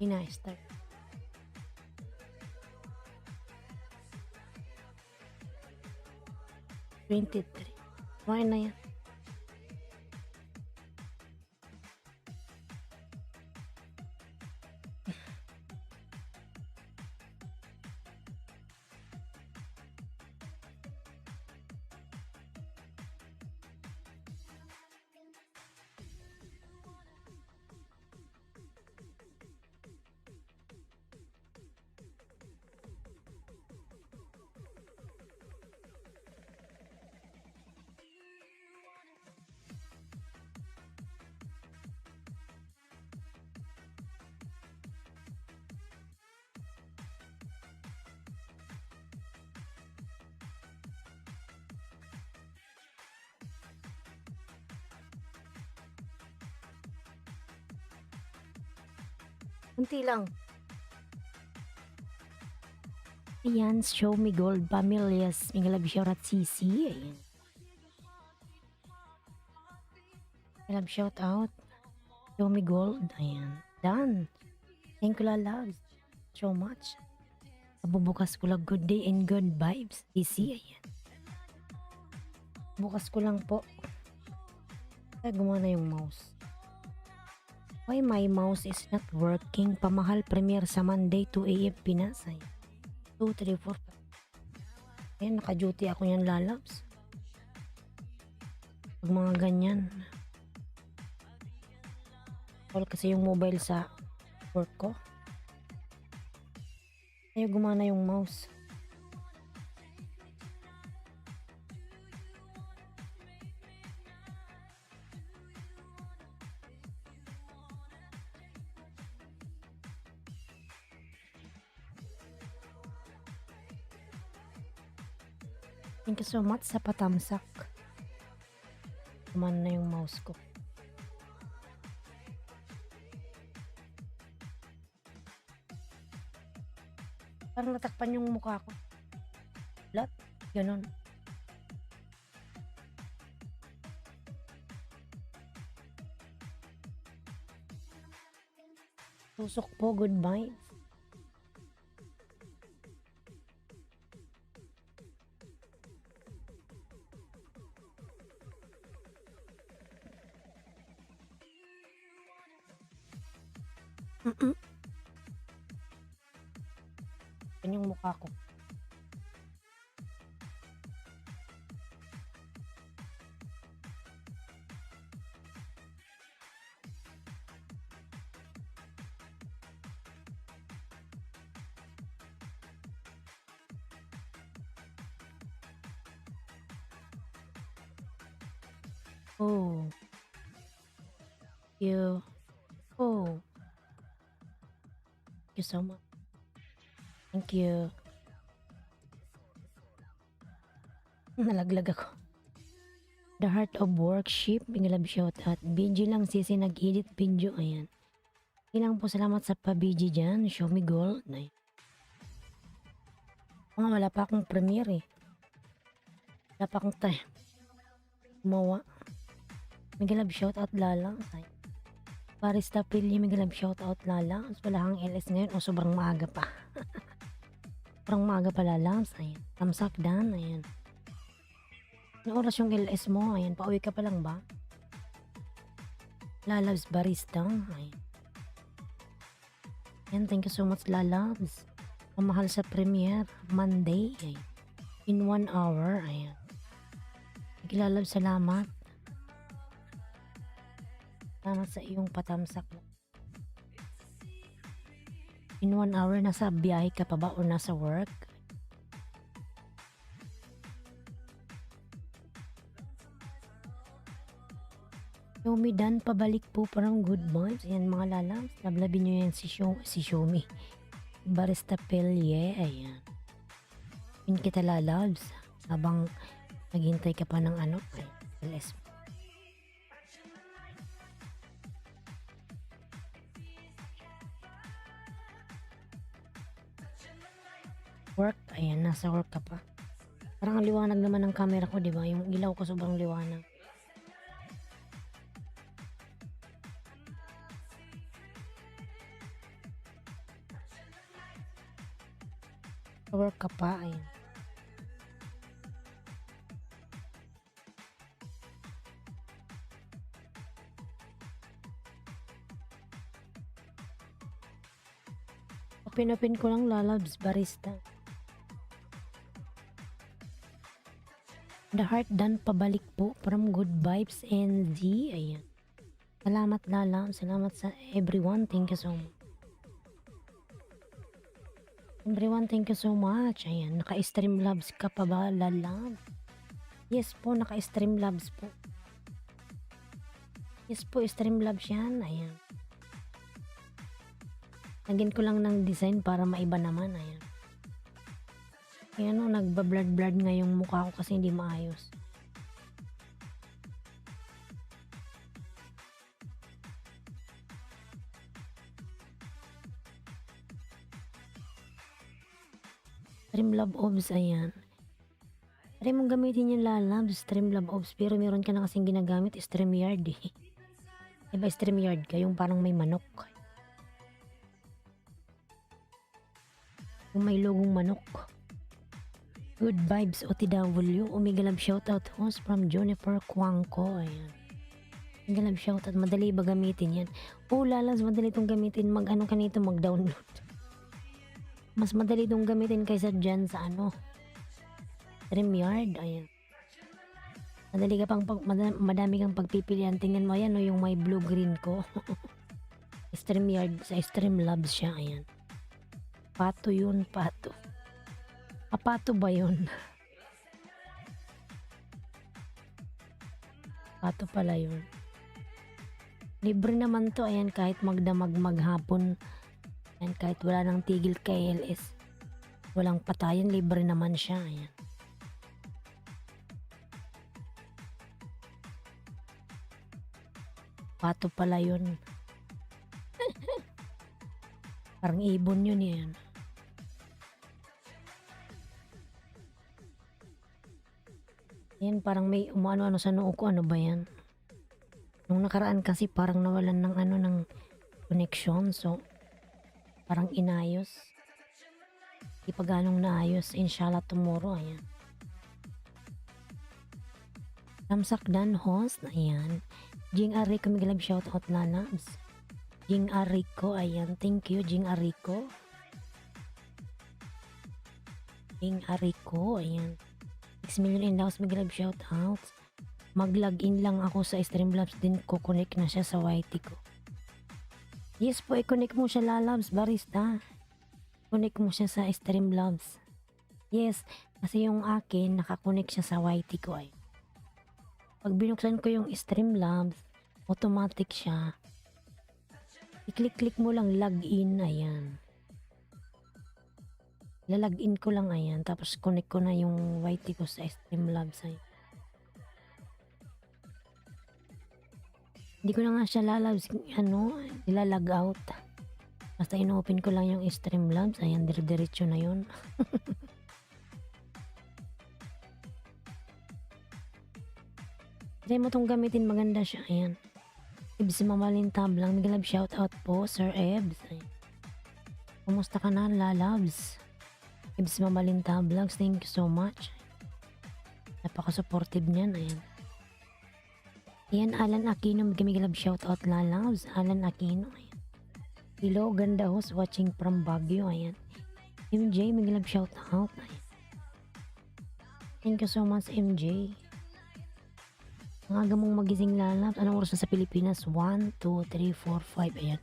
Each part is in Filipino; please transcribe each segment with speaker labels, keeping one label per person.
Speaker 1: Ina-start. 23. Kumain na yan. Kunti lang. Ayan, show me gold pamilyas. May love shout at CC. Ayan. Love shout out. Show me gold. Ayan. Done. Thank you, loves. So much. Bubukas ko lang good day and good vibes. CC. Ayan. Bukas ko lang po. Kaya gumana yung mouse. Why my mouse is not working? Pamahal premiere sa Monday 2 AM Pinas. Ay. 2, 3, 4. Ayan, naka-duty ako yan, lalabs. Pag mga ganyan. All kasi yung mobile sa work ko. Ayaw gumana yung mouse. Thank you so much sa patamsak. Gumana na yung mouse ko. Parang natakpan yung mukha ko. Lat, ganon. Tusok po, goodbye. Yan yung mukha ko. Oh. You. Oh. Thank you so much. Thank you. Nalaglag ako. The Heart of Worship. Bingilab shout out. BG lang sisi nag-edit video. Ayan. Ilang po salamat sa pa-BG dyan. Show me gold. Ay. Wala pa akong premiere eh. Wala pa akong time. Gumawa. Bingilab shout out lala. Ay. Barista Pili. Bingilab shout out lala. Wala kang LS ngayon o sobrang maaga pa. Sobrang maaga pa lalams. Ayan. Tamsak dan. Ayan. Anong oras yung LS mo? Ayan, pauwi ka pa lang ba? Lalabs barista. Ayan. Ayan, thank you so much lalabs. Mamahal sa premiere. Monday. Ayan. In 1 hour. Ayan. Lalabs, salamat. Salamat sa iyong patamsak. In 1 hour, nasa biyahe ka pa ba o nasa work? Xiaomi Dan, pabalik po parang good vibes. Ayan mga lalabs. Lablabin nyo yan si Xiaomi. Barista Pelye. Ayan. Pin kita lalabs. Habang naghintay ka pa ng ano. Ay, LS. Work. Ayan, nasa work ka pa. Parang ang liwanag naman ng camera ko, diba? Yung ilaw ko sobrang liwanag. Work ka pa, ayan. Open ko lang lalabs, barista. The heart done pabalik po from good vibes and Z, ayan. Salamat lalabs, salamat sa everyone, thank you so much. Everyone, thank you so much. Ayan, naka-Streamlabs ka pa ba, lalab? Yes po, naka-Streamlabs po. Yes po, Streamlabs yan. Ayan. Lagyan ko lang ng design para maiba naman. Ayan. Ayan o, nagba-blurred nga yung mukha ko kasi hindi maayos. Streamlabs Obs, ayan. Try mong gamitin yung lalabs, Streamlabs Obs, pero meron ka na kasing ginagamit, StreamYard eh. Diba StreamYard ka, yung parang may manok. Yung may logong manok. Good vibes, OTW, Omega Love shoutout host from Juniper Kwangko, ayan. Omega Love shoutout, madali ba gamitin yan? Oh lalabs, madali itong gamitin, mag-ano ka nito, mag-download. Mas madali itong gamitin kaysa dyan sa ano, StreamYard, ayan. Madali ka pang, madami kang pagpipilian. Tingnan mo yan, no, yung may blue-green ko. StreamYard, sa Streamlabs siya, ayan. Pato yun, pato. Pato ba yun? Pato pala yun. Libre naman to, ayan, kahit magdamag maghapon. Ayan, kahit wala nang tigil kay LS. Walang patayan, libre naman siya, ayan. Pato pala yun. Parang ibon yun yan. Yan, parang may umano-ano sa noo ko. Ano ba yan? Nung nakaraan kasi parang nawalan ng ano ng connection. So, parang inayos. Di pa ganong naayos. Inshallah tomorrow. Ayan. Tamsak Dan host. Ayan. Jing Arico, Miguel shoutout lalabs. Jing Arico, ayan. Thank you, Jing Arico. Jing Arico, ayan. 6 million in house, Miguel shoutout. Mag-login lang ako sa Streamlabs din, kukonek na siya sa YT ko. Yes po, i-connect mo siya lalabs, barista. Connect mo siya sa Streamlabs. Yes, kasi yung akin, nakakonek siya sa YT ko ay. Pag binuksan ko yung Streamlabs, automatic siya. I-click-click mo lang login, ayan. Lalagin ko lang, ayan. Tapos connect ko na yung YT ko sa Streamlabs, ayan. Hindi ko na nga siya lalabs, ano, ilalag out. Basta ino-open ko lang yung Streamlabs, ayan, dire-diretso na yun. Try mo itong gamitin, maganda siya, ayan. Ebs Mamalintab lang, Miguel shoutout po, Sir Ebs. Ayan. Kumusta ka na, lalabs? Ebs Mamalintab vlogs, thank you so much. Napaka-supportive niyan, ayan. Ayan, Alan Aquino, Miguel shoutout lalabs, Alan Aquino, ayan. Hello, ganda host, watching from Baguio, ayan. MJ, Miguel shoutout, ayan. Thank you so much, MJ. Ang aga mong magising lalabs. Anong oras na sa Pilipinas? 1, 2, 3, 4, 5. Ayan.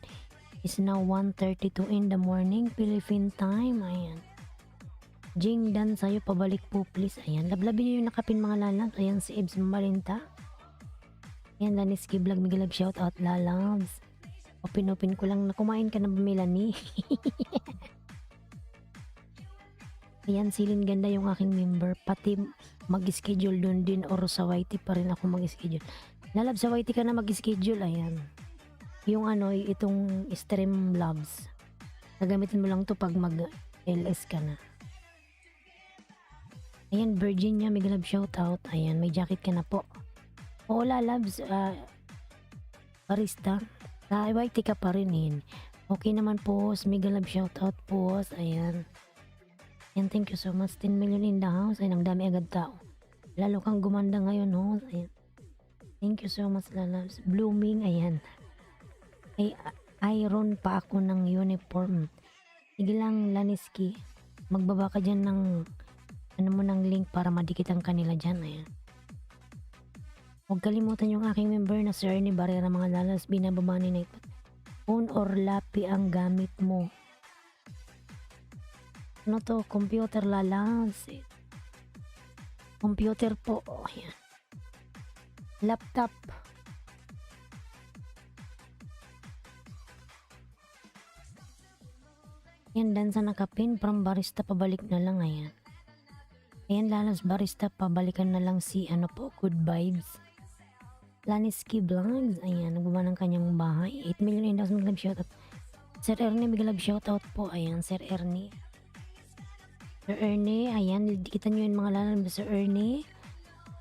Speaker 1: It's now 1:32 in the morning. Philippine time. Ayan. Jing Dan sa'yo. Pabalik po please. Ayan. Lablabin niyo yung nakapin mga lalabs. Ayan si Ebs Malinta. Ayan. Laniski Vlog. Miguel shout out lalabs. Open ko lang na kumain ka na ba, Melanie? Ayan. Silin ganda yung aking member. Pati mag-schedule doon din or sa YT pa rin ako mag-schedule. Lalab sa YT ka na mag-schedule, ayan. Yung ano, itong Streamlabs. Gagamitin mo lang to pag mag-LS ka na. Ayan, Virginia, Miguel shoutout. Ayan, may jacket ka na po. Oo, lalabs, barista. Sa YT ka pa rin, Okay naman po, Miguel shoutout po. Ayan. Ayan, thank you so much. 10 million in the house. Ayan, ang dami agad tao. Lalo kang gumanda ngayon, host. Ayan. Thank you so much, lalabs. Blooming, ayan. Ay, iron pa ako ng uniform. Sige lang, Laniski. Magbaba ka dyan ng, ano mo, ng link para madikit ang kanila dyan. Ayan. Huwag kalimutan yung aking member na Sir ni Barrera, mga lalas. Binababa ni Night. Phone or lapi ang gamit mo. Ano to? Computer, lalas. Computer po. Oh, ayan. Laptop. Yan, dan sa nakapin from barista pabalik na lang. Ayan. Ayan, lalas barista pabalikan na lang si ano po, good vibes. Laniski Vlogs. Ayan, nagbuba ng kanyang bahay. 8 million in daws mag-love shoutout. Sir Ernie, mag-love shoutout po. Ayan, Sir Ernie. Sir Ernie, ayan, kita nyo yung mga lalabs. Sir Ernie.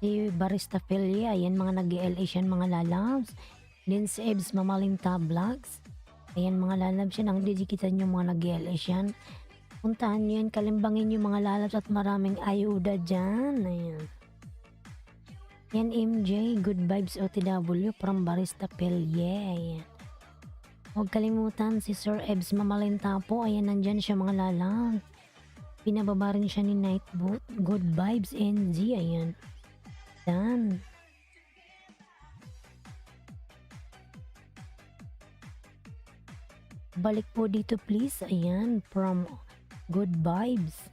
Speaker 1: Si Barista Philly, ayan, mga nag-LA siya, mga lalabs. Then si Ebs Mamalinta Vlogs. Ayan, mga lalabs yan. Ang didikitan nyo mga nag-LA siya. Puntahan nyo yan, kalimbangin yung mga lalabs at maraming ayuda dyan. Ayan. Yan, MJ, good vibes OTW from Barista Philly. Ayan. Huwag kalimutan si Sir Ebs Mamalinta po. Ayan, nandyan siya mga lalabs. Pinababa rin siya ni Nightboot. Good vibes NG. Ayan. Yan. Balik po dito please. Ayan. From Good Vibes.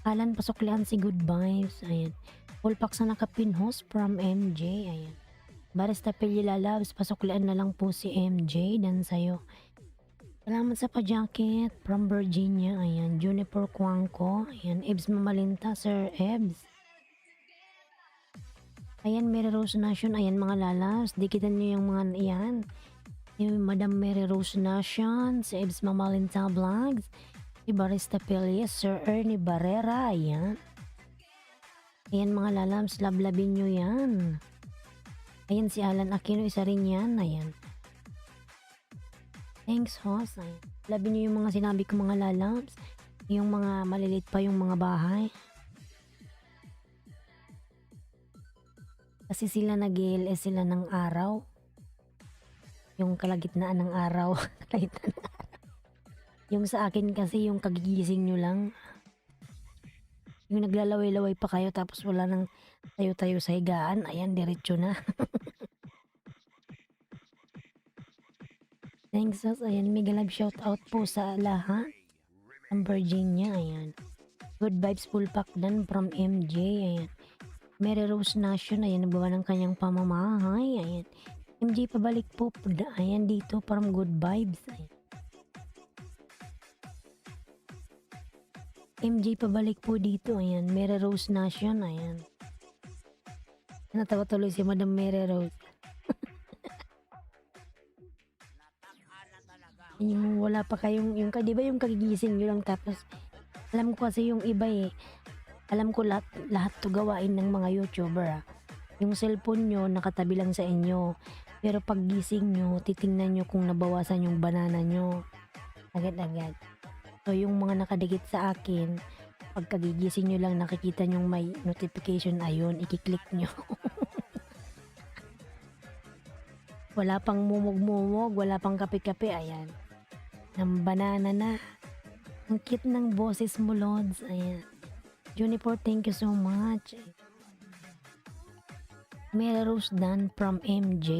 Speaker 1: Alan, pasuklian si Good Vibes. Ayan. Full pack sa nakapin host from MJ. Ayan. Barista Pilila Loves. Pasuklian na lang po si MJ. Dan sa'yo. Salamat sa pa-jacket from Virginia. Ayan. Juniper Kwangko. Ayan. Ebs Mamalinta. Sir Ebs. Ayan, Mary Rose Nation. Ayan, mga lalas. Dikitan nyo yung mga iyan. Yung Madam Mary Rose Nation. Si Ebs Mamalinta Vlogs. Si Barista Pelias. Sir Ernie Barrera. Ayan. Ayan, mga lalams. Lablabin nyo yan. Ayan, si Alan Aquino. Isa rin yan. Ayan. Thanks, host. Ayan. Labin nyo yung mga sinabi ko, mga lalams. Yung mga malilit pa yung mga bahay. Kasi sila nag-LS sila ng araw. Yung kalagitnaan ng araw. Kalagitnaan ng araw. Yung sa akin kasi yung kagigising nyo lang. Yung naglalaway-laway pa kayo tapos wala nang tayo-tayo sa higaan. Ayan, diretso na. Thanks, sos. Ayan, mega love shout out po sa lahat. From Virginia, ayan. Good vibes full pack dan from MJ, ayan. Mary Rose Nation, ayan, nagbawa ng kanyang pamamahay, ayan. MJ, pabalik po, ayan, dito, from Good Vibes, ayan. MJ, pabalik po dito, ayan, Mary Rose Nation, ayan. Natawa tuloy si Madam Mary Rose. Yung wala pa kayong, yung, di ba yung kagigising nyo lang tapos, alam ko kasi yung iba alam ko lahat to gawain ng mga YouTuber. Yung cellphone nyo nakatabi lang sa inyo. Pero pag gising nyo, titingnan nyo kung nabawasan yung banana nyo. Agad-agad. So yung mga nakadikit sa akin, pag kagigising nyo lang nakikita nyo may notification, ayun, ikiklik nyo. Wala pang mumog-mumog, wala pang kape-kape, ayan. Ng banana na. Ang cute ng boses mo, Lods. Ayan. Juniper, thank you so much. Mary Rose Dan from MJ.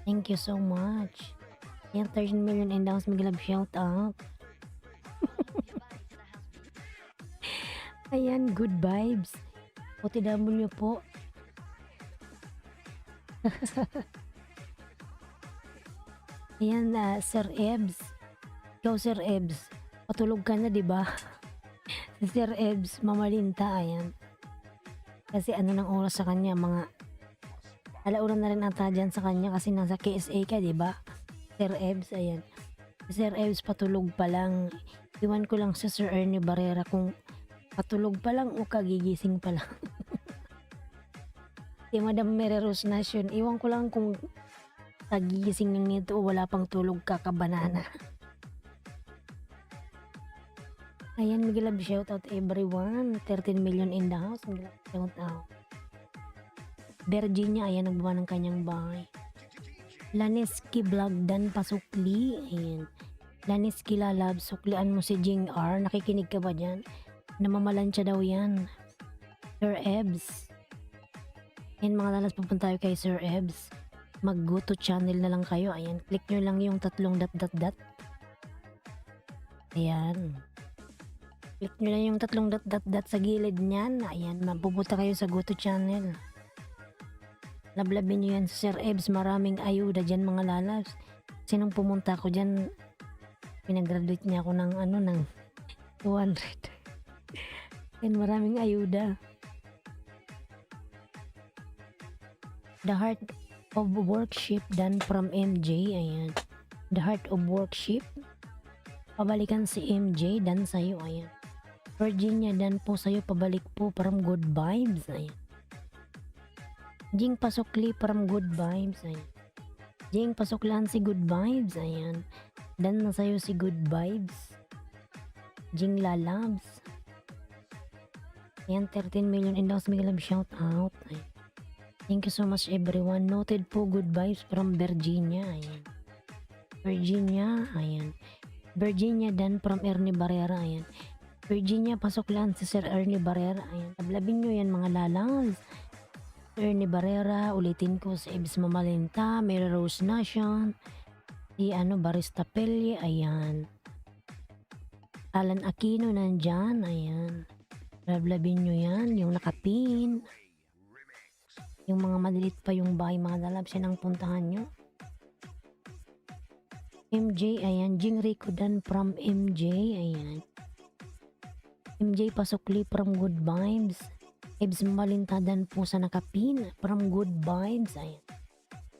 Speaker 1: Thank you so much. Ayan, 13 million and downs. Mag-love shout out. Ayan, good vibes. OTW po. Ayan, Sir Ebs. Ikaw, Sir Ebs. Patulog ka na, di ba? Si Sir Ebs, Mamalinta, ayan. Kasi ano ng oras sa kanya, mga alauna na rin ata dyan sa kanya kasi nasa KSA ka, di ba? Sir Ebs, ayan. Si Sir Ebs, patulog pa lang. Iwan ko lang sa Sir Ernie Barrera kung patulog pa lang o kagigising pa lang. Si Madam Mary Rose Nation, iwan ko lang kung kagigising lang nito o wala pang tulog kakabanana. Ayan, mega love shoutout everyone. 13 million in the house. Mega love shoutout. Virginia, ayan, nagbuwa ng kanyang bahay. Laneski Vlog Dan Pasukli. Ayan. Laneski Lalab, suklian mo si Jing R. Nakikinig ka ba dyan? Namamalansya daw yan. Sir Ebs. Ayan mga lalas, pupunta tayo kay Sir Ebs. Mag-go to channel na lang kayo. Ayan, click nyo lang yung tatlong dot. Ayan. Click nyo lang yung tatlong dot sa gilid niyan. Ayan, mapupunta kayo sa go to channel. Lablabin nyo yan sa Sir Ebs. Maraming ayuda dyan mga lalas. Sinong pumunta ko dyan, pinag-graduate niya ako ng ng 200. And maraming ayuda. The Heart of Worship Dan from MJ. Ayan. The Heart of Worship. Pabalikan si MJ Dan sa'yo. Ayan. Virginia Dan po sa'yo. Pabalik po from Good Vibes. Ayan. Jing Pasukli from Good Vibes. Ayan. Jing Pasuklan si Good Vibes. Ayan. Dan na sa'yo si Good Vibes. Jing Lalabs. Ayan, 13 million in the house. Mega love shout out. Ayan. Thank you so much everyone. Noted po, Good Vibes from Virginia. Ayan. Virginia. Ayan. Virginia Dan from Ernie Barrera. Ayan. Virginia, pasuklan si Sir Ernie Barrera. Ayan. Tablabin nyo yan mga lalas. Ernie Barrera, ulitin ko si Ebs Mamalinta, Mary Rose Nation, si Barista Pelye, ayan. Alan Aquino nandyan, ayan. Lablabin nyo yan, yung nakapin. Yung mga malilit pa yung bahay, mga lalabs, yan ang puntahan nyo. MJ, ayan. Jing Rico Dan from MJ, ayan. MJ Pasukli from Good Vibes. Ebs Mamalinta Dan po sa nakapin from Good Vibes, ayan.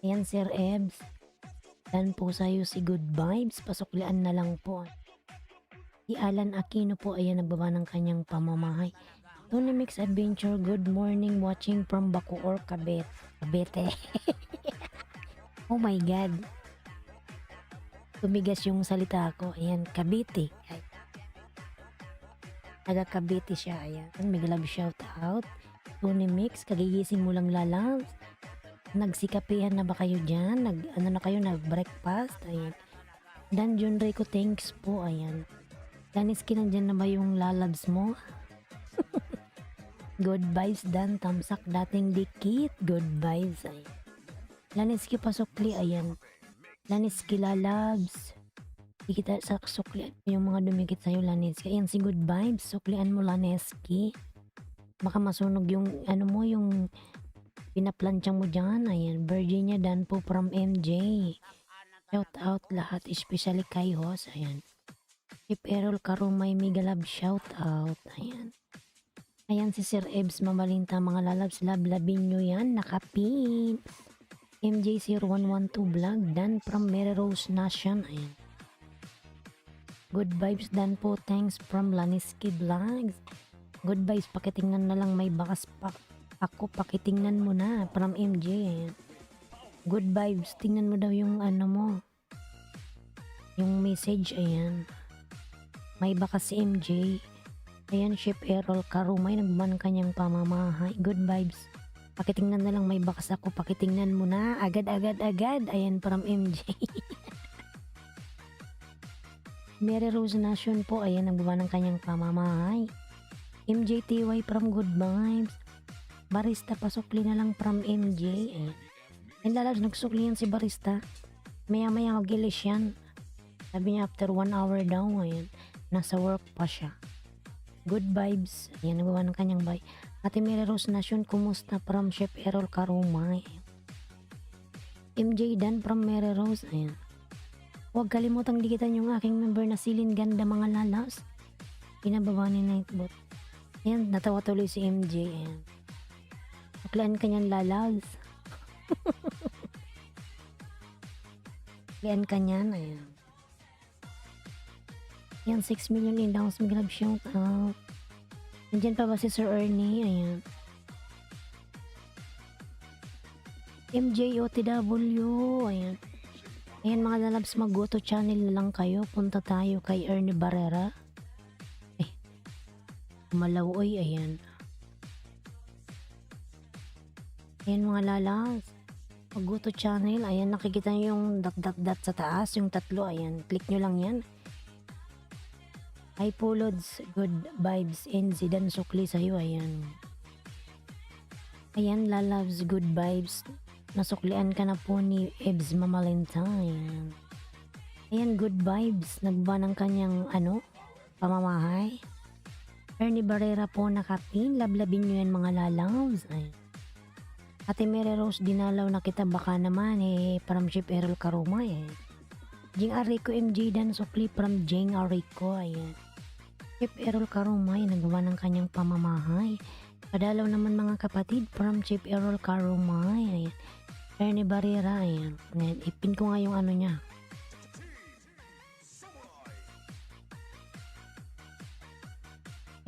Speaker 1: Ayan Sir Ebs. Dan po sa'yo si Good Vibes. Pasuklian na lang po. Si Alan Aquino po, ayan, nagbaba ng kanyang pamamahay. Tony Mix Adventure, good morning, watching from Bacoor, Cavite. Oh my God. Tumigas yung salita ko. Ayan, Cavite. Ay. Taga Cavite siya, ayan. Mega love shout out. Tony Mix, kagigising mo lang lalabs. Nagsikapihan na ba kayo dyan? Na kayo, nag-breakfast? Ayan. Dan John Rico, thanks po, ayan. Daniski, nandyan na ba yung lalabs mo? Good vibes Dan, tamsak dating dikit. Good vibes, ayan. Laniski Pasukli, ayan. Laniski lalabs. Di kita sa suklian yung mga dumikit sa'yo, Laniski. Ayan si Good vibes, suklian mo Laniski. Baka masunog yung mo, yung pinaplanchang mo dyan. Ayan, Virginia Dan po from MJ. Shout out lahat, especially kay host. Ayan. If Errol Karumay, mega love shout out. Ayan. Ayan si Sir Ebs Mamalinta, mga lalabs, lablabin nyo yan, nakapin. MJ0112 Vlog, Dan from Mary Rose Nation. Ayan. Good vibes Dan po, thanks from Laniski Vlogs. Good vibes, pakitingnan na lang, may bakas pa. Ako, pakitingnan mo na, from MJ. Ayan. Good vibes, tingnan mo daw yung mo. Yung message, ayan. May bakas si MJ. Ayan, Chef Errol Karumay, nagban kanyang pamamahay. Good vibes. Pakitingnan na lang, may bakas ako. Pakitingnan mo na. Agad. Ayan, from MJ. Mary Rose Nation po. Ayan, nagban ng kanyang pamamahay. MJTY from Good Vibes. Barista, pasukli na lang from MJ. Ayan. Ayan, lalabs, nagsukli yan si Barista. Maya-maya magilis yan. Sabi niya, after 1 hour daw. Ayan. Nasa work pa siya. Good vibes. Ayan, nagawa ng kanyang bay. Ate Mary Rose Nation, kumusta from Chef Errol Karumay. MJ Dan from Mary Rose. Ayan. Huwag kalimutang dikitan yung aking member na Silin Ganda, mga lalas. Pinababa ni Nightbot. Ayan, natawa tuloy si MJ. Ayan. Paklaan kanyang lalas. Paklaan kanyan. Ayan. Ayan, 6 million in downs. Mag-grab shout out. Nandyan pa ba si Sir Ernie? Ayan. MJOTW. Ayan. Ayan mga lalabs, mag-go to channel na lang kayo. Punta tayo kay Ernie Barrera. Malawoy, ayan. Ayan mga lalabs. Pag go to channel, ayan nakikita nyo yung dot sa taas, yung tatlo, ayan. Click nyo lang yan. Hi Pulods, good vibes, NZ Dan Sukli sa'yo, ayan. Ayan lalabs, good vibes. Nasuklian ka na po ni Ebs Mamalentine. Ayan, good vibes. Nagba ng kanyang pamamahay. Ernie Barrera po nakapin. Lablabin nyo yan mga lalabs. Ayan. Ate Mary Rose, dinalaw na kita baka naman from Chip Errol Karuma Jing Arico MJ Dan Sukli from Jing Arico, ayan. Chip Errol Karuma nagawa ng kanyang pamamahay. Padalaw naman mga kapatid from Chip Errol Karuma, ayan. Ernie Barrera, ayan. Ipin ko nga yung niya.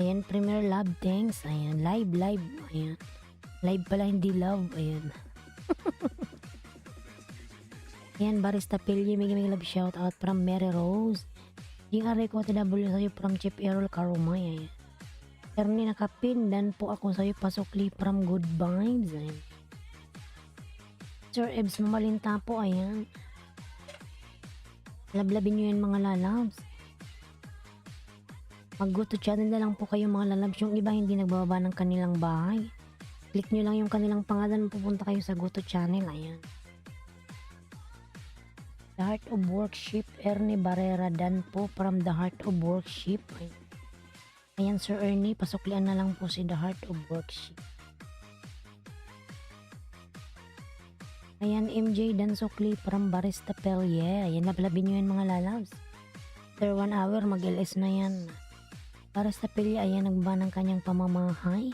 Speaker 1: Ayan, Premier Love, thanks. Ayan, live, ayan. Live pala, hindi love. Ayan. Ayan, Barista Pilye, may love shout out from Mary Rose. Yung Areco TW sa'yo from Chip Errol Karumay. Ayan. Ernie nakapin, dan po ako sa'yo pasukli from Good Vibes. Ayan. Sir Ebs Mamalinta po, ayan. Lablabin nyo yan mga lalabs. Mag-go to channel na lang po kayo mga lalabs. Yung iba hindi nagbababa ng kanilang bahay. Click nyo lang yung kanilang pangalan, pupunta kayo sa GoTo channel, ayan. The Heart of Worship, Ernie Barrera Dan po from The Heart of Worship. Ayan Sir Ernie, pasuklian na lang po si The Heart of Worship. Ayan MJ Dan Sukli from Barista Pelye. Ayan, lablabin nyo yan mga lalabs. After 1 hour, mag-LS na yan. Barista Pelye, ayan, nagba ng kanyang pamamahay.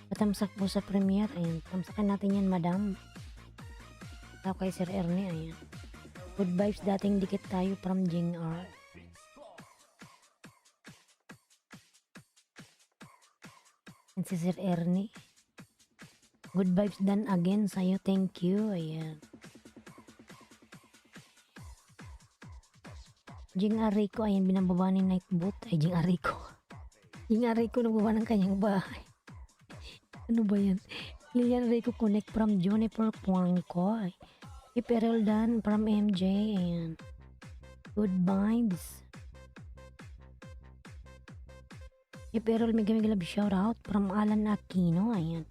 Speaker 1: Patamsak po sa premiere, ayan. Tamsakan natin yan, madam. Tao kay Sir Ernie, ayan. Good vibes, dating dikit tayo from Jing R. And si Sir Ernie. Good vibes dan again sa'yo, thank you, ayan. Jing Arico, ayan, binababa ni Nightbot. Ay, Jing Arico. Jing Arico, nagbaba ng kanyang bahay. Ano ba yan? Lilian Rico Connect from Juniper Puangko. Iperil Dan from MJ. Ayan. Good vibes. Iperil may love shout out from Alan Aquino. Ayan.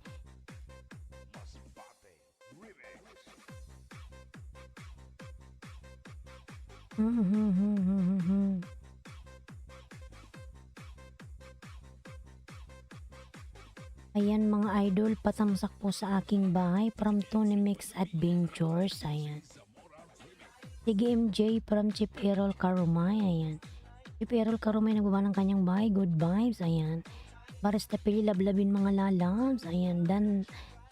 Speaker 1: Ayan mga idol, patamsak po sa aking bahay from Tony Mix Adventures. Ayan. Sige MJ from Chip Errol Karumay. Ayan. Chip Errol Karumay nagawa ng kanyang bahay. Good vibes. Ayan. Barista Pili, lablabin mga lalabs. Ayan. Dan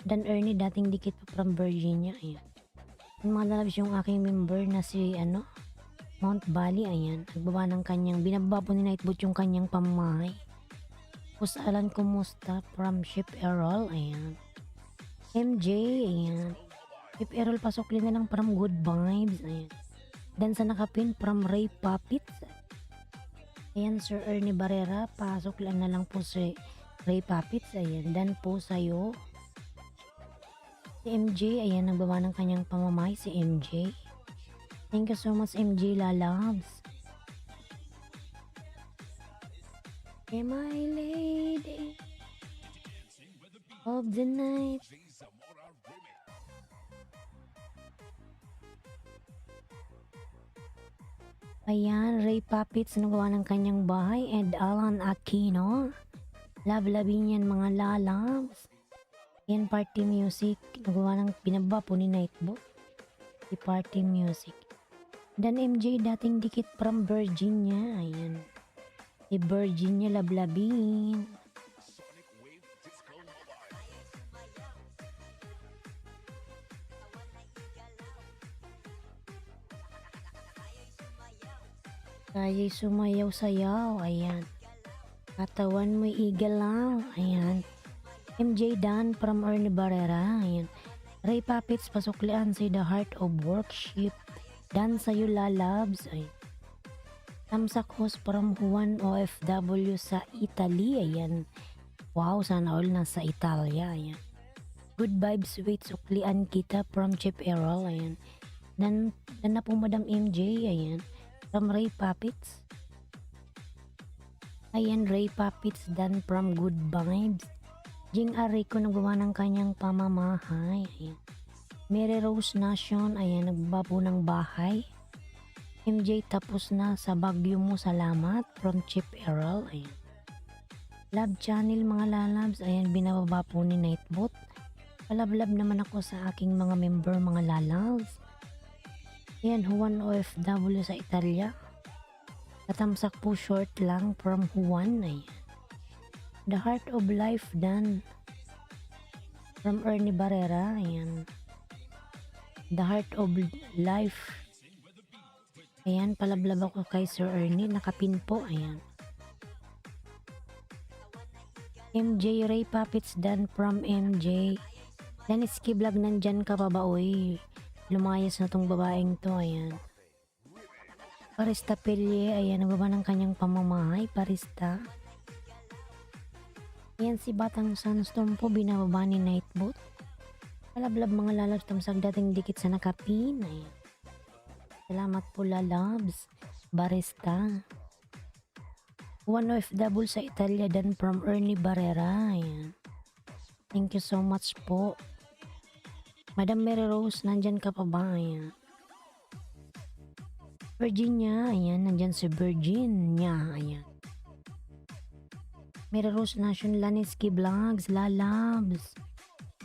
Speaker 1: Ernie, dating dikit pa from Virginia. Ayan. Yung mga lalabs yung aking member na si Mount Valley. Ayan. Nagbaba ng kanyang, binababa po ni Nightbot yung kanyang pamamahay. Pusalan kumusta from Ship Errol, ayan. MJ, ayan. Ship Errol pasukli na lang from Good Vibes, ayan. Dan sa nakapin from Ray Puppets. Ayan, Sir Ernie Barrera, pasuklan na lang po si Ray Puppets, ayan. Dan po sa'yo. Si MJ, ayan, nagbaba ng kanyang pamamay, si MJ. Thank you so much, MJ Lalabs. My lady of the night. Ayan, Ray Puppets nagawa ng kanyang bahay and Alan Aquino. Lablabin yan mga lalabs. Yan, party music. Nagawa ng pinaba po ni Nightbot. Si party music. Dan MJ dating dikit from Virginia. Ayan. Si Virginia lablabin. Kaya'y sumayaw-sayaw. Ayan. Katawan mo'y igalaw. Ayan. MJ Dan from Ernie Barrera. Ayan. Ray Puppets pasuklian si The Heart of Worship. Dan sa'yo lalabs. Ayan. Tamsak host from Juan OFW sa Italy. Ayan. Wow, sana all nasa Italia. Ayan. Good vibes, wait, suklian kita from Chip Errol. Ayan. Dan na po Madam MJ. Ayan. From Ray Puppets. Ayan, Ray Puppets dan from Good Vibes. Jing Arico nagawa ng kanyang pamamahay. Ayan. Mary Rose Nation. Ayan, nagbaba po ng bahay. MJ, tapos na sa Bagyo mo, salamat. From Chip Errol. Ayan. Love Channel mga lalabs. Ayan, binababa po ni Nightbot. Palablab naman ako sa aking mga member mga lalabs. Ayan, Juan OFW sa Italia. Katamsak po short lang from Juan. Ayan. The Heart of Life dan from Ernie Barrera. Ayan. The Heart of Life. Ayan, palablab ako kay Sir Ernie. Nakapin po. Ayan. MJ Ray Puppets dan from MJ. Laniski Vlog, nandyan ka pa ba? Uy, lumayas na tong babaeng to. Ayan. Parista Pelye. Ayan, nagbaba ng kanyang pamamahay. Parista. Ayan, si Batang Sunstorm po, binababa ni Nightbot. Palablab mga lalabs, tamsag dating dikit sa nakapin. Ayan. Salamat po lalabs. Barista. One OFW sa Italia dan from Ernie Barrera. Ayan. Thank you so much po. Madam Mary Rose, nandyan ka pa ba? Ayan. Virginia, ayan, nandyan si Virginia. Ayan. Mary Rose Nation, Laniski Vlogs, lalabs.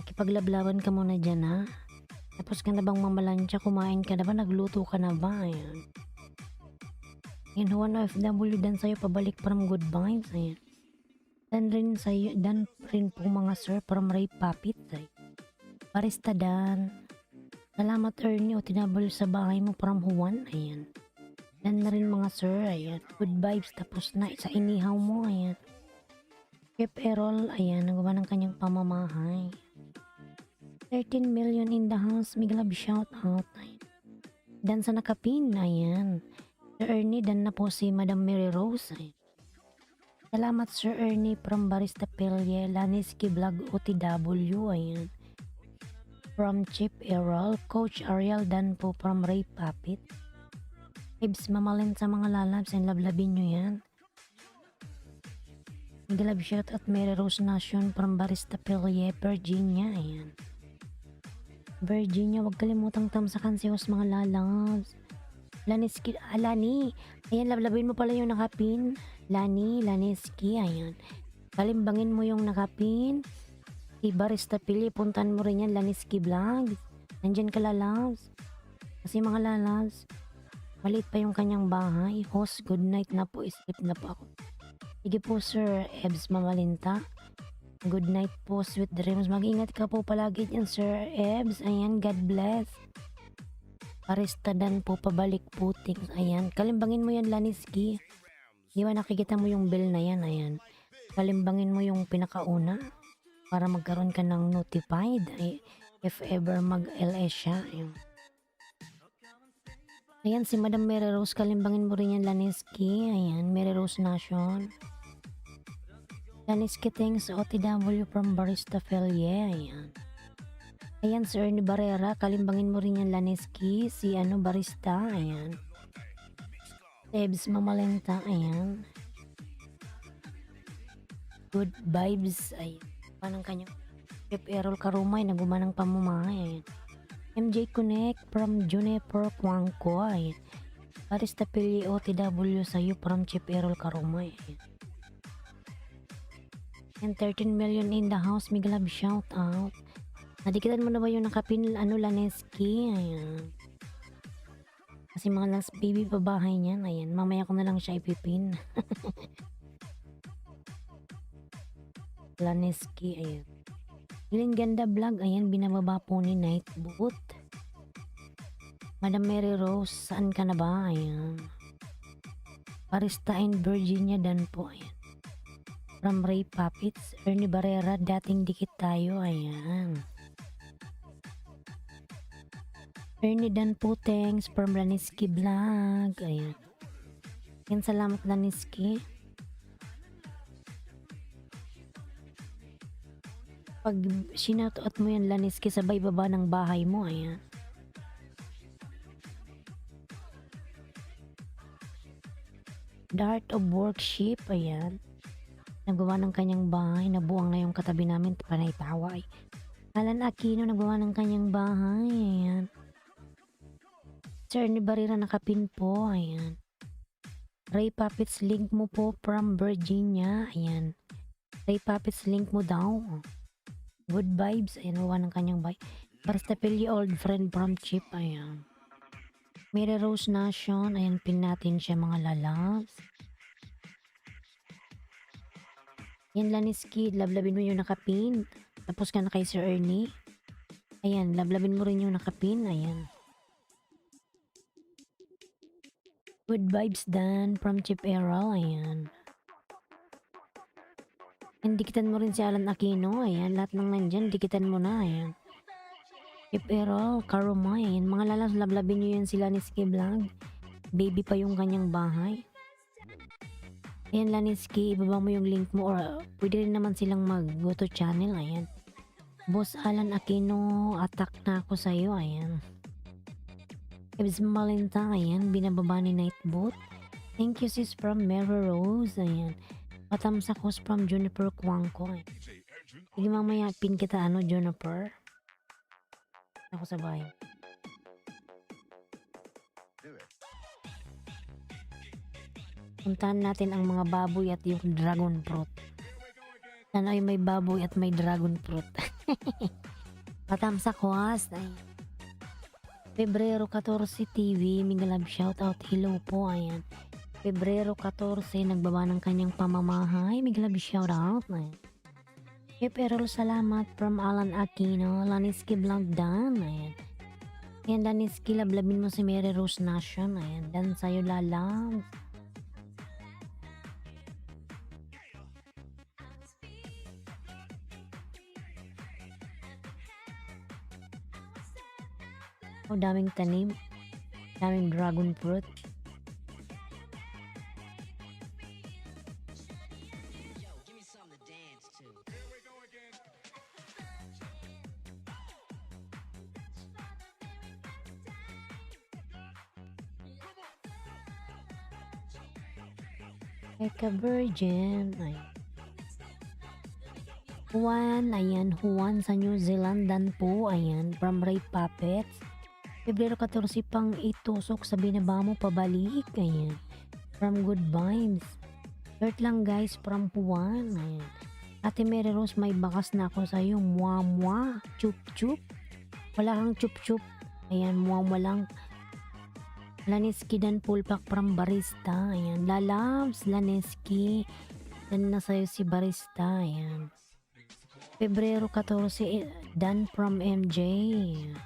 Speaker 1: Nakipaglaban ka muna dyan, ha? Tapos ka na bang mamalansya? Kumain ka na ba? Nagluto ka na ba? Ayan. Ayan, Juan OFW, dan sa'yo pabalik from Good Vibes. Ayan. Dan rin po mga sir from Ray Puppets. Ayan. Barista Dan. Salamat Ernie o tinabal sa bahay mo from Juan. Ayan. Dan na rin mga sir. Ayan. Good vibes. Tapos na sa inihaw mo. Ayan. Chip Errol. Ayan. Nagawa ng kanyang pamamahay. 13 million in the house. Miglab shout out. Ayan. Dan sa nakapin. Ayan. Sir Ernie. Dan na po si Madam Mary Rose. Ayan. Salamat Sir Ernie from Barista Pelye. Laniski Vlog OTW. Ayan. From Chip Errol, Coach Ariel Dan po from Ray Puppet. Ibs, mamalin sa mga lalabs and lablabin nyo yan. Miglab shout at Mary Rose Nation from Barista Pelye, Virginia. Ayan. Virginia, wag kalimutang tamsakan si host mga lalabs. Laniski, Lani. Ayan, lablabin mo pala yung nakapin. Laniski, ayan. Kalimbangin mo yung nakapin. Si Barista Pili, puntan mo rin yan, Laniski Vlog. Nandyan ka lalabs. Kasi mga lalabs, maliit pa yung kanyang bahay. Host, good night na po. Isip na po ako. Sige po Sir Ebs Mamalinta. Good night po, sweet dreams. Mag-ingat ka po palagi dyan Sir Ebs. Ayan, God bless. Barista Dan po, pabalik puting. Ayan, kalimbangin mo yan Laniski. Di ba nakikita mo yung bell na yan? Ayan. Kalimbangin mo yung pinakauna. Para magkaroon ka ng notified if ever mag-LS siya. Ayan, si Madam Mary Rose, kalimbangin mo rin yan Laniski. Ayan, Mary Rose Nation. Laniski thanks OTW from Barista Pelye. Ayan. Ayan, si Ernie Barrera, kalimbangin mo rin yan Laniski. Si Barista. Ayan. Ebs Mamalenta. Ayan. Good vibes. Ayan. Panang kanyang Chip Errol Karumay na gumanang pamamahay. MJ Connect from Juniper Kwangko. Barista Pili OTW sa'yo from Chip Errol Karumay. And 13 million in the house. Miglab shout out. Nadikitan mo na ba yung nakapin Laniski? Ayan. Kasi mga last baby pa bahay niyan. Ayan. Mamaya ko na lang siya ipipin. Laniski, ayan. Feeling ganda vlog, ayan, binababa po ni Nightbot. Madam Mary Rose, saan ka na ba? Ayan. Barista in Virginia Dan po, ayan. From Ray Puppets, Ernie Barrera, dating dikit tayo, ayan. Ernie Dan po, thanks from Laniski Vlog, ayan. Yan, salamat Laniski. Pag sinoutout mo yan Laniski, sabay baba ng bahay mo, ayan. The Heart of Worship, ayan. Nagawa ng kanyang bahay, nabuang na yung katabi namin, panay tawa eh. Alan Aquino, nagawa ng kanyang bahay, ayan. Sir ni Barira nakapin po, ayan. Ray Puppets, link mo po from Virginia, ayan. Ray Puppets, link mo daw. Good vibes, ayan, nagawa ng kanyang bahay. Barstapelli, old friend from Chip, ayan. Mary Rose Nation, ayan, pin natin siya mga lalabs. Yan Laniski, lablabin mo yung nakapin. Tapos ka na kay Sir Ernie. Ayan, lablabin mo rin yung nakapin, ayan. Good vibes Dan from Chip Errol, ayan. And dikitan mo rin si Alan Aquino, ayan. Lahat ng nandyan, dikitan mo na, ayan. Chip Errol, Karoma, ayan. Mga lalas, lablabin nyo yan sila ni Ski Vlog. Baby pa yung kanyang bahay. Ayan Laniski, ibaba mo yung link mo or pwede rin naman silang mag-go to channel, ayan. Boss Alan Aquino, attack na ako sa'yo, ayan. Ibs Malinta, ayan, binababa ni Nightbot. Thank you sis from Mary Rose, ayan. Patamsak host from Juniper Kwangko, ayan. Sige mamaya, pin kita ano, Juniper. Ako sa bahay. Puntahan natin ang mga baboy at yung dragon fruit. Sana ay may baboy at may dragon fruit. Patamsak host, ayan. Pebrero 14 TV, Migalab shoutout, hello po, ayan. Pebrero 14, nagbaba ng kanyang pamamahay, Migalab shoutout, ayan. Chip Errol, salamat from Alan Aquino, Laniski Vlog Dan, ayan. Ayan Laniski, lablabin mo si Mary Rose Nation, ayan. Dan sa'yo lalang. Oh, daming tanim. Daming dragon fruit. Like a virgin. Ayan. Juan, ayan. Juan sa New Zealand dan po. Ayan. From Ray Puppets. Pebrero 14 pang itusok sa binaba mo pabalik, ayan. From Good Vibes. Shirt lang guys from Juan, ayan. Ate Mary Rose, may bakas na ako sa'yo. Mwa mwa, chup chup. Wala kang chup chup. Ayan, mwa mwa lang. Laniski dan pulpak from Barista, ayan. Lalabs, Laniski. Dan na sa'yo si Barista, ayan. Pebrero 14, dan from MJ, ayan.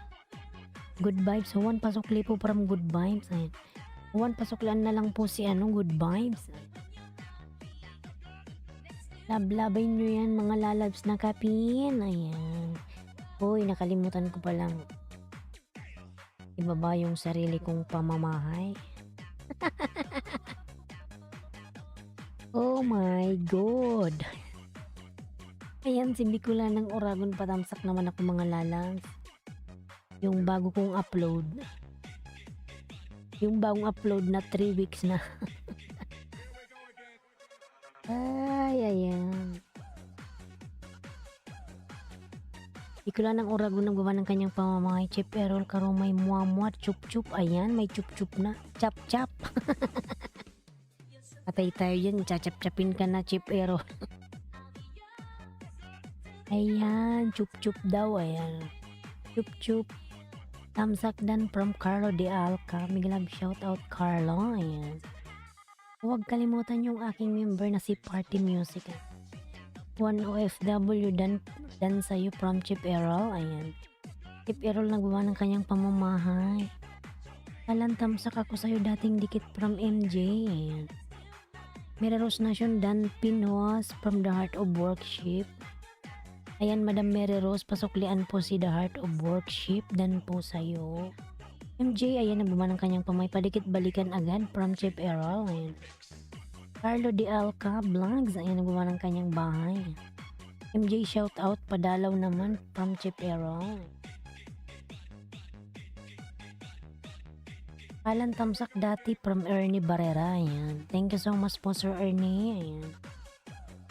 Speaker 1: Good vibes. Juan Pasukli po from Good Vibes. Ayan. Juan Pasuklan na lang po si ano, Good Vibes. Lablabay nyo yan mga lalabs na kapin. Ayan. Uy, nakalimutan ko palang ibaba yung sarili kong pamamahay. Oh my God. Ayan, si Bicula ng Oragon, patamsak naman ako mga lalabs. Yung bago kong upload. Yung bagong upload na 3 weeks na. Ay, ayan. Ikula ng Oragon nang gawa ng kanyang pamamahay. Chip Errol, Karomay, Muamwa, Chup Chup. Ayan, may Chup Chup na. Chap Chap. Patay tayo dyan. Chachap-chapin ka na, Chip Errol. Ayan, Chup Chup daw. Ayan. Chup Chup. Tamsak dan from Carlo de Alca. Migalab shoutout Carlo. Ayan. Huwag kalimutan yung aking member na si Party Music. One OFW dan sa'yo from Chip Errol. Ayan. Chip Errol nagawa ng kanyang pamamahay. Alan, tamsak ako sa'yo, dating dikit from MJ. Ayan. Mary Rose Nation dan Pinwas from The Heart of Worship. Ayan, Madam Mary Rose, pasuklian po si The Heart of Worship dan po sa'yo. MJ, ayan, nagbaba ng kanyang pamay. Padikit-balikan agad from Chip Errol. Ayan. Carlo de Alca Vlogs, ayan, nagbaba ng kanyang bahay. MJ, shout out, padalaw naman from Chip Errol. Alan Tamsak dati from Ernie Barrera. Ayan. Thank you so much po, Sir Ernie. Ayan.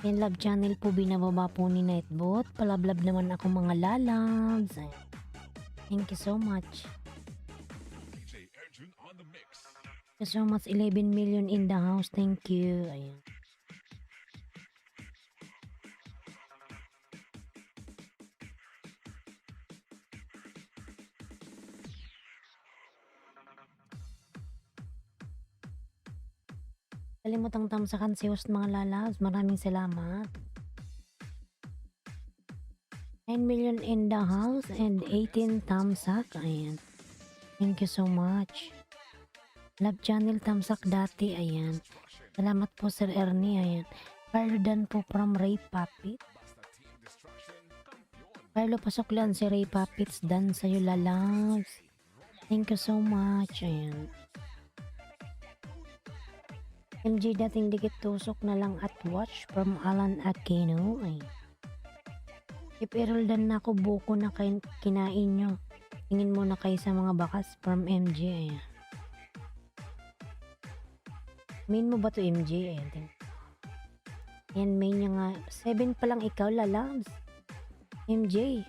Speaker 1: In Love Channel po, binababa po ni Nightbot. Palablab naman ako mga lalabs. Ayan. Thank you so much. Thank you so much. 11 million in the house. Thank you. Ayan. Kalimutang tamsakan si host mga lalabs. Maraming salamat. 9 million in the house and 18 tamsak. Ayan. Thank you so much. Love Channel tamsak dati. Ayan. Salamat po, Sir Ernie. Ayan. Carlo Dan po from Ray Puppet. Carlo, pasok lang si Ray Puppets. Dan sa'yo, lalabs. Thank you so much. Ayan. MJ, dating dikit tusok na lang at watch from Alan Aquino. Ayan. If Errol Dan na ako, buko na kinain nyo. Tingin mo na kayo sa mga bakas from MJ. Ayan. Main mo ba to, MJ? Ayan. Yan, main niya nga. 7 pa lang ikaw, lalabs. MJ.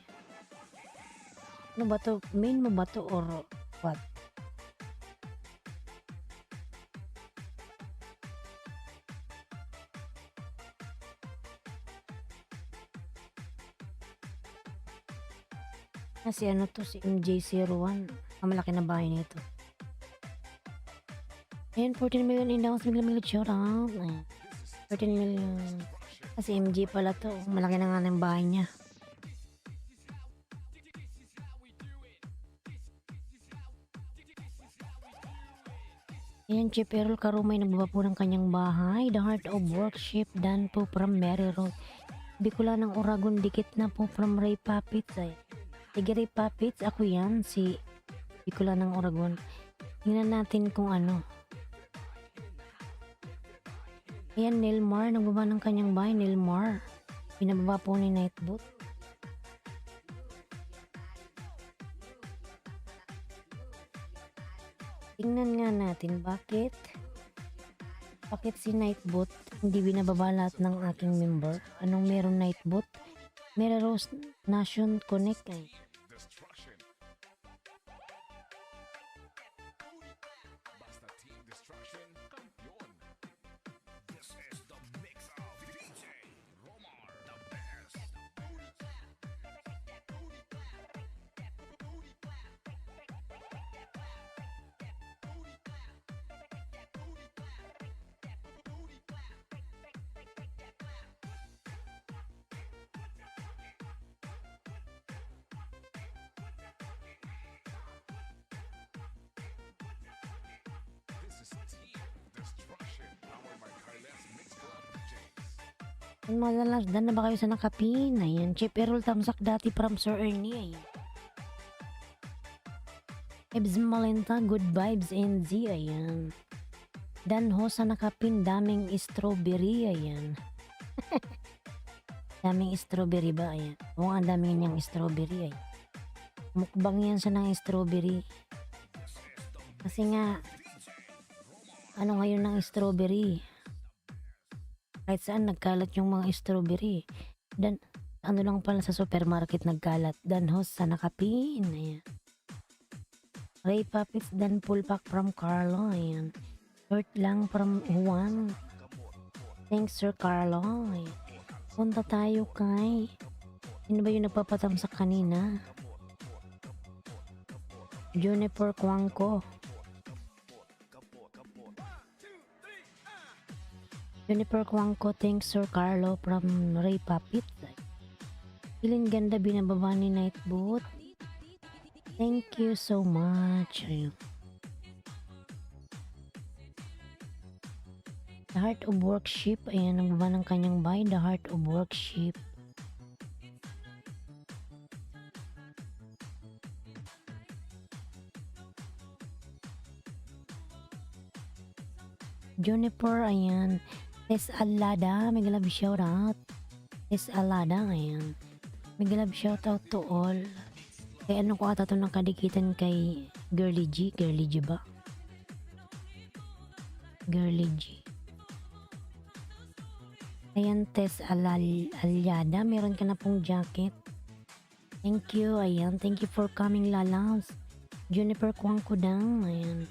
Speaker 1: Ano ba to? Main mo ba to or what? Si ano to, si MJ01. Ang malaki na bahay nito. Ayan, 14 million in the house. Bigla shout out. 13 million. Kasi MJ pala to. Malaki na nga ng bahay niya. Ayan, Chip Errol Karumay nagbaba po ng kanyang bahay. The Heart of Worship, Dan po from Mary Road. Bicula ng Oragon, dikit na po from Ray Puppets. Ay. Sige, Ray Puppets, ako yan, si Bicula ng Oragon. Tingnan natin kung ano. Ayan, Nilmar, nagbaba ng kanyang bahay, Nilmar. Pinababa po ni Nightbot. Tingnan nga natin bakit si Nightbot hindi binababa lahat ng aking member. Anong meron Nightbot? Mary Rose Nation Connect ay. Ang malalas, dan na ba kayo sa nakapin? Ayan, Chip Errol Tamsak dati from Sir Ernie. Ayan. Ebs Malenta, good vibes, NZ. Ayan. Dan ho sa nakapin, daming strawberry. Ayan. Daming strawberry ba? Ayan. Oo, ang daming niyang strawberry. Ayan. Mukbang yan siya ng strawberry. Kasi nga, ano ngayon ng strawberry? Kahit saan nagkalat yung mga strawberry. Dan, ano lang pala sa supermarket nagkalat. Dan host sa nakapin. Ayan. Ray Puppets, dan full pack from Carlo. Ayan. Short lang from Juan. Thanks, Sir Carlo. Ayan. Punta tayo kay... Sino ba yung nagpapatamsak kanina? Juniper Kwangko. Juniper Kwangko, thanks Sir Carlo from Ray Puppet. Feeling ganda binababa ni Nightbot. Thank you so much. Ayun. The Heart of Worship. Ayan, nagbaba ng kanyang bahay. The Heart of Worship. Juniper, ayan. Tess Alada, mega love shoutout. Tess Alada, ayan. Mega love shoutout to all. Kaya ano ko ata ito nakadikitan kay Girly G. Girly G ba? Girly G. Ayan, Tess Alyada, meron ka na pong jacket. Thank you, ayan. Thank you for coming, lalams. Juniper Kwangko dang, ayan.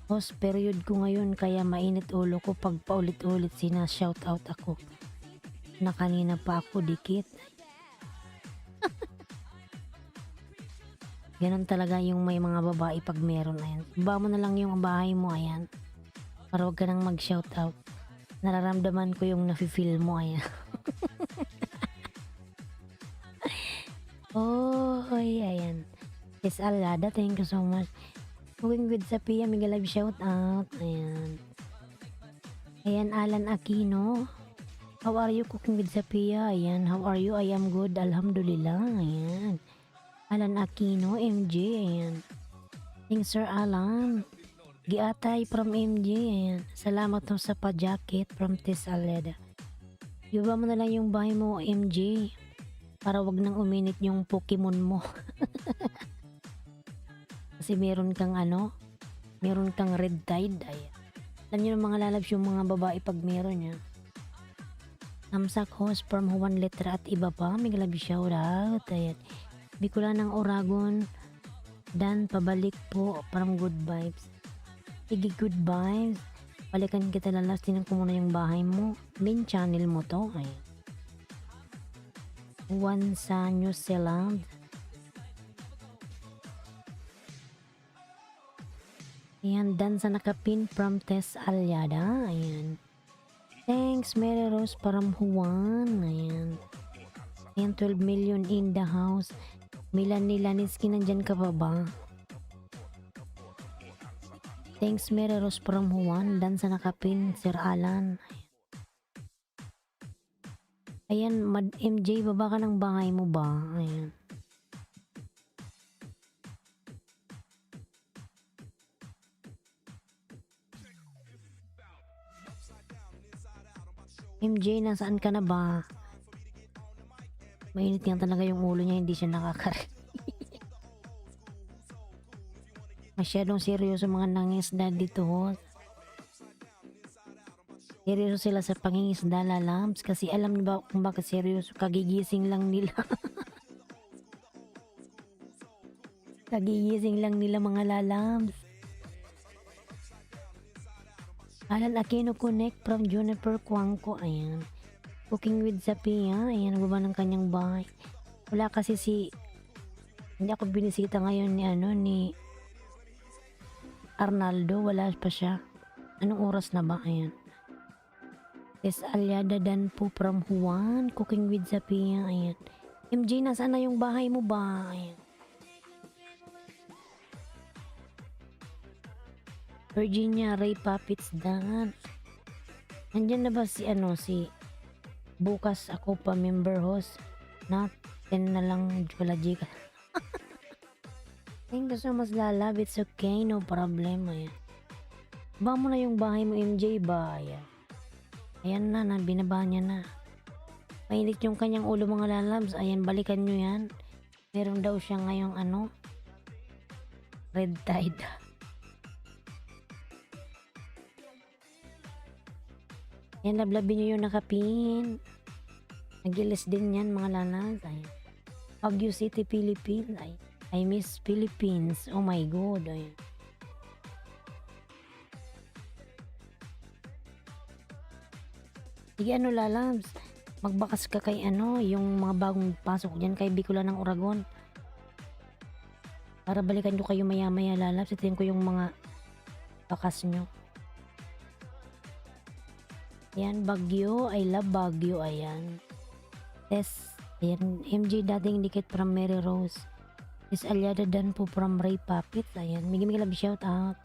Speaker 1: Host period ko ngayon kaya mainit ulo ko pag paulit-ulit shoutout ako. Na kanina pa ako dikit. Ganon talaga yung may mga babae pag meron, ayan. Ba mo na lang yung bahay mo, ayan. Para huwag ka nang mag-shoutout. Nararamdaman ko yung nafe-feel mo, ayan. Oh, ayan. Yes, Alada, thank you so much. Cooking with Sapia, mega live shout out. Ayan. Ayan, Alan Aquino. How are you, Cooking with Sapia? Ayan, how are you? I am good, alhamdulillah. Ayan. Alan Aquino, MJ. Ayan. Thanks, Sir Alan. Giatay from MJ. Ayan. Salamat mo sa pa-jacket from Tess Aleda. Iba mo na lang yung bahay mo, MJ. Para wag nang uminit yung Pokemon mo. Kasi meron kang meron kang red tide. Ayan. Alam nyo ng mga lalabs yung mga babae pag meron yan. Namsak host from Juan Letra at iba pa. May love shoutout. Ayan. Bikulan ng Oragon. Dan, pabalik po. Parang good vibes. Sige, good vibes. Balikan kita lalas. Tinan ko muna yung bahay mo. Main channel mo to. Ayan. Juan sa New Zealand. Ayan, dan sa nakapin from Tess Alyada. Ayan. Thanks, Mary Rose from Juan. Ayan. Ayan, 12 million in the house. Milani Laniski, nandyan ka pa ba? Thanks, Mary Rose from Juan. Dan sa nakapin, Sir Alan. Ayan, MJ, baba ka ng bahay mo ba? Ayan. MJ, nasaan ka na ba? Mainit yan talaga yung ulo niya, hindi siya nakakarinig. Masyadong seryoso mga nangingisda dito. Seryoso sila sa pangingisda, lalams. Kasi alam niyo ba kung bakit seryoso? Kagigising lang nila. Kagigising lang nila mga lalams. Alan Aquino Connect from Juniper Kwangko. Ayan. Cooking with Sapia. Ayan, nagbaba ng kanyang bahay. Wala kasi hindi ako binisita ngayon ni Arnaldo. Wala pa siya. Anong oras na ba? Ayan. Tess Alyada dan po from Juan. Cooking with Sapia. Ayan. MJ, nasaan na yung bahay mo ba? Ayan. Virginia Ray Puppets dan. Nandyan na ba si bukas ako pa member host na 10 na lang wala jika. Thank you so much, lalab. It's okay, no problem. Ayan. Ba mo na yung bahay mo, MJ ba? Ayan. Ayan na, binaba niya na. Mainit yung kanyang ulo mga lalabs. Ayan, balikan nyo yan. Meron daw siya ngayong red tide. Ayan, lablabin nyo yung nakapin. Nagilis din yan mga lalabs. Ayan. Baguio City, Philippines. Ay, I miss Philippines. Oh my God. Ayan. Sige, lalabs. Magbakas ka kay yung mga bagong pasok dyan kay Bikulan ng Oragon. Para balikan nyo kayo maya-maya, lalabs. Ito ko yung mga bakas nyo. Ayan, Baguio. I love Baguio. Ayan. Tess. Ayan, MJ dating dikit from Mary Rose. Tess Alyada dan po from Ray Puppets. Ayan. Migi love shout out.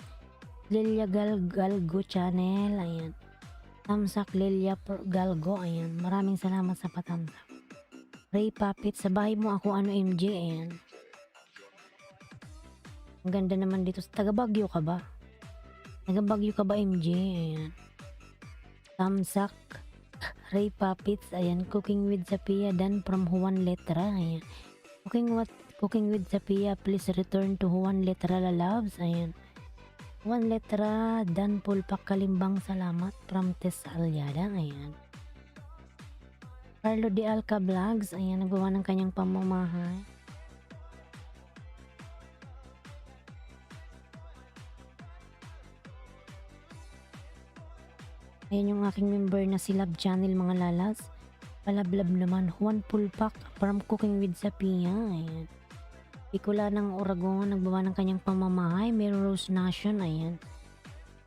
Speaker 1: Lilia Galgo channel. Ayan. Tamsak Lilia Galgo. Ayan. Maraming salamat sa patamsak. Ray Puppets. Sa bahay mo ako MJ. Ayan. Ang ganda naman dito. Taga Baguio ka ba? Taga Baguio ka ba, MJ? Ayan. Tamsak, Ray Puppets, ayan, Cooking with Sophia, Dan from Juan Letra, ayan. Cooking with Sophia, please return to Juan Letra Loves, ayan. Juan Letra, Dan Pulpak Kalimbang, salamat from Tess Alyada, ayan. Carlo de Alca Vlogs, ayan, nagawa ng kanyang pamamahay. Ayan yung aking member na si Love Channel, mga lalas. Palablab naman, Juan Pulpak from Cooking with Sophia, ayan. Pikula ng Oragon, nagbawa ng kanyang pamamahay. Meron Rose Nation, ayan.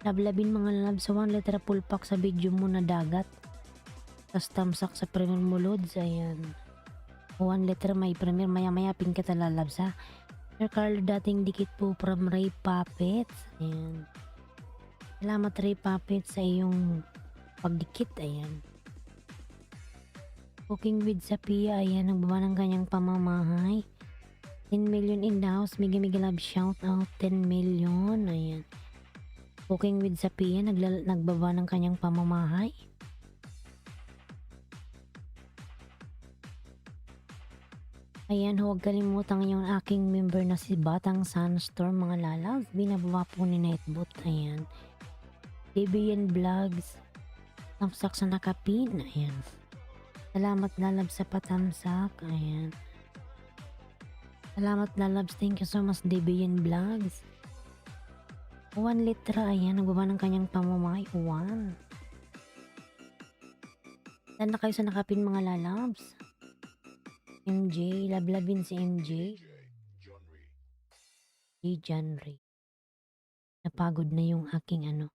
Speaker 1: Lablabin mga lab sa Juan Letra Pulpak sa video mo na dagat. Tas tamsak sa Premier Mulods, ayan. Juan Letra may premier, maya-maya pin ka talalabs ha. Sir Carlo, dating dikit po from Ray Puppets, ayan. Salamat Ray Puppets sa iyong pagdikit, ayan. Cooking with Sophia, ayan, nagbawa ng kanyang pamamahay. 10 million in the house, mega love shout out, 10 million, ayan. Cooking with Sophia, nagbaba ng kanyang pamamahay. Ayan, huwag kalimutang yung aking member na si Batang Sunstorm, mga lalag. Binababa po ni Nightbot, ayan. Debian Vlogs, tamsak sa nakapin, ayan. Salamat lalab sa patamsak, ayan. Salamat lalabs, thank you so much Debian Vlogs. Juan Letra, ayan, nagbaba ng kanyang pamamahay, Juan. Saan na kayo sa nakapin, mga lalabs? MJ, lablabin si MJ. Genre. Napagod na yung aking ano.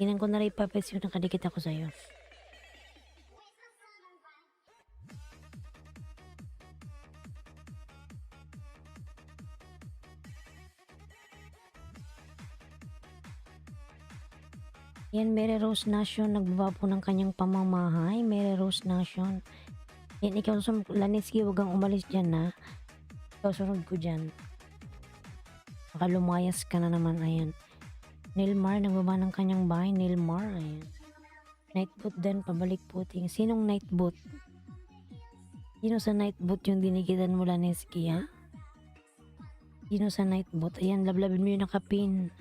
Speaker 1: Tingnan ko na rin puppets yung nakadikit ako sa'yo. Yan, Mary Rose Nation, nagbaba po ng kanyang pamamahay. Mary Rose Nation. Yan, ikaw, Laneski, huwag kang umalis dyan, ha. Ikaw, sunod ko dyan. Baka lumayas ka na naman, ayan. Nilmar, nagbaba ng kanyang bahay. Nilmar, ayan. Nightboot din, pabalik puting. Sinong Nightboot? Sino sa Nightboot yung dinikitan mo, Laneski, ha? Sino sa Nightboot? Ayan, lablabin mo yung nakapin.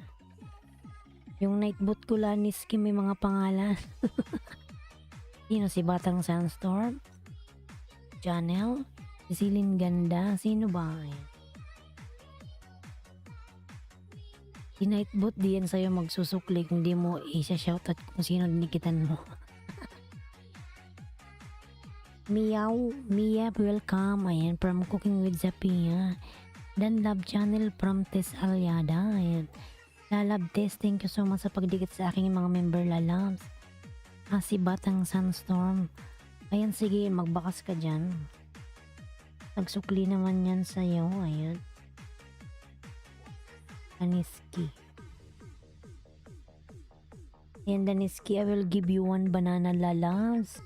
Speaker 1: Yung Nightboot ko, Laneski, may mga pangalan. Sino, si Batang Sandstorm? Janelle? Si Celine Ganda? Sino ba? Ayan. Si Nightboot, di yan sa'yo magsusukli kung di mo isa-shoutout kung sino dinikitan mo. Meow, Mia, welcome. Ayan, from Cooking with Zapia. Dan Love Channel from Tess Alyada. Ayan. Lalab Tess, thank you so much sa pagdikit sa aking mga member lalabs. Si Batang Sandstorm. Ayan, sige, magbakas ka dyan. Nagsukli naman yan sa'yo. Ayan. Daniski. Ayan, Daniski, I will give you one banana lalabs.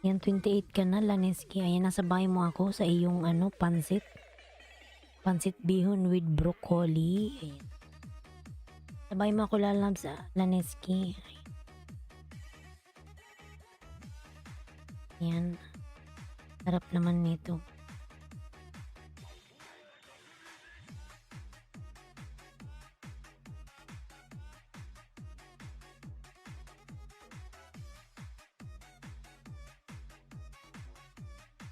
Speaker 1: Ayan, 28 ka na, Laneski. Ayan, nasa bahay mo ako sa iyong pansit. Pansit bihon with broccoli. Ayan. Sabay mo ako lalabs, Laneski. Ayan. Sarap naman nito.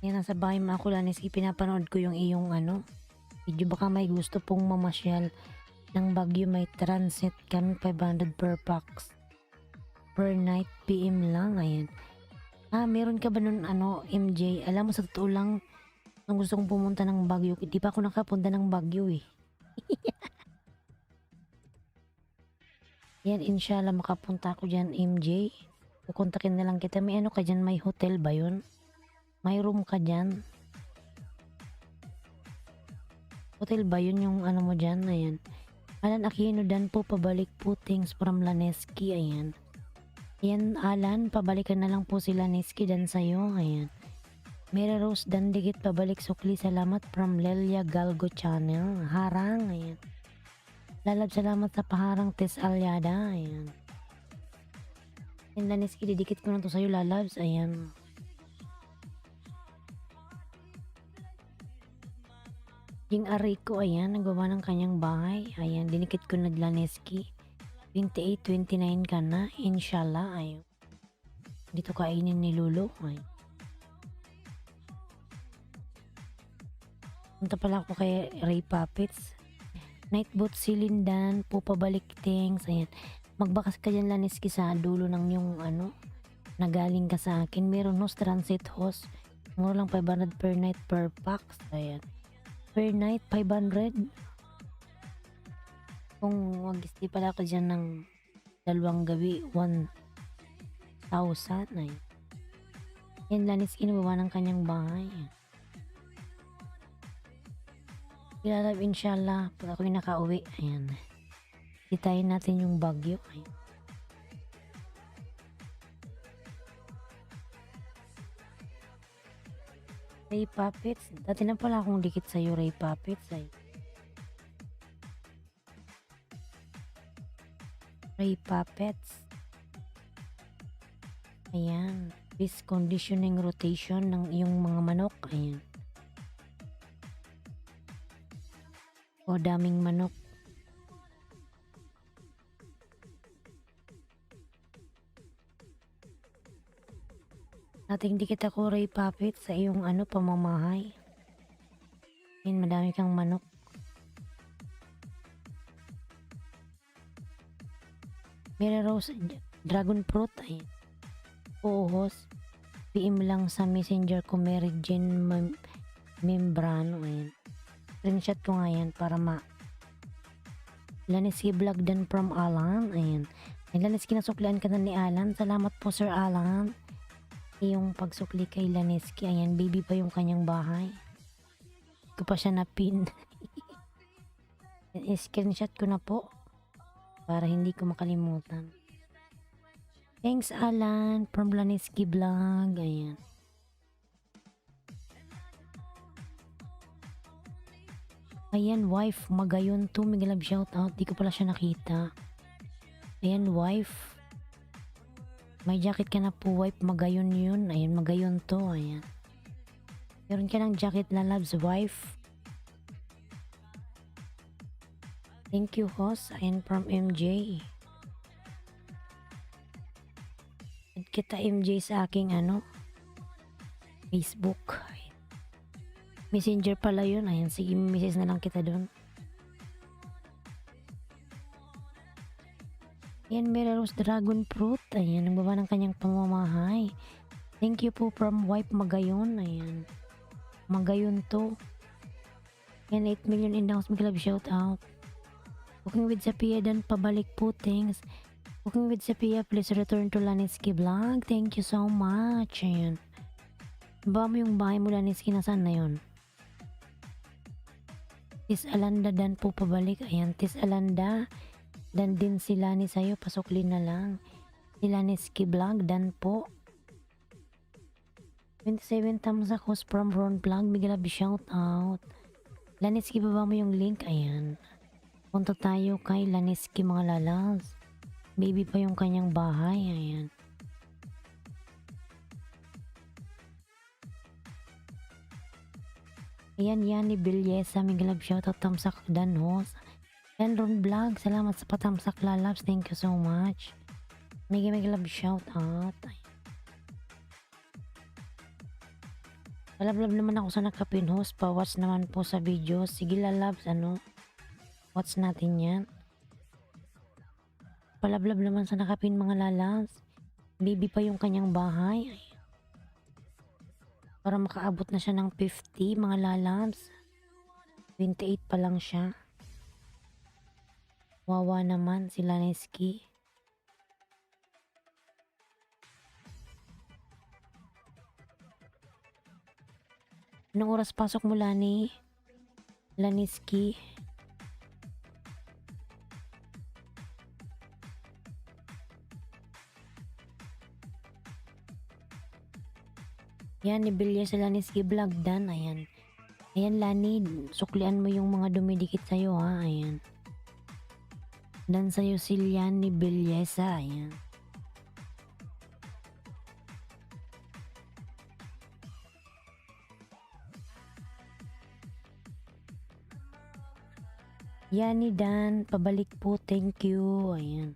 Speaker 1: Ayan, nasa bahay mo ako, Laneski. Pinapanood ko yung iyong video. Baka may gusto pong mamasyal ng Baguio, may transit kami, 500 per pax per night, PM lang. Ayan. Meron ka ba nun MJ? Alam mo, sa totoo lang, nung gusto kong pumunta ng Baguio, di pa ako nakapunta ng Baguio eh. Yan, inshallah makapunta ako dyan, MJ. Kukontakin na lang kita. May ka dyan, may hotel ba yun? May room ka dyan? Hotel ba yun yung mo dyan? Ayan. Alan Aquino dan po, pabalik po, things from Laneski. Ayan. Ayan, Alan, pabalikan na lang po si Laneski dan sa'yo. Ayan. Mary Rose dan digit, pabalik sukli, salamat from Lelia Galgo Channel. Harang, ayan. Lalab, salamat sa paharang, Tess Alyada. Ayan. Ayan, Laneski, didikit ko na to sa'yo, lalabs. Ayan. Yung Arico, ayan, nagawa ng kanyang bahay. Ayan, dinikit ko na, Laneski. 28, 29 ka na, inshallah. Ayan. Dito kainin ni Lulu. Ayan. Punta pala ako kay Ray Puppets. Nightboot, Silindan, pupabalik things. Ayan. Magbakas ka dyan, Laneski, sa dulo ng yung nagaling ka sa akin. Meron host, transit host. Mura lang 500 per night per pax. Ayan. Per night, 500. Kung mag-stay pala ako dyan ng 2 gabi, 1,000. Ayan. Yan, Laneski, nabawa ng kanyang bahay. Ilalab, inshallah, pag ako'y nakauwi. Ayan. Sitayin natin yung Baguio. Ayan. Ray Puppets. Dati na pala akong dikit sa'yo, Ray Puppets. Ay. Ray Puppets. Ayan. This conditioning rotation ng iyong mga manok. Ayan. O, daming manok. Nating dikit ako, Ray Puppets, sa iyong pamamahay. Ayan, madami kang manok. Mary Rose, Dragon Fruit. Ayan. Host. PM lang sa messenger ko, Mary Jane Membrano. Ayan. Screenshot ko nga yan para Laneski vlog dan from Alan. Ayan. Ayan, Laneski, nasuklian ka na ni Alan. Salamat po, Sir Alan. Yung pagsukli kay Laneski. Ayan, baby pa yung kanyang bahay. Ko pa siya na-pin. I-screenshot ko na po para hindi ko makalimutan. Thanks, Alan, from Laneski Vlog. Ayan. Ayan, wife, magayon to. Mega love shout out. Di ko pala siya nakita. Ayan, wife. May jacket ka na po, wife. Magayon yun. Ayan, magayon to. Ayan. Meron ka ng jacket na loves, wife. Thank you, host. Ayan, from MJ. Add kita MJ sa aking Facebook. Messenger pala yun. Ayan, sige, message na lang kita doon. Ayan, Miraros Dragon Fruit. Ayan, nagbaba ng kanyang pamamahay. Thank you po from wife Magayon. Ayan. Magayon to. Ayan, 8 million in the house. Mag love shout out. Cooking with Sophia, dan pabalik po. Thanks. Cooking with Sophia, please return to Laneski Vlog. Thank you so much. Ayan. Ba mo yung bahay mo, Laneski, nasaan na yun? Tis Alanda dan po pabalik. Ayan, Tis Alanda. Dan din si Lani sa'yo. Pasukli na lang. Si Laneski Vlog dan po. 27 thumbs up host from Ron Vlog. Mega love shout out. Laneski, baba mo yung link. Ayan. Punta tayo kay Laneski, mga lalas. Baby pa yung kanyang bahay. Ayan. Ayan, Yani Bilyesa. Mega love shout out. Thumbs up dan host. Yan, Ron Vlog. Salamat sa patamsak, lalabs. Thank you so much. Mega love shout out. Palablab naman ako sa nakapin host. Pa-watch naman po sa video. Sige, lalabs. Watch natin yan. Palablab naman sa nakapin, mga lalabs. Baby pa yung kanyang bahay. Para makaabot na siya ng 50, mga lalabs. 28 pa lang siya. Wawa naman si Laneski. Anong oras pasok mo, Lani? Laneski? Yan, nibilya sa Laneski Vlog dan. Ayan. Ayan, Lani. Suklian mo yung mga dumidikit sa'yo, ha. Ayan. Dan sa'yo si Lian ni Bilyesa. Ayan. Yan ni Dan. Pabalik po. Thank you. Ayan.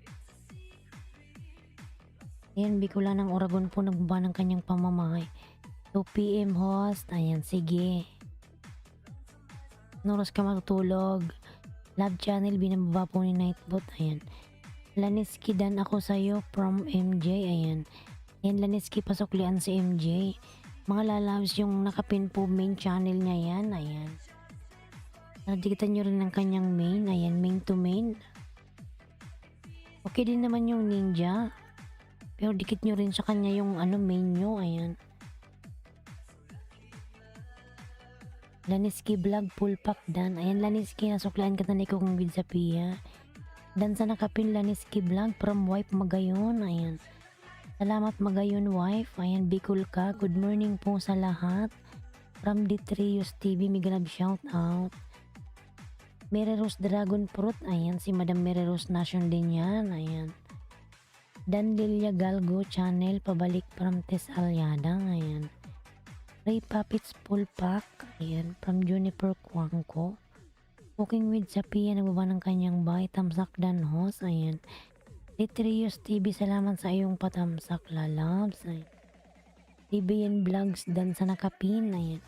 Speaker 1: Ayan, Bicula ng Oragon po. Nagbaba ng kanyang pamamahay. 2 PM host. Ayan, sige. Noros ka matutulog. Love channel, binababa po ni Nightbot. Ayan. Laneski, dan ako sa'yo from MJ. Ayan. Ayan, Laneski, pasuklian si MJ. Mga lalabs, yung nakapin po main channel niya yan. Ayan. Nadikitan nyo rin ng kanyang main. Ayan, main to main. Okay din naman yung ninja. Pero dikit nyo rin sa kanya yung main nyo. Ayan. Laneski Vlog full pack dan. Ayan, Laneski, nasuklaan ka na ni Kung with Sophia. Dan sa nakapin, Laneski Vlog from wife Magayon. Ayan. Salamat, Magayon wife. Ayan, Bicol ka. Good morning po sa lahat. From Detrius TV, mega love shout out. Miraros Dragon Fruit. Ayan, si Madam Miraros Nation din yan. Ayan. Dan Lilia Galgo channel, pabalik from Tess Alyadang. Ayan. Ray Puppets full pack. Ayan, from Juniper Kwangko. Cooking with Sophia, nagbaba ng kanyang bahay. Tamsak dan host. Ayan. Detrius TV, salamat sa iyong patamsak, lalabs. Ayan. DBN Vlogs, dan sa nakapin. Ayan.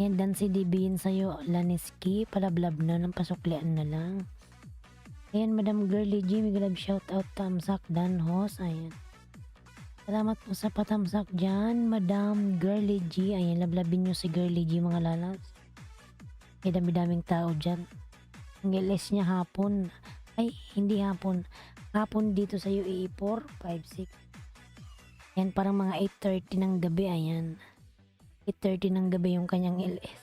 Speaker 1: Ayan, dan si DBN sa'yo, Laneski. Palablab na, ng pasuklian na lang. Ayan, Madam Girly G, may love shout out, tamsak dan host. Ayan. Salamat po sa patamsak dyan, Madam Girly G. Ayan, lablabin nyo si Girly G, mga lalabs. May dami-daming tao dyan. Ang LS niya hapon. Ay, hindi hapon. Hapon dito sa UAE 4, 5, 6. Yan parang mga 8:30 ng gabi, ayan. 8:30 ng gabi yung kanyang LS.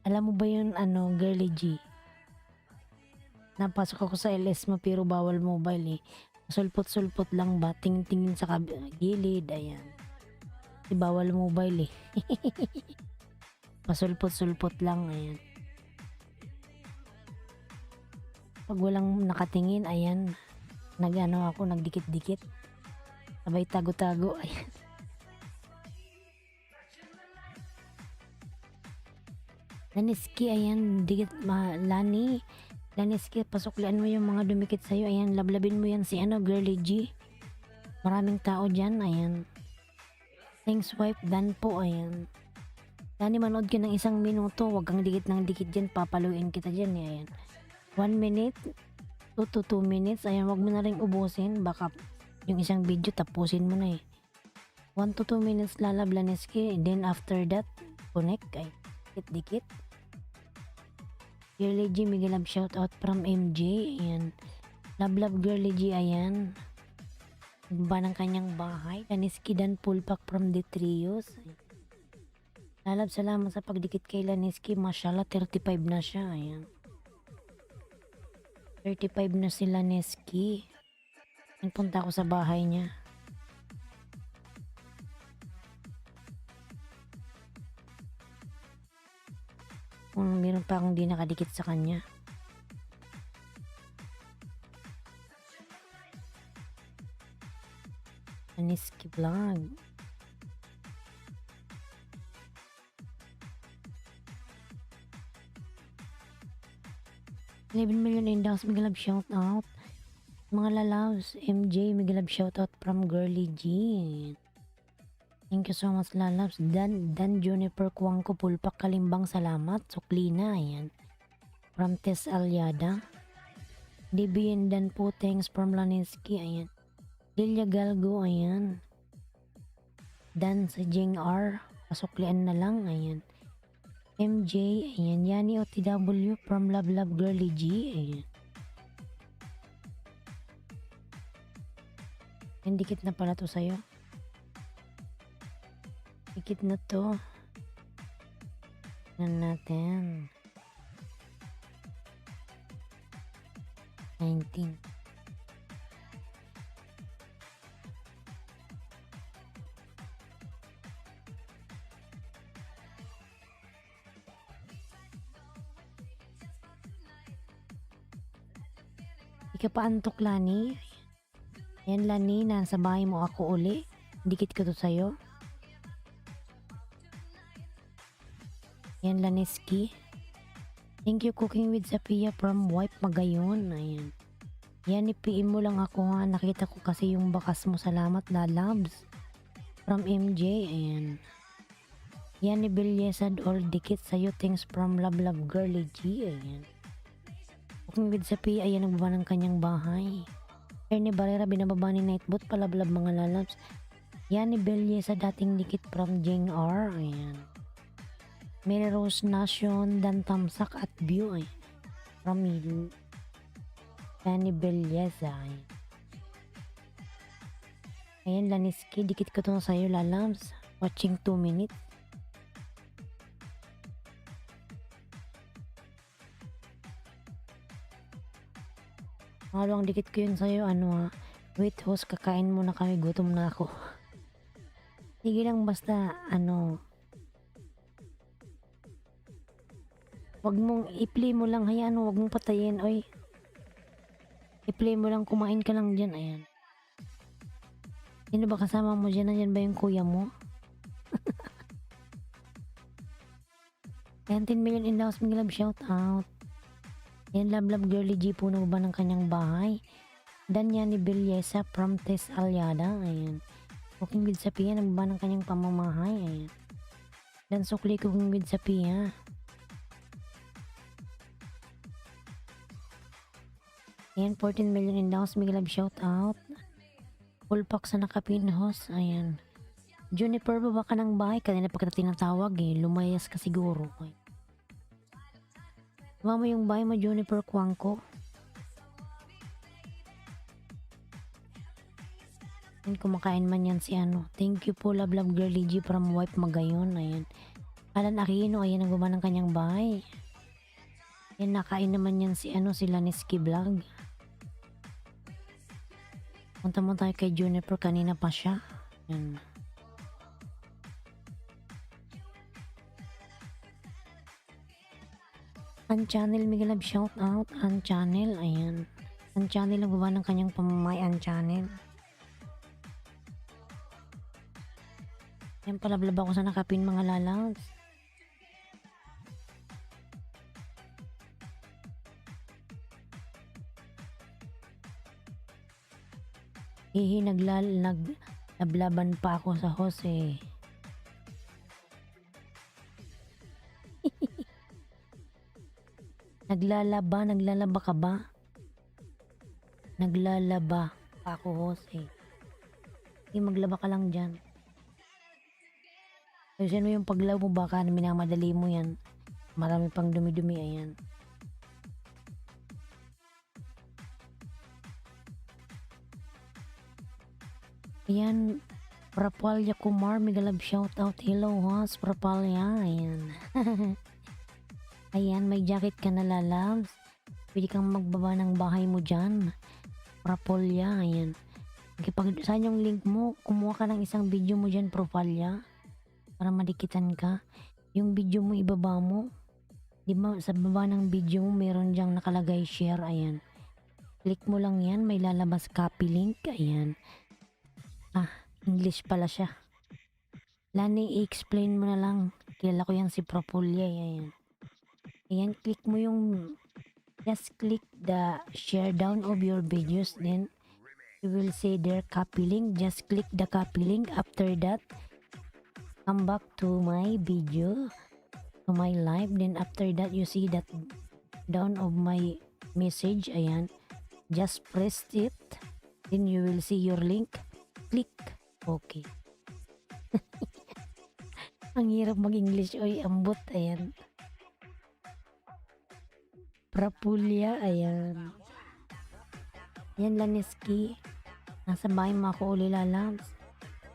Speaker 1: Alam mo ba yun, girly G? Napasok ako sa LS mo pero bawal mobile eh. Sulpot-sulpot lang ba? Tingin-tingin sa gilid, ayan. Bawal mobile eh. Pasulpot-sulpot lang, ayan. Pag walang nakatingin, ayan. Ako, nagdikit-dikit. Sabay tago-tago, ayan. Laniski, ayan. Laniski, pasuklian mo yung mga dumikit sa'yo, ayan. Lablabin mo yan si girly G. Maraming tao dyan, ayan. Thanks wife, Dan po, ayan. Dani, manood ka ng 1 minuto, wag kang dikit ng dikit dyan, papaluin kita dyan, ayan. 1 minute, 2 to 2 minutes, ayan, wag mo na rin ubusin, baka yung isang video tapusin mo na eh. 1 to 2 minutes Laniski, then after that, connect, ay, dikit-dikit. Girly G, Miguel Love shoutout from MJ, ayan. Love Girly G, ayan. Ba ng kanyang bahay. Laniski Dan Pulpak from Detrios. Lalab, salamat sa pagdikit kay Laniski. Mashallah, 35 na siya. Ayan. 35 na si Laniski. Punta ako sa bahay niya. Meron pa akong di nakadikit sa kanya. Laniski vlog. $11 million indax, Miguel Love shout out. Mga lalaws, MJ, Miguel Love shout out from Girly G. Thank you so much, lalabs. Dan Juniper Kuwangko Pulpak Kalimbang, salamat. Suklina, ayan. From Tess Alyada. DBN Dan po, thanks from Laniski, ayan. Lilia Galgo, ayan. Dan sa Jing R, pasuklian na lang, ayan. MJ, ayan. Yani OTW from Love Girly G, ayan. Yan, dikit na pala to sa'yo. Dikit na to. Yan natin. 19. Ika pa antok, Lani. Yan, Lani, nasa bahay mo ako uli. Dikit ko to sa'yo. Yan, Laniski. Thank you, Cooking with Sapia from Wipe Magayon. Ayan. Yan, ipiin mo lang ako ha. Nakita ko kasi yung bakas mo. Salamat, lalabs. From MJ. Ayan. Yan, ni Bilyesad or dikit sa'yo. Thanks from Love Girly G. Ayan. Cooking with Sapia. Ayan, nagbaba ng kanyang bahay. Ernie Barrera, binababa ni Nightbot. Palablab mga lalabs. Yan, ni Bilyesad dating dikit from Jing R. Ayan. Mary Rose Nation, Dan Tamsak at View ay from Yani Belleza. Ayan, Laniski, dikit ko to sa'yo, lalabs. Watching 2 minutes. Malawang dikit ko yun sa'yo, wait host, kakain muna kami, gutom na ako. Sige lang, basta, wag mong i-play mo lang, hayaan mo, wag mong patayin, oy. I-play mo lang, kumain ka lang dyan, ayan. Sino ba kasama mo dyan? Nandyan ba yung kuya mo? Ayan, 10 million in the house, Miguel Love, shout out. Ayan, Love Girly G po na ba ng kanyang bahay. Dan yan ni Bilyesa from Tess Alyada, ayan. Cooking with Sapia, nagbaba ng kanyang pamamahay, ayan. Dan Sukli, Cooking with Sapia. Ayan, 14 million in the house, Miguel Love, shout out. Full pack sa nakapinhos, ayan. Juniper, baba ka ng bahay, kanina pa kita tinatawag eh, lumayas ka siguro. Baba mo yung bahay mo, Juniper Kuwangko. Ayan, kumakain man yan si ano. Thank you po, love love girly G from wife Magayon. Ayan. Alan Aquino, ayan ang gumawa ng kanyang bahay. Ayan, nakain naman yan si ano, si Laniski Vlog. Punta mo tayo kay Juniper, kanina pa siya. Ayan. Unchannel, Miguel Love, shout out. Unchannel, ayan. Unchannel ang gumawa ng kanyang pamamay, Unchannel. Ayan, palablab ako sa nakapin mga lalaws. Hihi, naglablaban pa ako sa Jose. Naglalaba ka ba? Naglalaba pa ako, Jose. Hindi, maglaba ka lang dyan. Ayusin mo yung paglaw mo, baka minamadali mo yan. Marami pang dumi-dumi, ayan. Ayan, Prapalya Kumar, Migalab, shout out. Hello, host, Prapalya, ayan. Ayan, may jacket ka na, lalabs. Pwede kang magbaba ng bahay mo dyan. Prapalya, ayan. Saan yung link mo? Kumuha ka ng isang video mo dyan, Prapalya. Para madikitan ka. Yung video mo, ibaba mo. Di ba, sa baba ng video mo, meron dyang nakalagay share, ayan. Click mo lang yan, may lalabas copy link, ayan. English pala siya. Lani, i-explain mo na lang. Kilala ko yan si Prapulya, ayan. Ayan, click mo yung, just click the share down of your videos, then you will see their copy link. Just click the copy link. After that, come back to my video, to my live. Then after that, you see that down of my message, ayan. Just press it, then you will see your link. Click. Okay. Ang hirap mag-English. Oy, ambot. Ayan. Prapulya. Ayan. Ayan, Laniski. Nasa bahay mo ako uli, lalabs.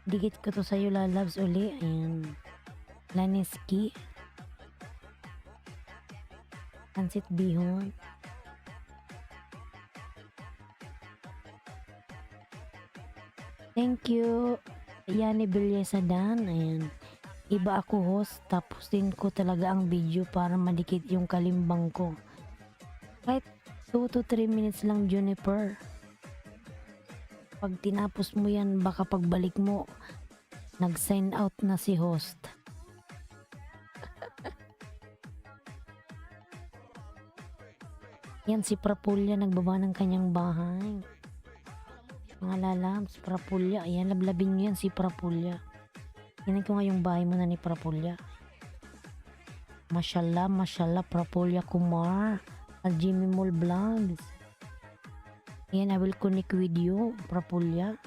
Speaker 1: Dikit ko to sa'yo, lalabs, uli. Ayan. Laniski. Pansit bihon. Thank you. Yani Belleza Dan. Ayan. Iba ako, host. Tapos din ko talaga ang video para madikit yung kalimbang ko. Kahit 2 to 3 minutes lang, Juniper. Pag tinapos mo yan, baka pagbalik mo, nag-sign out na si host. Yan, si Prapulya nagbaba ng kanyang bahay. Mga lalabs, Prapulya. Ayan, lablabin nyo yan si Prapulya. Tingnan ko nga yung bahay mo na ni Prapulya. Mashallah, mashallah, Prapulya Kumar. Jimmy Mall Vlogs. Ayan, I will connect with you, Prapulya.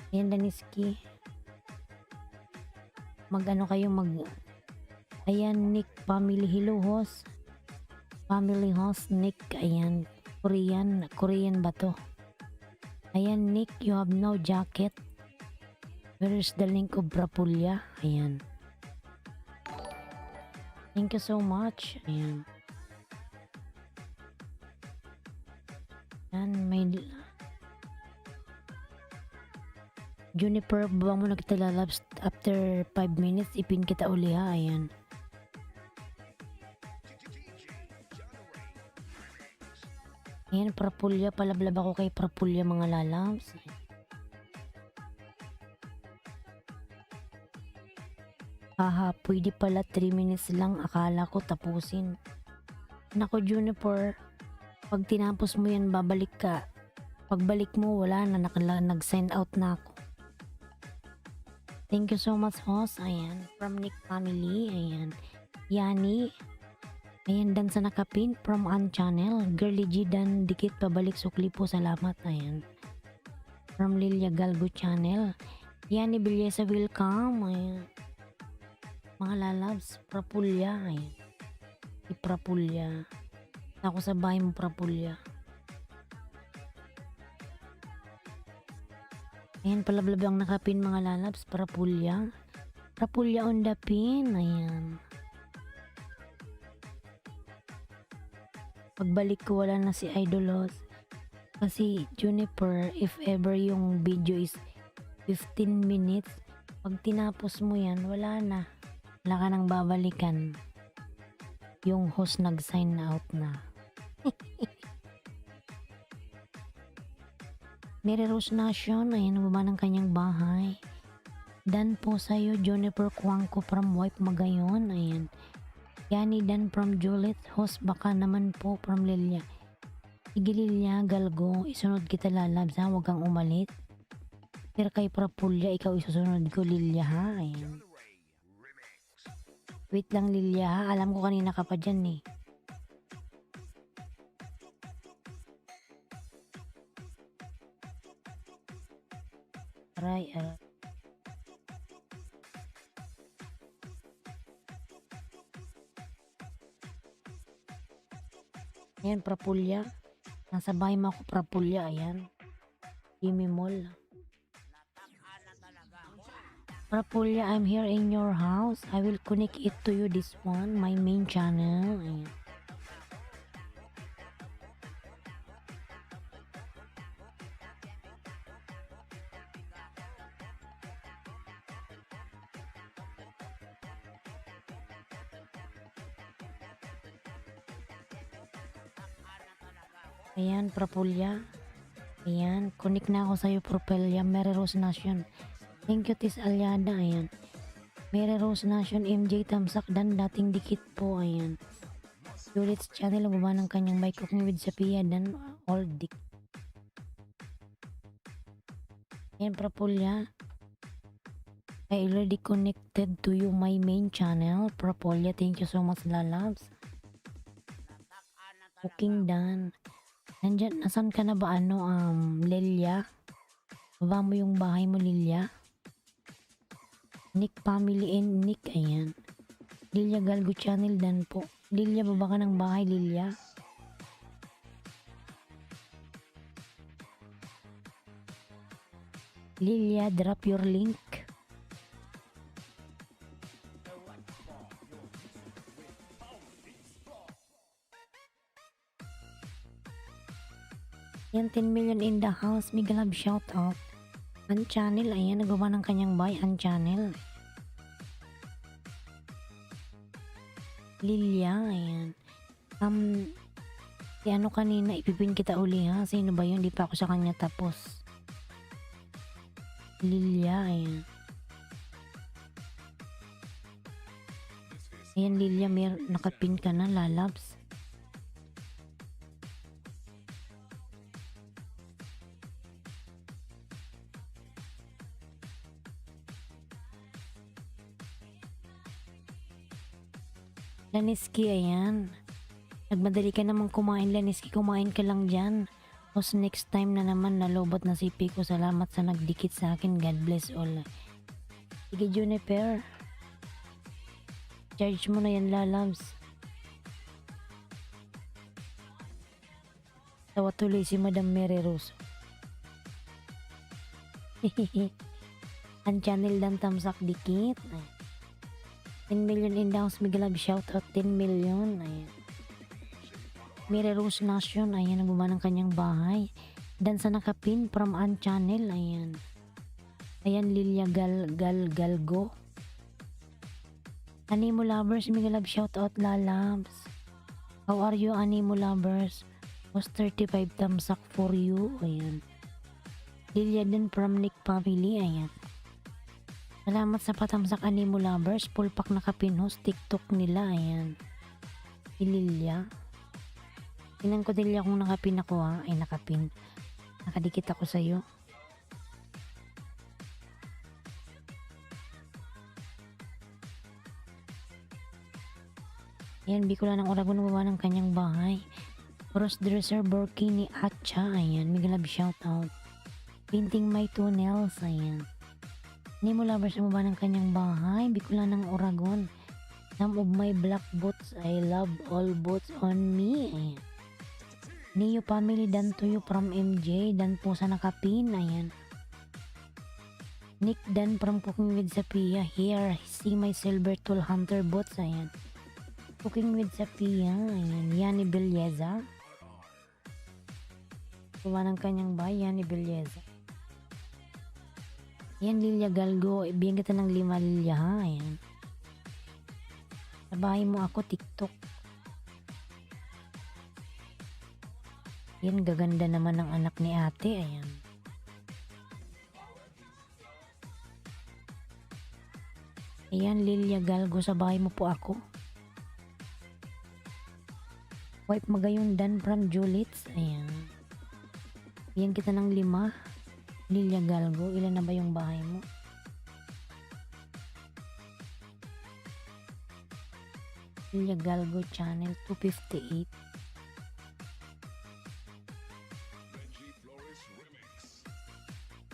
Speaker 1: Ayan, Laniski. Mag-ano kayo, Ayan, Nick Family. Hello, host. Family host, Nick. Ayan, Korean ba to? Ayan, Nick, you have no jacket. Where is the link of Prapulya? Ayan. Thank you so much. Ayan. Ayan, may Juniper, bawang mo nagtalalabs after 5 minutes, ipin kita uli, ha. Ayan. Ayan, Prapulya, palablab ako kay Prapulya, mga lalabs. Haha, pwede pala 3 minutes lang, akala ko tapusin. Nako, Juniper, pag tinapos mo yan, babalik ka. Pagbalik mo, wala na, nag-sign out na ako. Thank you so much, host. Ayan, from Nick Family. Ayan, Yani. Ayan, Dan sa nakapin from Unchannel. Girly G Dan, dikit pabalik sukli po, salamat. Ayan, from Lilia Galgo Channel. Yani Belleza, welcome. Ayan, mga lalabs, Prapulya. Ayan, si Prapulya. Ako sa bahay mo, Prapulya. Ayan, palablab ang nakapin mga lalabs, Prapulya. Prapulya on the pin, ayan. Pagbalik ko wala na si Idolos. Kasi Juniper, if ever yung video is 15 minutes, pag tinapos mo yan, wala na. Wala ka nang babalikan. Yung host nag-sign out na. Mary Rose Nation, ayan bumaba ng kanyang bahay. Dan po sa'yo, Juniper Kuangko from Wife Magayon, ayan. Yani Dan from Juliet, host baka naman po from Lilia. Sige Lilia, galgo, isunod kita lalabs ha, huwag kang umalit. Pero kay Prapulya, ikaw isusunod ko Lilia ha, ayan. Wait lang Lilia ha, alam ko kanina ka pa dyan eh. Aray. Ayan, Prapulya. Nasa bahay mo ako, Prapulya. Ayan. Jimmy Mall. Prapulya, I'm here in your house. I will connect it to you, this one. My main channel. Ayan. Ayan, Prapulya. Ayan, connect na ako sa'yo, Propelya. Mary Rose Nation. Thank you, Tis Alyada. Ayan. Mary Rose Nation, MJ Tamsak, Dan, dating dikit po. Ayan. Julit's channel, gumawa ng kanyang mic cooking with Sophia, Dan, all dik. Ayan, Prapulya. I already connected to you, my main channel. Prapulya, thank you so much, lalabs. Cooking done. Nandyan, nasan ka na ba Lilia? Baba mo yung bahay mo, Lilia. Nick Family and Nick, ayan. Lilia Galgo Channel dan po. Lilia, baba ka ng bahay, Lilia. Lilia, drop your link. Yan, 10 million in the house. Mega love shout out. Ang channel, ayan, nagawa ng kanyang bahay. Ang channel. Lilia, ayan. Si ano kanina, ipipin kita uli ha. Sino ba yun? Di pa ako sa kanya tapos. Lilia, ayan. Ayan, Lilia, nakapin ka na, lalabs. Laniski, ayan. Nagmadali ka namang kumain, Laniski. Kumain ka lang dyan. Tapos next time na naman, nalobot na si Pico. Salamat sa nagdikit sa akin. God bless all. Sige, Juniper. Charge mo na yan, lalabs. Tawa tuloy si Madam Mary Rose. Ang channel dan tamsak dikit. Ay. 10 million in the house, Miguel Love, shout out 10 million. Ayan. Mary Rose Nation, ayan, nagbaba ng kanyang bahay. Dan sa nakapin from An Channel, ayan. Ayan, Lilia Galgo. Animo Lovers, Miguel Love, shout out, lalabs. How are you, Animo Lovers? Was 35 thumbs up for you, ayan. Lilia din from Nick Family, ayan. Salamat sa patamsak, Animo Lovers. Full pack na kapinhos. TikTok nila. Ayan. Si Lilia. Tingnan ko Lilia kung nakapin ako ha. Ay nakapin. Nakadikit ako sa'yo. Ayan. Bicol ng Oragon baba ng kanyang bahay. Cross dresser Burkini Atcha. Ayan. Miguel Love shout out. Painting my tunnels. Ayan. Animo Lovers baba ng kanyang bahay. Bicol ng Oragon. Some of my black boots. I love all boots on me. Ayan. Neo Family dan to you from MJ. Dan po sa nakapin. Ayan. Nick Dan from Cooking with Sapia. Here, see my silver tool hunter boots. Ayan. Cooking with Sapia. Ayan. Yani Belleza. Gawa ng kanyang bahay. Yani Belleza. Ayan, Lilia Galgo. Ibigyan kita ng 5 Lilia, ha? Ayan. Sa bahay mo ako, TikTok. Ayan, gaganda naman ng anak ni ate. Ayan. Ayan, Lilia Galgo, sa bahay mo po ako. Wipe Magayon Dan from Julits. Ayan. Ayan kita ng 5. Lilia Galgo, ilan na ba yung bahay mo? Lilia Galgo channel 258.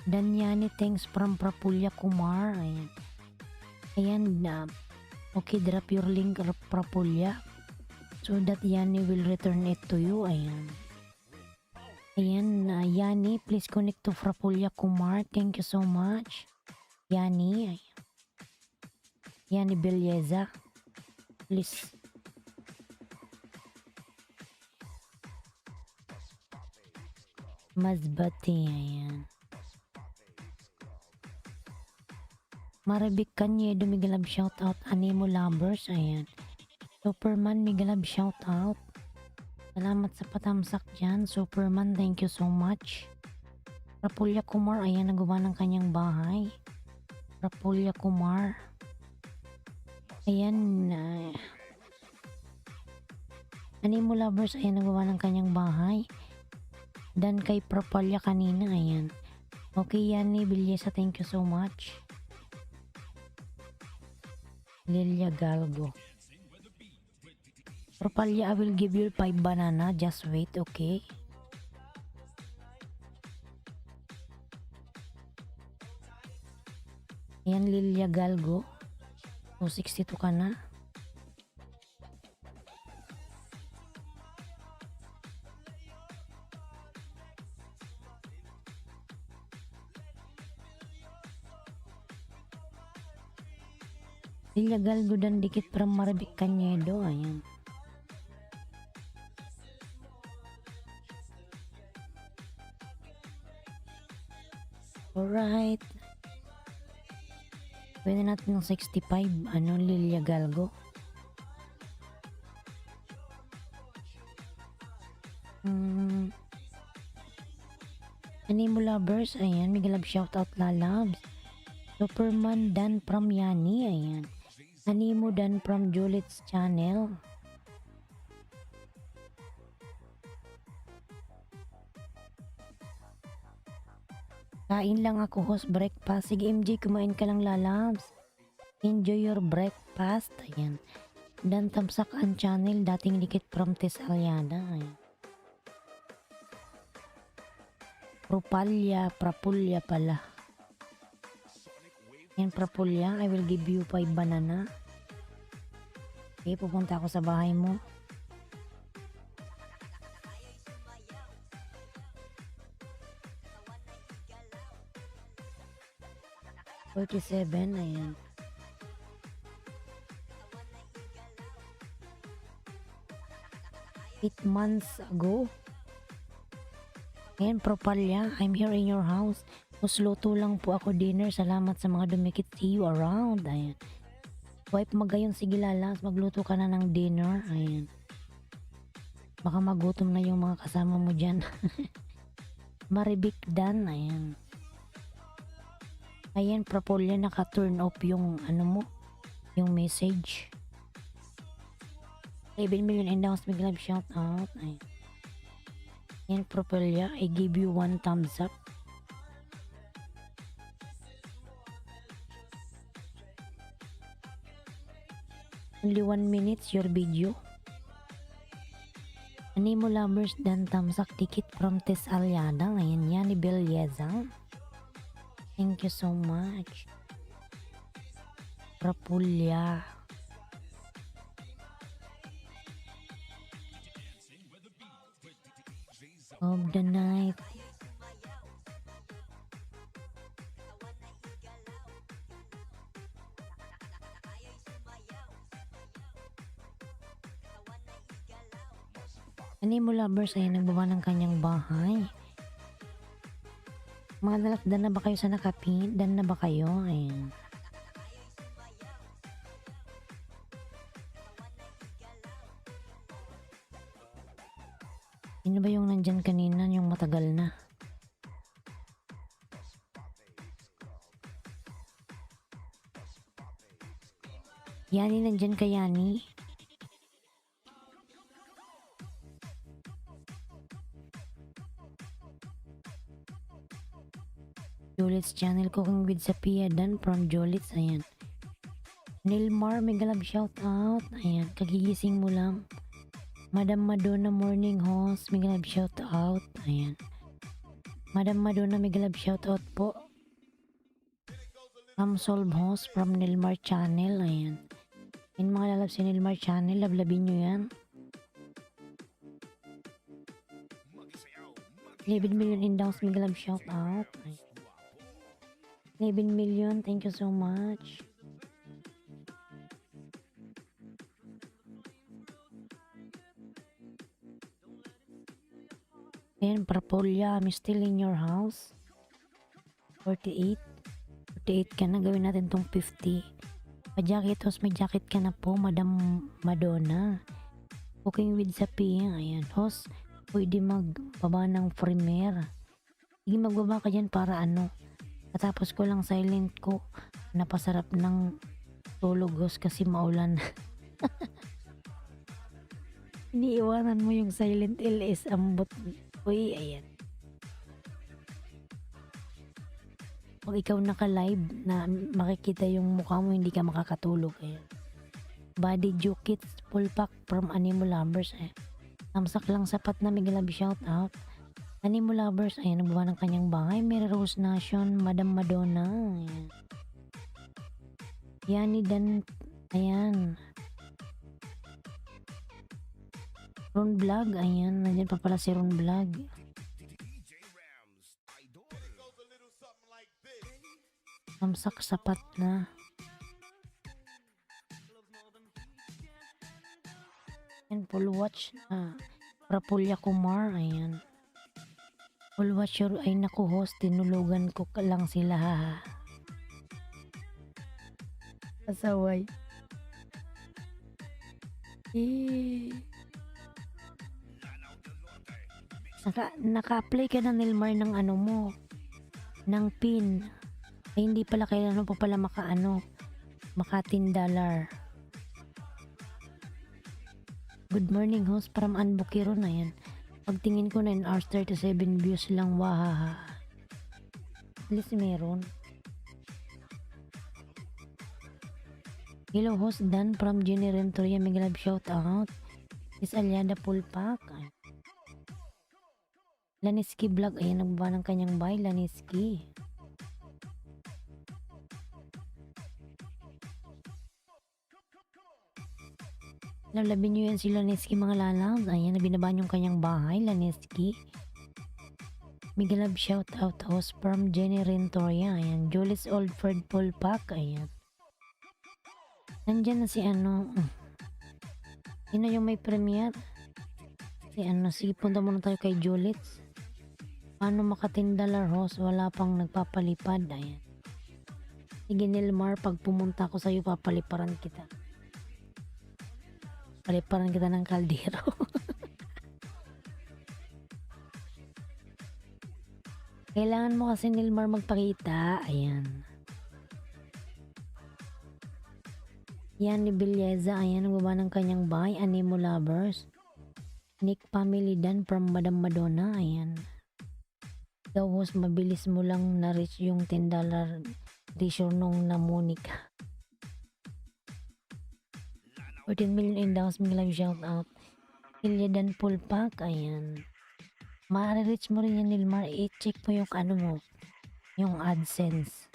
Speaker 1: Danyani, thanks from Prapulya Kumar. Ayan. Ayan na. Okay, drop your link Prapulya so that Yani will return it to you. Ayan. Ayan, Yani, please connect to Prapulya Kumar. Thank you so much. Yani. Ayan. Yani Belleza. Please. Masbati. Ayan. Marabik Kanyedo, Migalab shoutout. Animo Lovers, ayan. Superman, Migalab shoutout. Salamat sa patamsak dyan. Superman, thank you so much. Prapulya Kumar, ayan, nagawa ng kanyang bahay. Prapulya Kumar. Ayan. Animo Lovers, ayan, nagawa ng kanyang bahay. Dan kay Prapulya kanina, ayan. Okay, Yani Belleza, thank you so much. Lilia Galgo. Propalya, I will give you 5 banana. Just wait, okay? Ayan, Lilia Galgo. 262 ka na. Lilia Galgo dan dikit from Marabik Kanyedo. Ayan. Alright. Pwede natin ng 65. Ano, Lilia Galgo? Animo Lovers. Ayan. Migalab shoutout lalabs. Superman Dan from Yani. Ayan. Animo Dan from Julit's channel. Kain lang ako, host, breakfast. Sige MJ, kumain ka lang lalabs. Enjoy your breakfast. Ayan. Dan tamsak ang channel, dating dikit from Tess Aliana. Ayan. Prapulya pala. Ayan, Prapulya, I will give you 5 banana. Okay, pupunta ako sa bahay mo. $47, ayan. Eight months ago. Ayan, Propalya, I'm here in your house. Musluto lang po ako dinner. Salamat sa mga dumikit. See you around. Ayan. Wipe Magayon, sige lalas. Magluto ka na ng dinner. Ayan. Baka magutom na yung mga kasama mo dyan. Maribik Dan. Ayan. Ayan, Propolya, naka-turn off yung ano mo. Yung message. 7 million and downs. Big love shout out. Ayan. Ayan, Propolya, I give you 1 thumbs up. Only 1 minute your video. Animo Lovers Dan tamsak dikit from Tess Aliana. Ngayon yan ni Belleza. Thank you so much. Prapulya. Of the night. Animo lovers, ayan, nagbaba ng kanyang bahay. Mga dalasdan na ba kayo sa nakapin? Dan na ba kayo? Ayan. Sino ba yung nandyan kanina, yung matagal na? Yani, nandyan ka, Yani? Jolit's channel, Cooking with Sophia Dan from Jolit's, ayan. Nilmar, mega love shout out. Ayan, kagigising mo lang. Madam Madonna morning host, mega love shout out. Ayan. Madam Madonna, mega love shout out po. Solve host from Nilmar channel. Ayan. Yung mga lalab si Nilmar channel, lablabin nyo yan. 11 million in downs, mega love shout out. Ayan. 11 million, thank you so much. Ayan, Prapolia, I'm still in your house. 48 ka na, gawin natin tong 50. Pa-jacket host, may jacket ka na po, Madam Madonna. Cooking with Sapi, ayan. Host, pwede magbaba ng premiere. Sige, magbaba ka dyan para ano. Katapos ko lang silent ko. Napasarap ng tulog host kasi maulan. Iniiwanan mo yung silent LS ambot. Uy, ayan. Pag ikaw naka-live na makikita yung mukha mo, hindi ka makakatulog. Ayan. Body Jukits full pack from Animo Lovers. Ayan. Tamsak lang sapat na, mega love shout out. Animo Lovers, ayan, nagbawa ng kanyang bahay. Mary Rose Nation, Madam Madonna. Ayan. Yani Dan, ayan. Ron Vlog, ayan, nandiyan pa pala si Ron Vlog. Tamsak sapat na. Ayan, full watch na. Prapulia Kumar, ayan. Full watch your, ay naku host, tinulugan ko lang sila, ha. Pasaway. Naka-apply ka na, Nilmar, ng ano mo, ng pin. Ay, hindi pala, kailan pa pala maka $10. Good morning host from Anbukiro na yan. Pagtingin ko 9 hours 37 views lang, wahaha. At least meron. Hello host Dan from Jenny Rentoria, mega love shout out. Is Aliada full pack. Laniski vlog, ayan, nagbaba ng kanyang bahay, Laniski. Lalabin nyo yan si Laniski, mga lalabs. Ayan, nabinabaan yung kanyang bahay, Laniski. Mega love shout out host from Jenny Rentoria. Ayan, Jolie's Old Fred full pack. Ayan. Nandyan na si ano. Sino yung may premiere? Si ano, sige, punta muna tayo kay Jolie's. Paano maka $10 host? Wala pang nagpapalipad. Ayan. Sige, Nilmar, pag pumunta ko sa'yo, papaliparan kita. Paliparan kita ng kaldero. Kailangan mo kasi, Nilmar, magpakita. Ayan. Yan ni Belleza. Ayan, nagbaba ng kanyang bahay. Animo Lovers. Nick Family Dan from Madam Madonna. Ayan. Daw host, mabilis mo lang na-reach yung $10 ratio nung namunik. 14 million in downs, may live shout out. Ilya Dan full pack, ayan. Ma-reach mo rin yan, Nilmar. I-check mo yung ano mo, yung AdSense.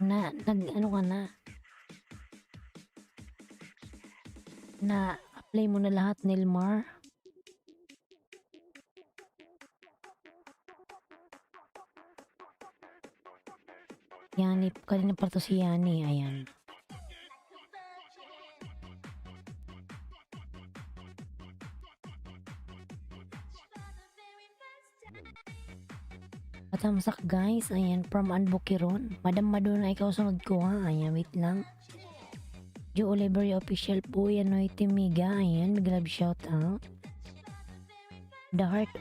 Speaker 1: Ano ka na apply mo na lahat, Nilmar. Yani, kanina pa to si Yani, ayan. Tamsak guys, ayan, from Anbukiron. Madam Madonna, ikaw sunod ko ha, ayan, wait lang. Joe Olivery official po, yan o, Timiga, ayan, big love shout out. The Heart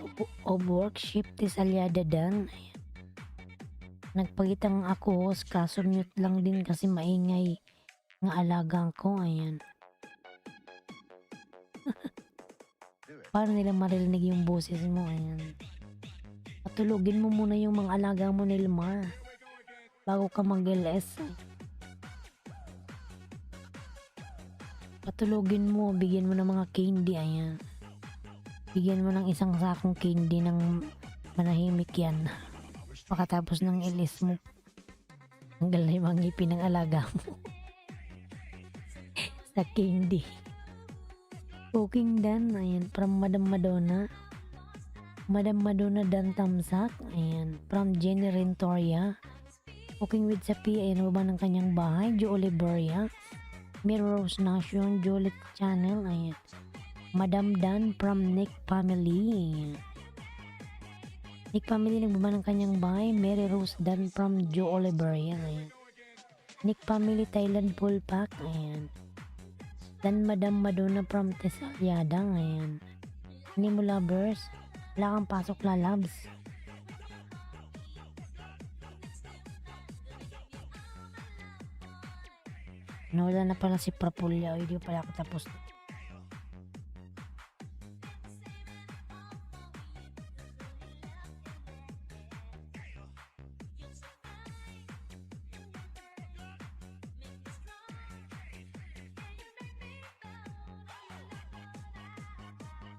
Speaker 1: of Workship, tis Aliada Dan, ayan. Nagpagitang ako, kaso mute lang din kasi maingay nga alagang ko, ayan. Para nila marinig yung boses mo, ayan. Patulugin mo muna yung mga alaga mo, Nilmar, bago ka mag-LS. Patulugin mo, bigyan mo ng mga candy, ayan. Bigyan mo ng isang sakong candy ng manahimik yan. Pagkatapos ng LS mo, hanggang na yung mga ngipin ng alaga mo. Sa candy. Cooking Dan, ayan, from Madam Madonna. Madam Madonna Dan Tamsak, ayan, from Jenny Rentoria. Cooking with Sapi, ayan, baba ng kanyang bahay. Joe Oliveria. Mirrors Nation, Jolit Channel, ayan. Madam Dan from Nick Family, ayan. Nick Family, nagbaba ng kanyang bahay. Mary Rose Dan from Joe Oliveria, ayan. Nick Family Thailand Full Pack, ayan. Dan Madam Madonna from Tesaliadang, ayan. Nemo Lovers, wala kang pasok, lalabs. Nawala na pala si Prapulya, hindi pala ako tapos.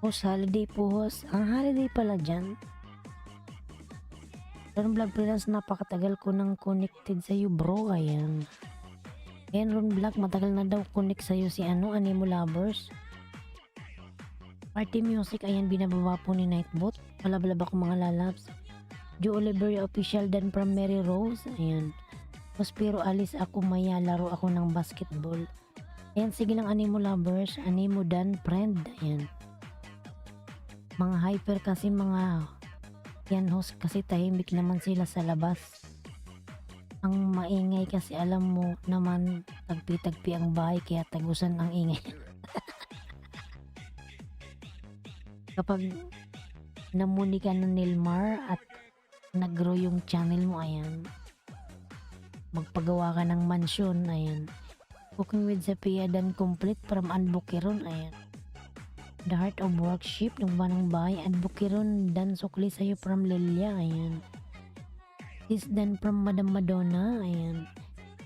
Speaker 1: Host, holiday po host. Ang holiday pala dyan. Ron Vlog Freelance, napakatagal ko nang connected sa'yo bro, ayan. Ayan Ron Vlog, matagal na daw connect sa'yo si Animo Lovers. Party Music, ayan, binababa po ni Nightbot. Malablab ako mga lalabs. Joe Olivery official Dan from Mary Rose, ayan. Prospero Alice, ako maya, laro ako ng basketball. Ayan, sige lang Animo Lovers, Animo Dan friend, ayan. Mga hyper kasi mga yan host kasi tahimik naman sila sa labas. Ang maingay kasi alam mo naman tagpi-tagpi ang bahay kaya tagusan ang ingay. Kapag namuni ka ng Nilmar at nag-grow yung channel mo, ayan, magpagawa ka ng mansyon, ayan. Cooking with Sophia Dan complete from Anbukiron, ayan. The Heart of Workship, ng banang bahay, Anbukiron Dan sukli sa'yo from Lilia, ayan. Is Dan from Madam Madonna, ayan.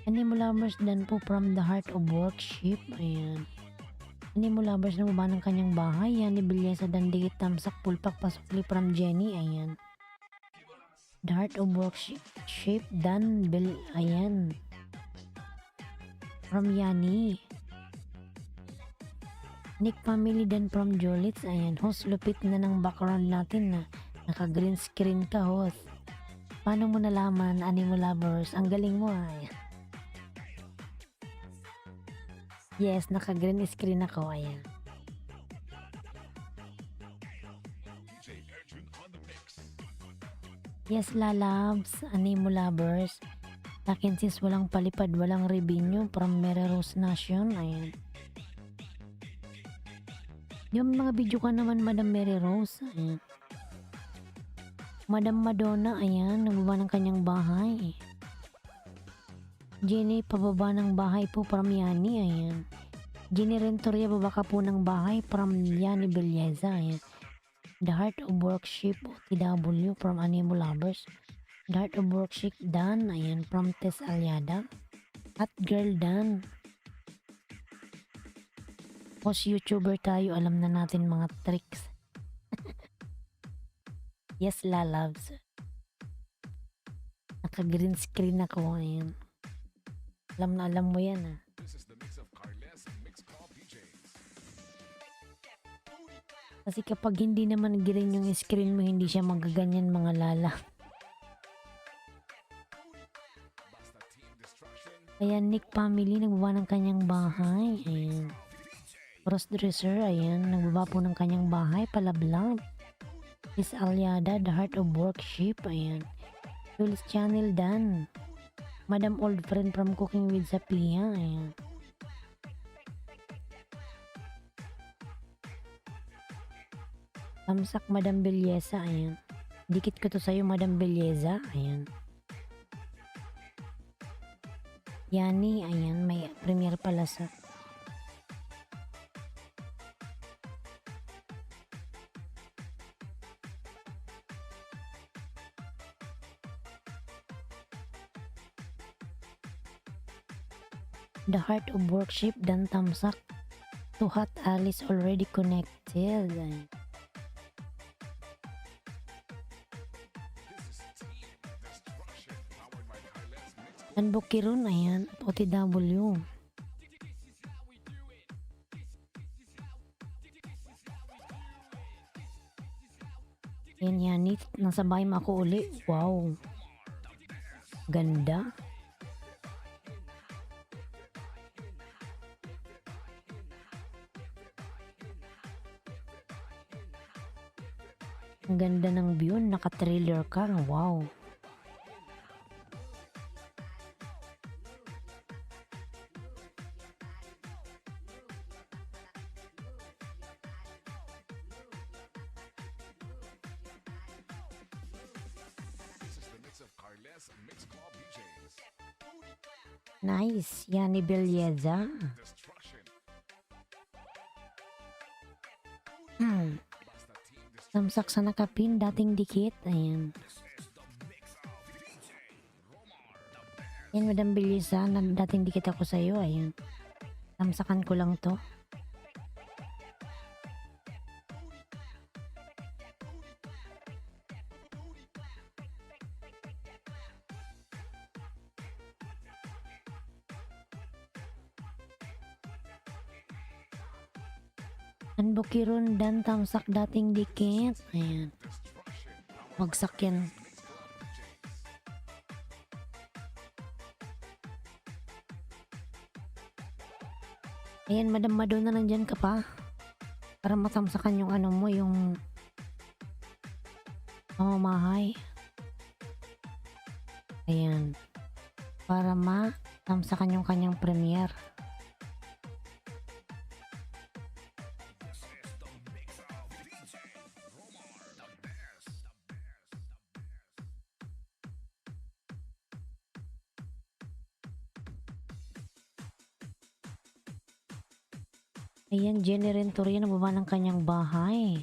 Speaker 1: Animo Lovers Dan po from The Heart of Workship, ayan. Animo Lovers, ng baba ng kanyang bahay, yan, ni Bilyesa Dan Digit Tamsak Pulpak pasukli from Jenny, ayan. The Heart of Workship Dan ayan. From Yani. Nick Family Dan from Jolits, ayan. Host, lupit na ng background natin na naka-green screen ka, host. Paano mo nalaman, Animo Lovers? Ang galing mo, ayan. Yes, naka-green screen ako, ayan. Yes, lalabs, Animo Lovers. Akin sis, walang palipad, walang revenue from Mary Rose Nation, ayan. Yung mga video ka naman, Madam Mary Rose, ayan. Madam Madonna, ayan, nagbaba ng kanyang bahay. Jenny, pababa ng bahay po from Yani, ayan. Jenny Rentoria, baba ka po ng bahay from Yani Belleza, ayan. The Heart of Workship, TW from Animo Lovers. The Heart of Workship Dan, ayan, from Tess Aliada. At Girl Dan. Post YouTuber tayo, alam na natin mga tricks. Yes, lalabs. Naka-green screen ako, ayan. Alam na alam mo yan, ah. Kasi kapag hindi naman green yung screen mo, hindi siya magaganyan mga lala. Ayan, Nick Family, nagbaba ng kanyang bahay, ayan. Crossdresser, ayan, nagbaba po ng kanyang bahay, palablang. Is Aliada, The Heart of Workship, ayan. Jules Channel Dan. Madam Old Friend from Cooking with Sapia. Ayan. Tamsak Madam Belleza. Ayan. Dikit ko to sa'yo, Madam Belleza. Ayan. Yani, ayan. May premiere pala sa... The Heart of Worship dan Tamsak to Hot Alice already connected. Ayan. Dan Bukirun, ayan. OTW. Yan Yani, nasa bahay mo ako uli. Wow. Ganda. Ang ganda ng view, naka-trailer ka. Wow. Nice. Yani Belleza. Tamsak sa nakapin, dating dikit. Ayan. Yan, Madam Belleza, dating dikit ako sa'yo. Ayan. Tamsakan ko lang to. Dan Bukirun dan Tamsak dating dikit. Ayan. Magsak yan. Ayan, Madam Madonna, nandyan ka pa? Para matamsakan yung ano mo, yung mamamahay. Ayan. Para matamsakan yung kanyang premiere. Ayan, Jenny Rentoria na baba ng kanyang bahay.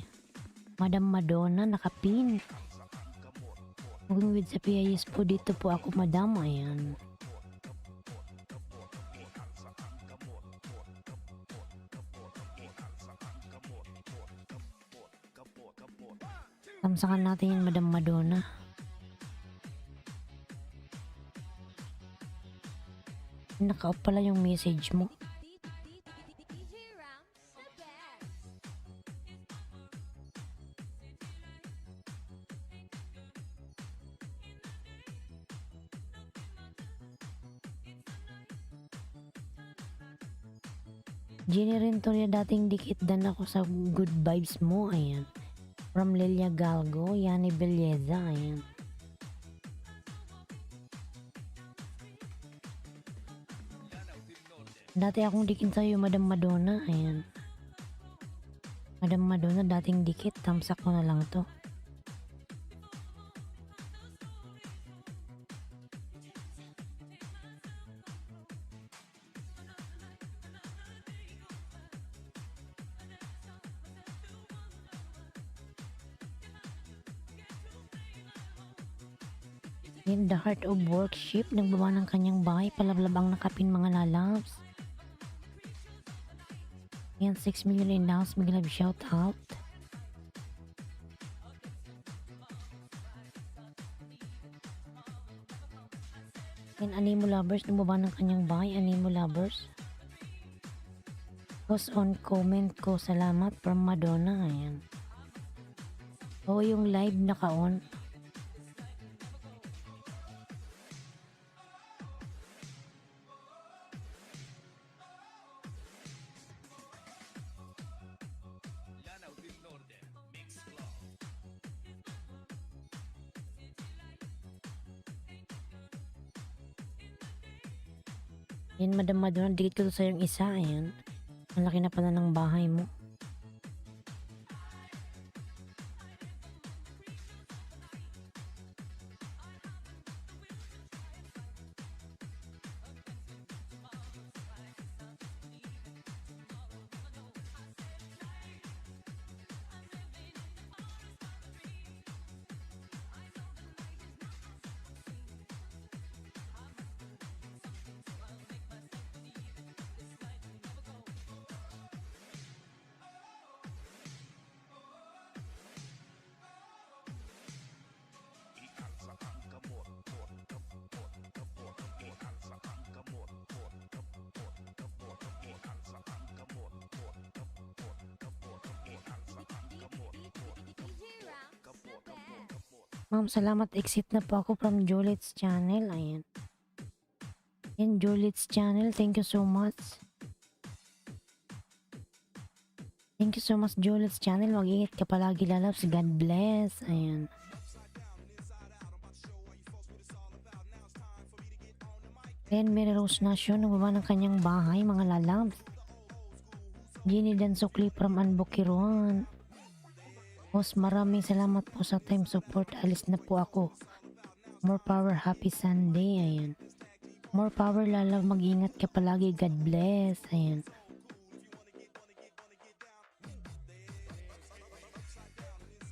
Speaker 1: Madam Madonna, nakapin. Cooking with Sapia, yes po, dito po ako, Madam. Ayan. Tamsakan natin yung Madam Madonna. Naka-off pala yung message mo. Jenny Rentoria, dating dikit dan ako sa good vibes mo. Ayan. From Lilia Galgo, Yani Belleza. Ayan. Dati akong dikin sa'yo, Madam Madonna. Ayan. Madam Madonna, dating dikit. Tamsak ko na lang to. In the Heart of Worship, nagbaba ng kanyang bahay, palablabang nakapin mga lalabs. Yan, 6 million in house, mag-love shout out. Yan, Animo Lovers, nagbaba ng kanyang bahay, Animo Lovers. Post on comment ko, salamat from Madonna. Ayan. Oo, yung live naka-on. Yan, Madam Madonna, dikit ko to sa yung isa. Ayan. Ang laki na pala ng bahay mo. Ma'am, salamat. Exit na po ako from Julit's channel. Ayan. Yan, Julit's channel. Thank you so much. Thank you so much, Julit's channel. Mag-ingat ka palagi, lalabs. God bless. Ayan. Then, Mary Rose Nation, nagbaba ng kanyang bahay, mga lalabs. Jenny Dansukli from Anbukiruan. Boss, maraming salamat po sa time support. Alis na po ako. More power, happy Sunday. Ayan. More power, lalaw. Mag-ingat ka palagi. God bless. Ayan.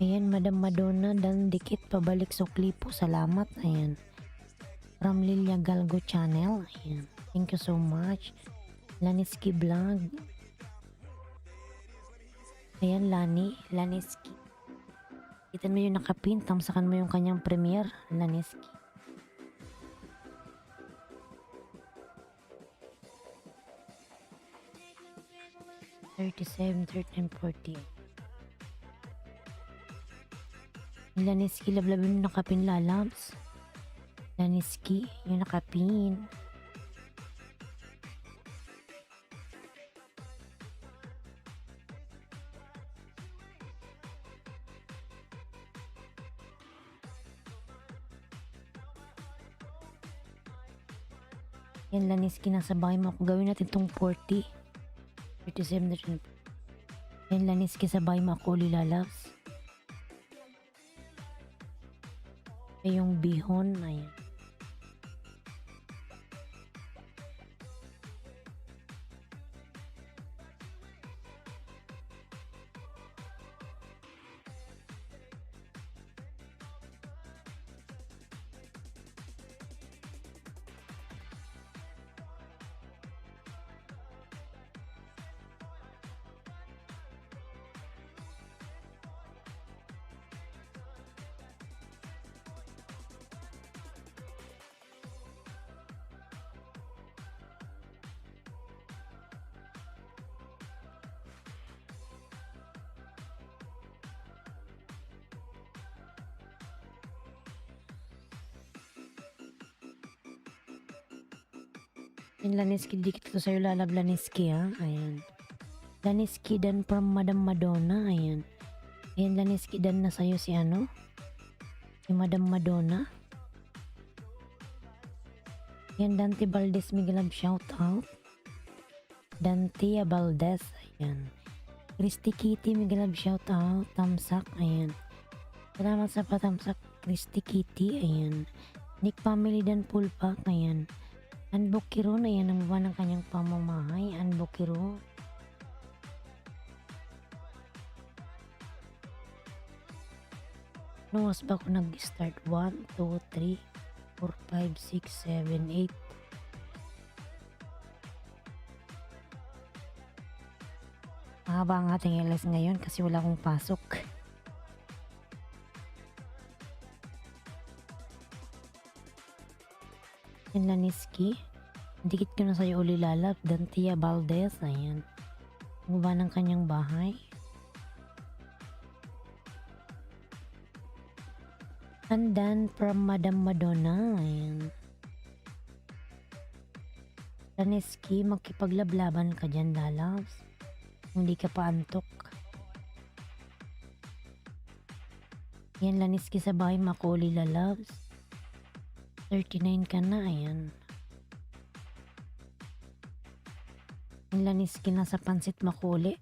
Speaker 1: Ayan, Madam Madonna, dan dikit pabalik sukli po. Salamat. Ayan. From Lilia Galgo channel. Ayan. Thank you so much. Laniski Vlog. Ayan, Laniski. Kita mo yung nakapin, tamsakan mo yung kanyang premiere, Laniski. $37, $13.40. Laniski, lablabin yung nakapin, lalabs. Laniski, yung nakapin. Yan, Laniski, nasa bahay mo ako. Gawin natin itong 40. 37. Yan, Laniski, sa bahay mo ako, lalabs. Yung bihon, ayan. Yan, Laniski, dikit ko sa'yo, lalab, Laniski, ha. Ayan. Laniski, dan from Madam Madonna. Ayan. Ayan, Laniski, dan na sa'yo si ano? Si Madam Madonna. Ayan, Dante Valdez, Miguelab, shout out. Dante Valdez, ayan. Christy Kitty, Miguelab, shout out. Tamsak, ayan. Salamat sa patamsak, Christy Kitty, ayan. Nick Family, dan Pulpak, ayan. Anbukiro na yan ang baba ng kanyang pamamahay. Anbukiro. No, mas ba ako nag-start? 1, 2, 3, 4, 5, 6, 7, 8. Mahaba ang ating LS ngayon kasi wala akong pasok. Yan, Laniski. Dikit ko na sa'yo uli, lalap. Dantia Valdez. Ayan. Baba ng kanyang bahay. Andan from Madam Madonna. Ayan. Laniski, magkipaglablaban ka dyan, lalabs. Hindi ka pa antok. Yan, Laniski, sa bahay makuli, lalabs. 39 ka na, ayan. Yung Laniski na sa pansit makuli.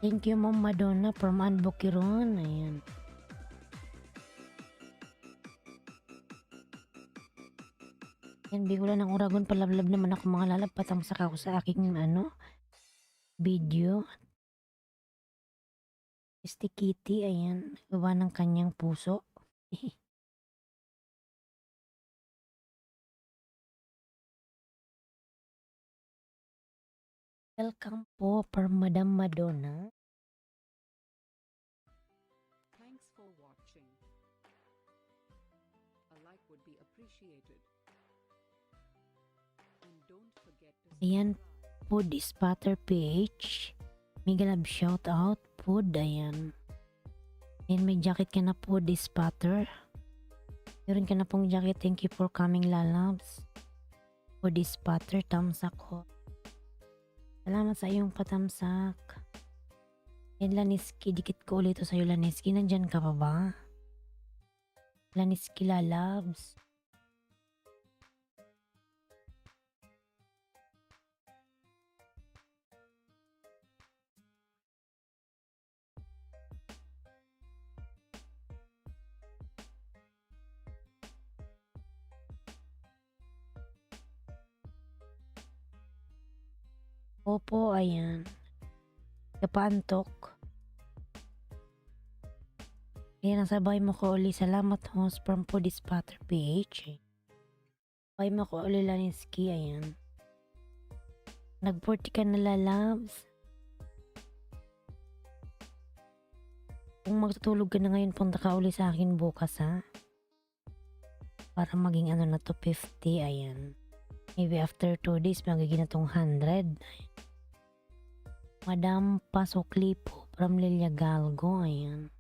Speaker 1: Thank you, Ma'am Madonna from Albuquerque. Ayan. Yan, Bigula ng Uragon, palablab naman ako mga lalab, patamsak ako sa aking video. Misty Kitty, ayan, gawa ng kanyang puso. Welcome po for Madam Madonna.
Speaker 2: Thanks for watching. A like would be appreciated. And don't forget to
Speaker 1: Ayan,
Speaker 2: subscribe.
Speaker 1: Food Spatter PH. Mega love shout out. Food, ayan. Ayan, may jacket ka na, Food Spatter. Meron ka na pong jacket. Thank you for coming, lalabs. Food Spatter, tamsak ho. Salamat sa iyong patamsak. Ayan, Laniski, dikit ko ulit sa'yo, Laniski. Nandyan ka pa ba? Laniski, lalabs. Opo, ayan. Kapantok. Ayan, nasabay mo ko uli. Salamat, host from Food Spatter PH. Sabay mo ko uli, Laniski, ayan. Nag-40 ka na, lalabs. Kung magtutulog ka na ngayon, punta ka uli sa akin bukas, ha? Para maging ano na to, 50, ayan. Maybe after 2 days, magiging na tong 100. Madam Pasokli po from Lilia Galgo, ayan.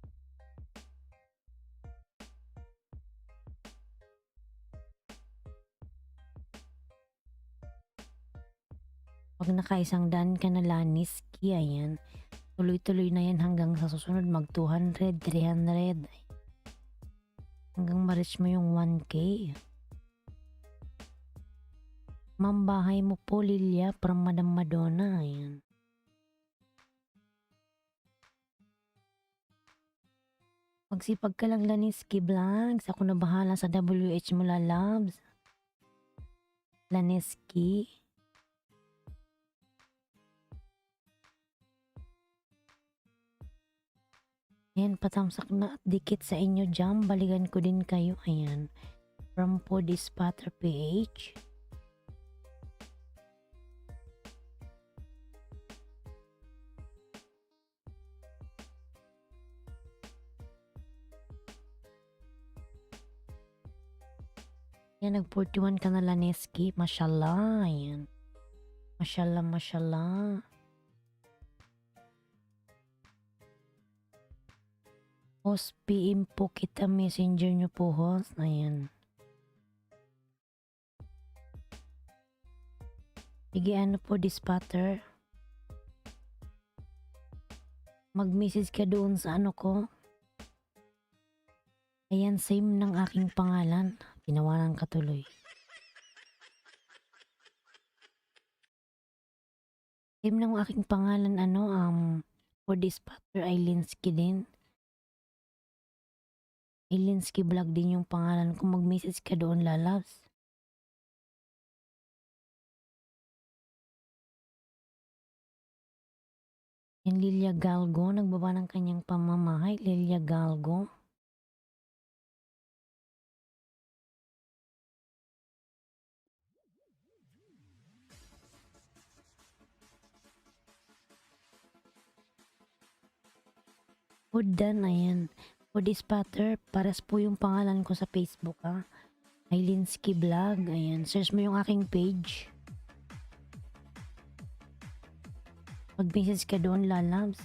Speaker 1: Pag naka-100 ka na, Laniski, ayan. Tuloy-tuloy na yan hanggang sa susunod mag 200, 300. Hanggang ma-reach mo yung 1K. Mambahay mo po, Lilia, from Madam Madonna, ayan. Magsipag ka lang, Laniski Vlogs. Ako na bahala sa WH mo, lalabs. Laniski. Ayan, patamsak na at dikit sa inyo dyan. Balikan ko din kayo. Ayan. From Food Spatter PH. Ayan, nag-41 ka na, Laniski. Mashallah. Ayan. Mashallah, mashallah. Host, PM po kita, messenger nyo po, host. Ayan. Sige, ano po, Spatter. Mag-message ka doon sa ano ko. Ayan, same ng aking pangalan. Tinawanan ka tuloy. Same ng aking pangalan, for Spatter, Ailinski din. Ailinski Vlog din yung pangalan ko. Mag-message ka doon, lalabs. Yan, Lilia Galgo. Nagbaba ng kanyang pamamahay. Lilia Galgo. Udan, ayan. Food Spatter, pares po yung pangalan ko sa Facebook, ha. Ailinski Vlog, ayan. Search mo yung aking page. Mag-message ka doon, lalabs.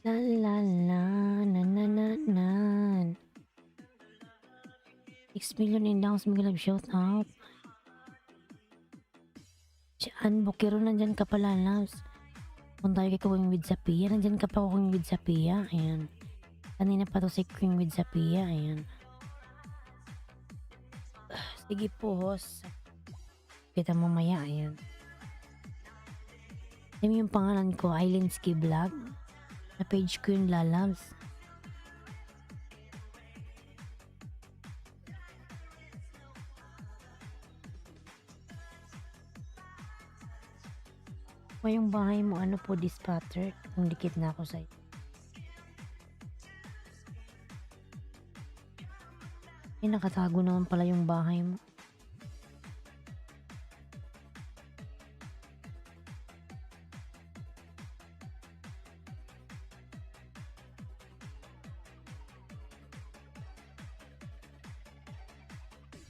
Speaker 1: La la la, na na na na. 6 million in-downs, mega love shout out. Diyan, Bukiro, nandyan ka pala, loves. Kung tayo kay Queen with Sapia, nandyan ka pa Queen with Sapia, ayan. Kanina pa to si Queen with Sapia, ayan. Sige po, host. Kita mamaya, ayan. Alam yung pangalan ko, Islandski Vlog. Na page ko yung lalabs. O yung bahay mo, ano po, dispatter? Kung dikit na ako sa'yo. Nakatago naman pala yung bahay mo.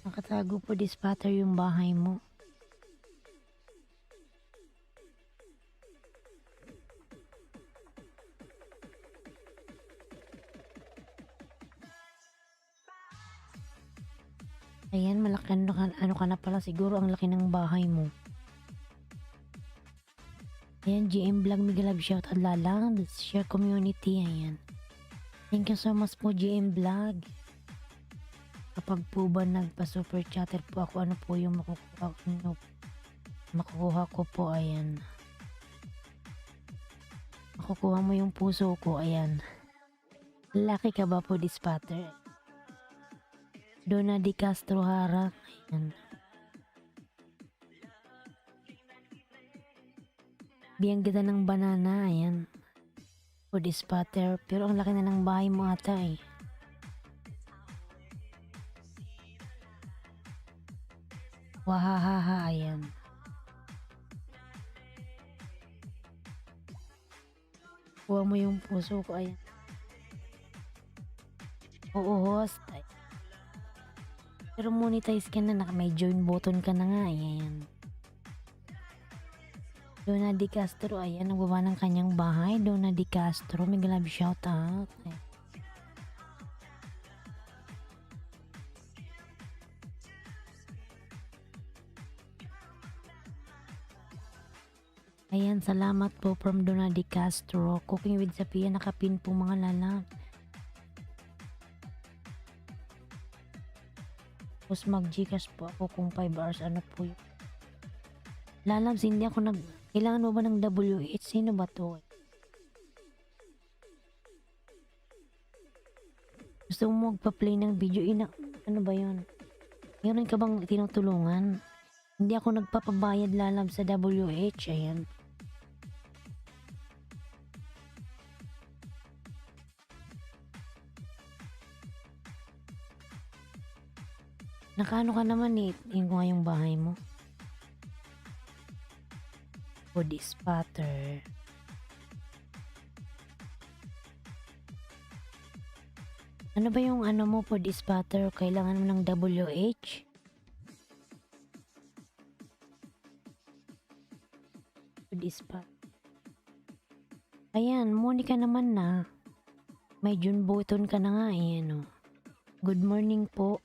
Speaker 1: Nakatago po, dispatter, yung bahay mo. Ayan, malaki ano ka na pala, siguro ang laki ng bahay mo. Ayan, GM Vlog, mega love shout out lalang, share community, ayan. Thank you so much po, GM Vlog. Kapag po ba nagpa-super chatter po ako, ano po yung makukuha ko po, ayan. Makukuha mo yung puso ko, ayan. Laki ka ba po, dispatter? Donna Di Castro Hara, ayan. Biyang ganda ng banana, ayan. Po, dispatter, pero ang laki na ng bahay mo ata eh. Wahahaha, ayan. Kuha mo yung puso ko, ayan. Oo, host. Pero monetize ka na, may join button ka na nga, ayan. Donna Di Castro, ayan, nagbaba ng kanyang bahay. Donna Di Castro, may love shout out. Ayan, salamat po from Donna Di Castro. Cooking with Sapia, nakapin po mga lalab. Tapos mag-Gcash po ako kung 5 hours, ano po yun. Lalabs, hindi ako kailangan mo ba ng WH? Sino ba to? Gusto mo magpa-play ng video? Ano ba yun? Meron ka bang tinutulungan? Hindi ako nagpapabayad, lalabs, sa WH, ayan. Nakaano ka naman eh, yung nga yung bahay mo. Body spatter. Ano ba yung ano mo, body spatter? Kailangan mo ng WH? Body spatter. Ayan, Monica naman na. May June button ka na nga eh, ano. Good morning po.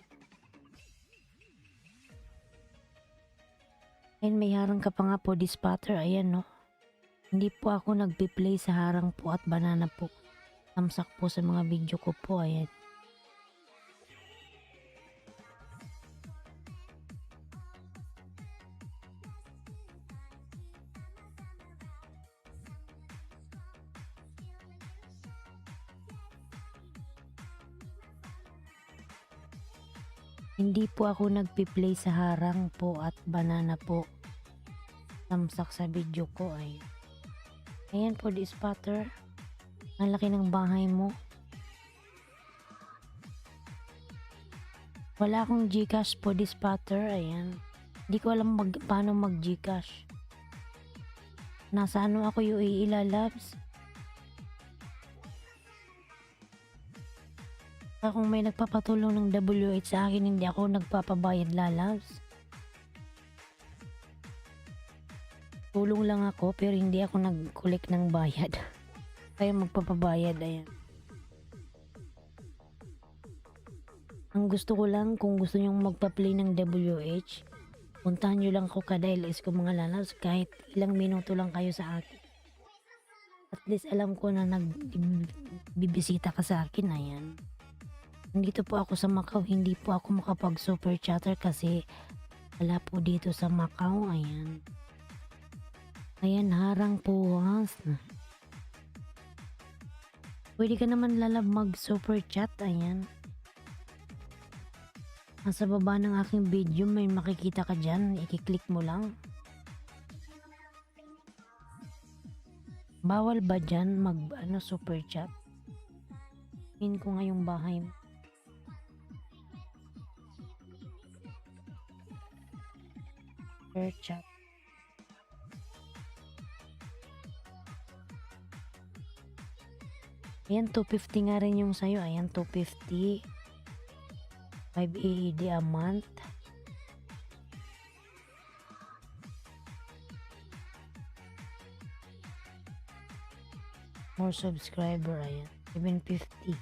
Speaker 1: Ayan, may harang ka pa nga po, dispatter. Ayan, no. Hindi po ako nagpi-play sa harang po at banana po. Tamsak po sa mga video ko po. Ayan. Hindi po ako nagpi-play sa harang po at banana po. Tamsak sa video ko ay. Ayan po, di spatter. Ang laki ng bahay mo. Wala akong Gcash po, di spatter. Ayan. Hindi ko alam paano mag Gcash. Nasa ano ako yung ilalabs. Kung may nagpapatulong ng WH sa akin, hindi ako nagpapabayad, lalabs. Tulong lang ako pero hindi ako nag-collect ng bayad. Kayo magpapabayad, ayan. Ang gusto ko lang, kung gusto nyong magpa-play ng WH, puntahan nyo lang ako kada LS ko mga lalabs, kahit ilang minuto lang kayo sa akin. At least alam ko na nagbibisita ka sa akin, ayan. Nandito po ako sa Macau, hindi po ako makapag super chatter kasi wala po dito sa Macau, ayan. Ayan, harang puwas. Pwede ka naman lalab mag super chat, ayan. Nasa baba ng aking video may makikita ka dyan, i-click mo lang. Bawal ba dyan mag super chat? Pin ko nga yung bahay mo. Super chat. Ayan, 250 nga rin yung sayo. Ayan, 250. 5 AED a month. More subscriber, ayan. 750.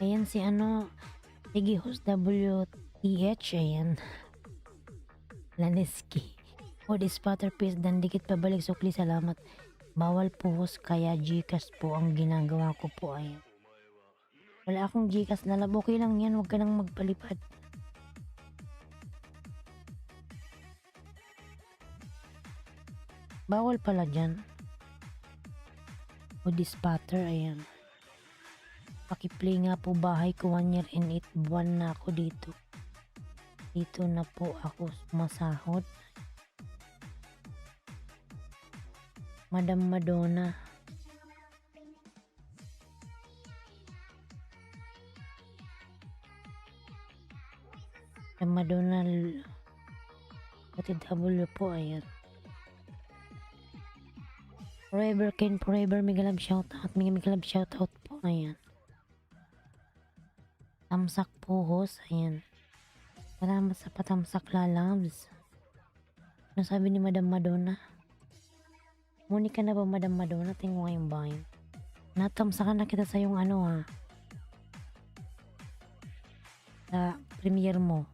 Speaker 1: Ayan si ano, sige host WTH, ayan. Laneski. O di spotter piece dan dikit pabalik sukli, salamat. Bawal po host kaya Gcash po ang ginagawa ko po, ayan. Wala akong Gcash lalab, okay lang yan, huwag ka nang magpalipad. Bawal pala dyan. O di spotter, ayan. Pakiplay nga po bahay ko, 1 year and 8 buwan na ako dito. Dito na po ako sumasahod. Madam Madonna. Madam Madonna OTW po, ayan. Forever Ken Forever, mega love shoutout. Mega love shoutout po, ayan. Tamsak po host, ayan. Salamat sa patamsak lalabs. Ano sabi ni Madam Madonna? Muni ka na ba Madam Madonna? Tingnan mo nga yung bahay. Natamsakan na kita sa yung ano ha. Sa premiere mo.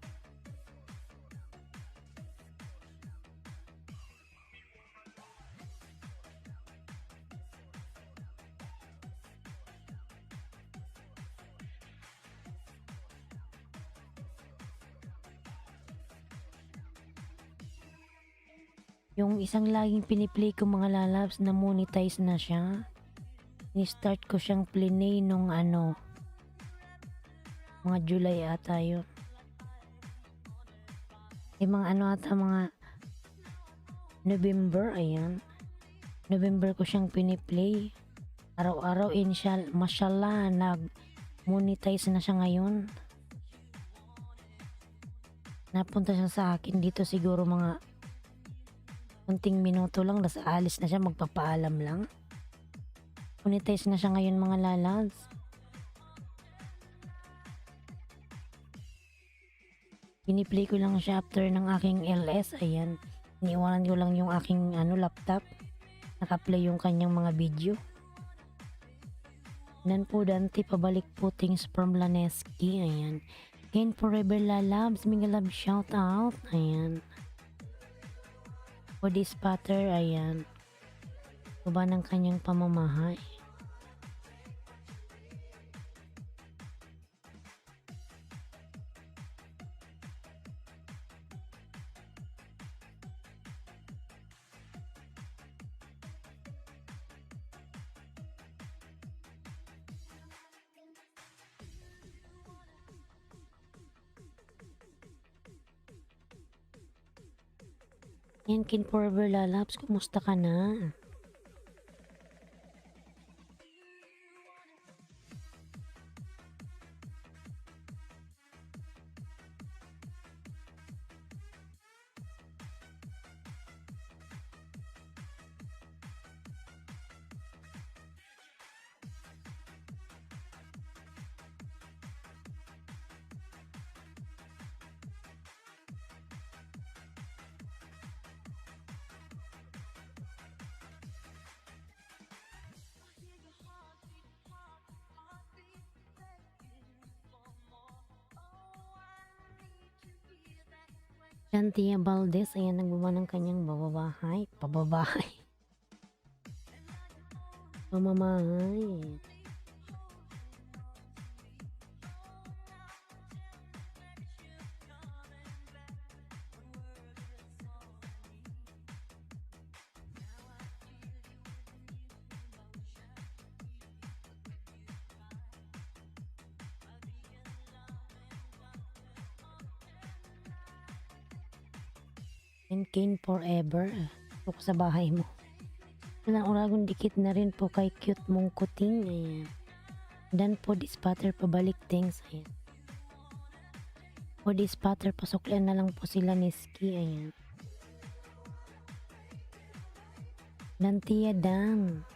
Speaker 1: Yung isang laging piniplay ko mga lalabs na monetize na siya. Ni-start ko siyang plinay nung ano, mga July ata yun. Mga ano ata, mga November, ayan. November ko siyang piniplay. Araw-araw, mashallah, nag-monetize na siya ngayon. Napunta siya sa akin dito siguro mga kunting minuto lang, nasa alis na siya, magpapaalam lang. Monetize na siya ngayon mga lalabs. Piniplay ko lang siya after ng aking LS, ayan. Iniiwanan ko lang yung aking laptop. Nakaplay yung kanyang mga video. Nan po Dante, pabalik po things from Laneski, ayan. Ken Forever lalabs, mega love shout out, ayan. Body spatter, ayan. Baba ng kanyang pamamahay. Yan, Ken Forever lalabs, kumusta ka na? Shantia Valdez, ayan, nagbuba ng kanyang pababahay, pamamahay. And Kane forever. Ito ko sa bahay mo. Uragon dikit na rin po kay cute mong kuting. Ayan. Dan po di spatter pabalik things. Ayan. Po di spatter pasuklan na lang po sila ni Ski. Ayan. Dan tiya dan.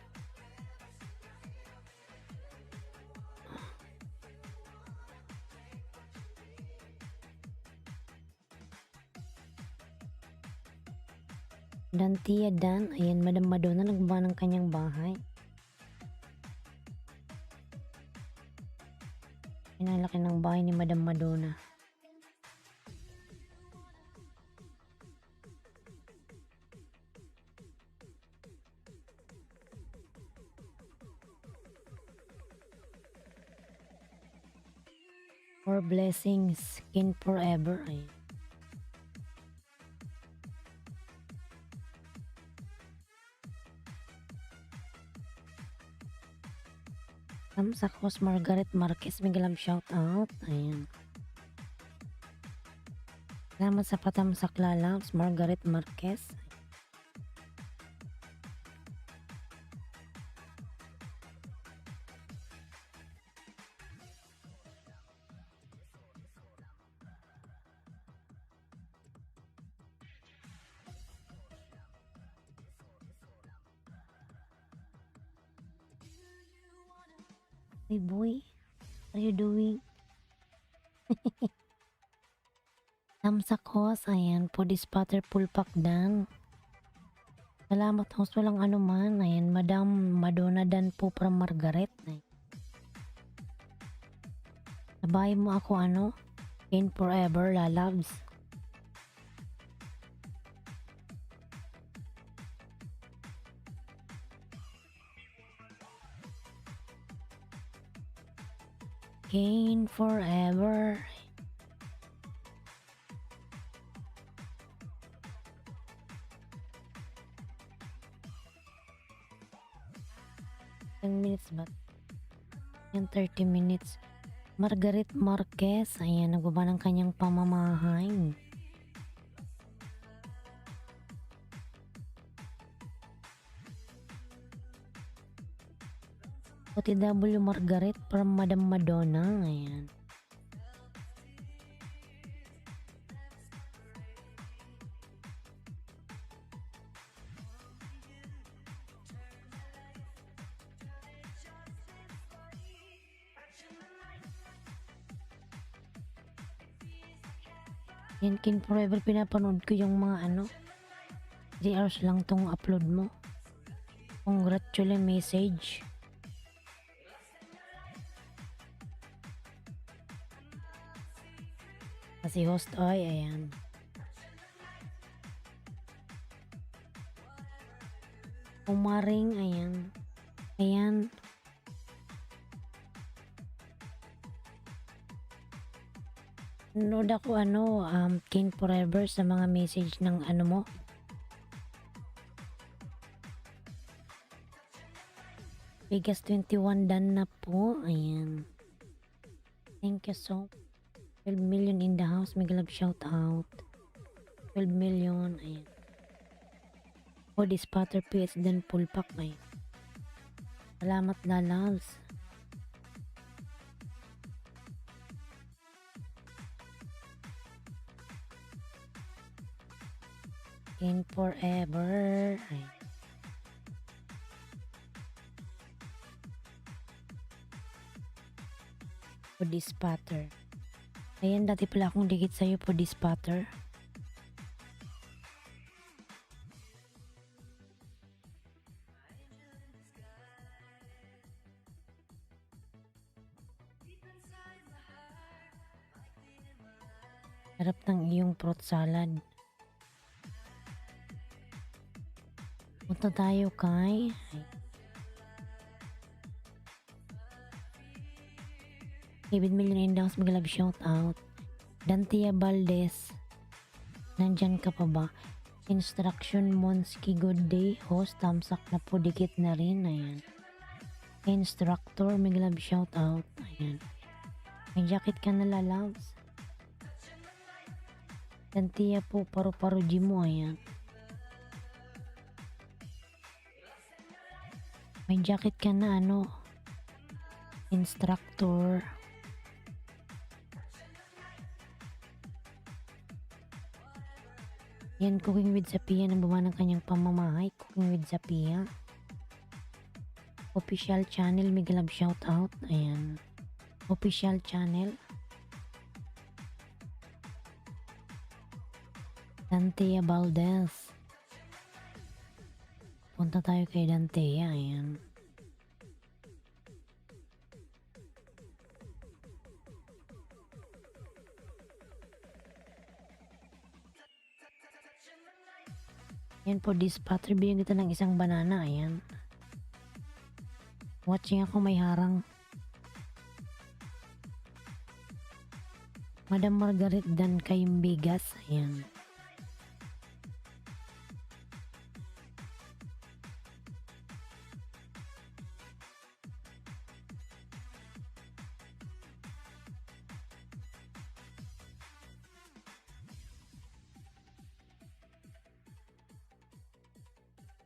Speaker 1: Dan tiya dan. Ayan, Madam Madonna nagbuba ng kanyang bahay. Ayan ang laki ng bahay ni Madam Madonna. For blessings, King forever. Ayan. Sa host Margaret Marquez, biglang shout out. Ayan. Salamat sa patamsak lalabs, Margaret Marquez. Hey boy, what are you doing? Tamsak host, ayan, po di spatter pulpak dan. Salamat host, walang anuman. Ayan, Madam Madonna dan po from Margaret. Ay. Sabay mo ako in forever, lalabs. Kane forever. Minutes ba? Yan 30 minutes. Margaret Marquez, ayan, nagbaba ng kanyang pamamahay. OTW Margaret from Madam Madonna, ayan. Yan, King Forever, pinapanood ko yung mga 3 hours lang tong upload mo. Congratulate message. Kasi host ay, ayan. Umaring, ayan. Ayan. Nanood ako King Forever sa mga message ng mo. Vegas 21 done na po. Ayan. Thank you so. 12 million in the house. Mega love shout out. 12 million. Ayan. For this Potter PS then full pack. Ayan. Salamat lalabs. King forever. Ayan. For this Potter. Ayan, dati pala akong dikit sa'yo for this Potter. Sarap ng iyong fruit salad. Punta tayo kay David Millionaires, mag-love shout out. Dantia Valdez, nandyan ka pa ba? Instruction Monski, good day. Host, tamsak na po, dikit na rin. Ayan. Instructor, mag-love shout out. Ayan. May jacket ka na, lalabs. Dantia po, paru-paro mo. Ayan. May jacket ka na, ano? Instructor. Yan, Cooking with Sapia, nang buwan ng kanyang pamamahay. Cooking with Sapia. Official channel, may galab shout out. Ayan. Official channel. Dantea Valdez. Punta tayo kay Dantea. Ayan. Yan po, dispatcher, bigyan kita ng isang banana. Ayan. Watching ako, may harang. Madam Margaret Dan Kaimbigas. Ayan.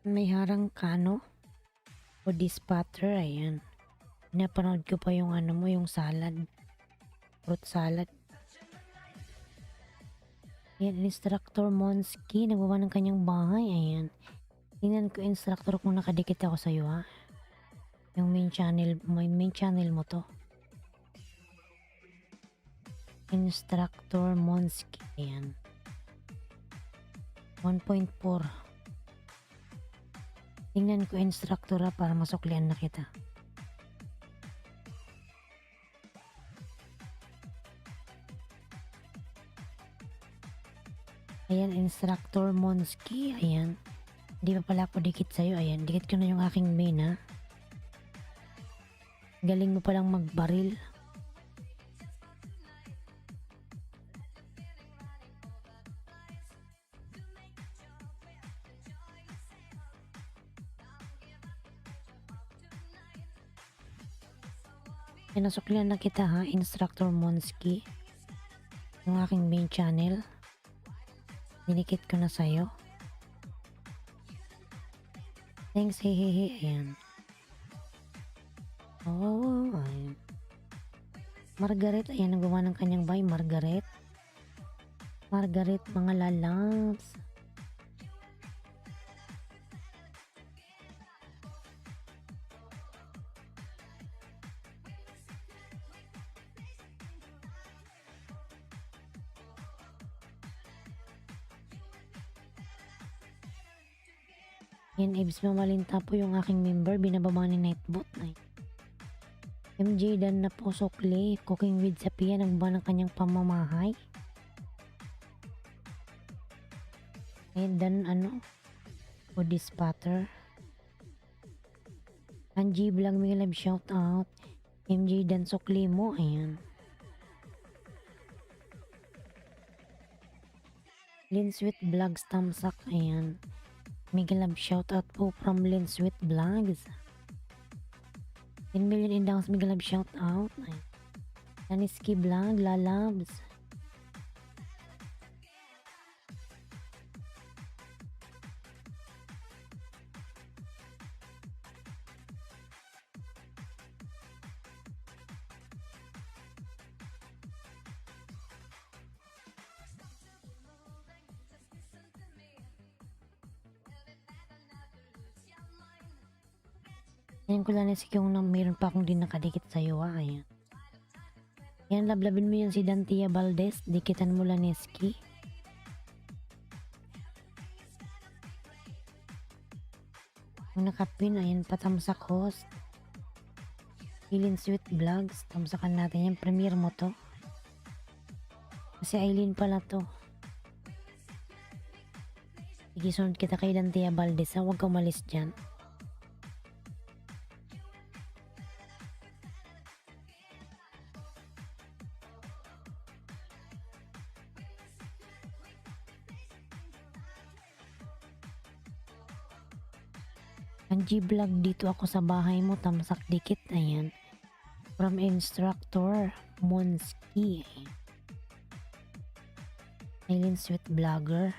Speaker 1: May harang kano o dispatcher. Ayan. Napanood ko pa yung ano mo, yung salad. Fruit salad. Ayan, instructor Monski, nagbawa ng kanyang bahay. Ayan. Tingnan ko, instructor, kung nakadikit ako sa'yo, ha. Yung main channel mo to. Instructor Monski. Ayan. 1.4. Tingnan ko, instructor, ha, para masuklian na kita. Ayan, instructor Monski. Ayan. Hindi pa pala ako dikit sa'yo. Ayan, dikit ko na yung aking main, ha. Galing mo palang magbaril. Pinasuklian na kita, ha, instructor Monski. Yung aking main channel. Dinikit ko na sa'yo. Thanks, hehehe. Ayan. Oh, ayan. Margaret, ayan, nagawa ng kanyang bahay. Margaret. Margaret, mga lalabs. Yan, Ibs Mamalinta po yung aking member. Binababa ni Nightbot. Ay. MJ Dan na po, sukli. Cooking with Sapia, nagbawa ng kanyang pamamahay. Ayan, Dan, ano? O dispatter. Angie Vlog, may live shout out. MJ Dan, sukli mo. Ayan. Lin Sweet Vlogs, tamsak. Ayan. Mega love shoutout po from Lin Sweet Vlogs. 10 million in downs, mega love shoutout. Daniski Vlog, lalabs. Yan ko lang yung na mayroon pa akong din nakadikit sa'yo, ha. Ayan. Yan, lablabin mo yan si Dantia Valdez. Dikitan mo lang, Neski. Kung nakapin, ayan, patamsak host. Feeling Sweet Vlogs. Tamsakan natin yan. Premiere mo to. Kasi Aileen pala to. Sige, sunod kita kay Dantia Valdez ha. Huwag ka umalis dyan. Angie Vlog, dito ako sa bahay mo. Tamsak dikit. Ayan. From instructor Monski. Aileen Sweet Vlogger.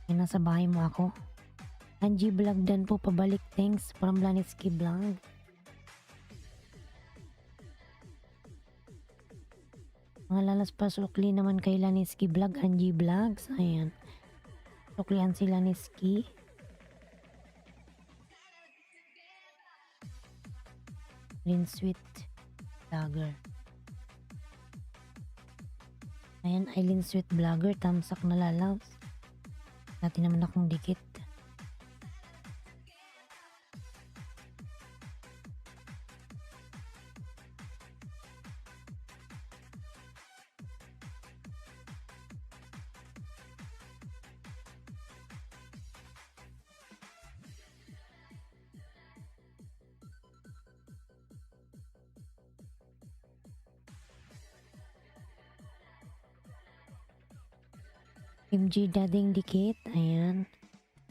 Speaker 1: Ay, nasa bahay mo ako. Angie Vlog dan po pabalik. Thanks from Lanitsky Vlog. Mga lalas pa sukli naman kay Lanitsky Vlog. Angie Vlogs. Ayan. Suklian si Lanitsky. Aileen Sweet Vlogger. Ayan, Aileen Sweet Vlogger. Tamsak na lalaws. Dati naman akong dikit. MG Dading Dikit. Ayan.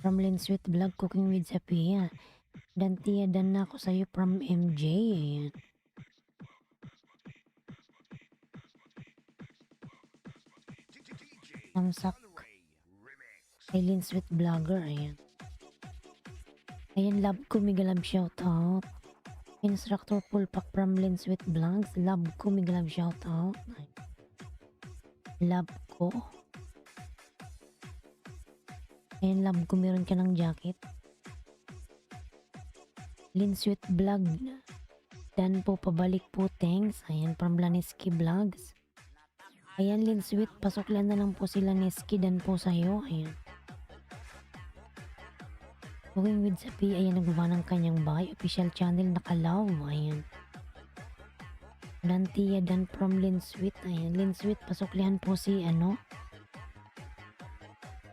Speaker 1: From Lin Sweet Vlog, Cooking with Sapia. Dantia dan na ako sa'yo from MJ. Ayan. Tamsak. Aileen Sweet Vlogger. Ayan. Ayan, love ko. Mega love shoutout. Instructor Pulpak from Lin Sweet Vlogs. Love ko. Mega love shoutout. Love ko. Ayan, love ko. Meron ka ng jacket. Lin Sweet Vlog. Dan po, pabalik po. Thanks. Ayan, from Laniski Vlogs. Ayan, Lin Sweet. Pasuklan na lang po sila Niski. Dan po sa'yo. Ayan. Cooking with Sapi. Ayan, nagbawa ng kanyang bahay. Official channel. Nakalaw. Ayan. Dantia dan from Lin Sweet. Ayan, Lin Sweet. Pasuklihan po si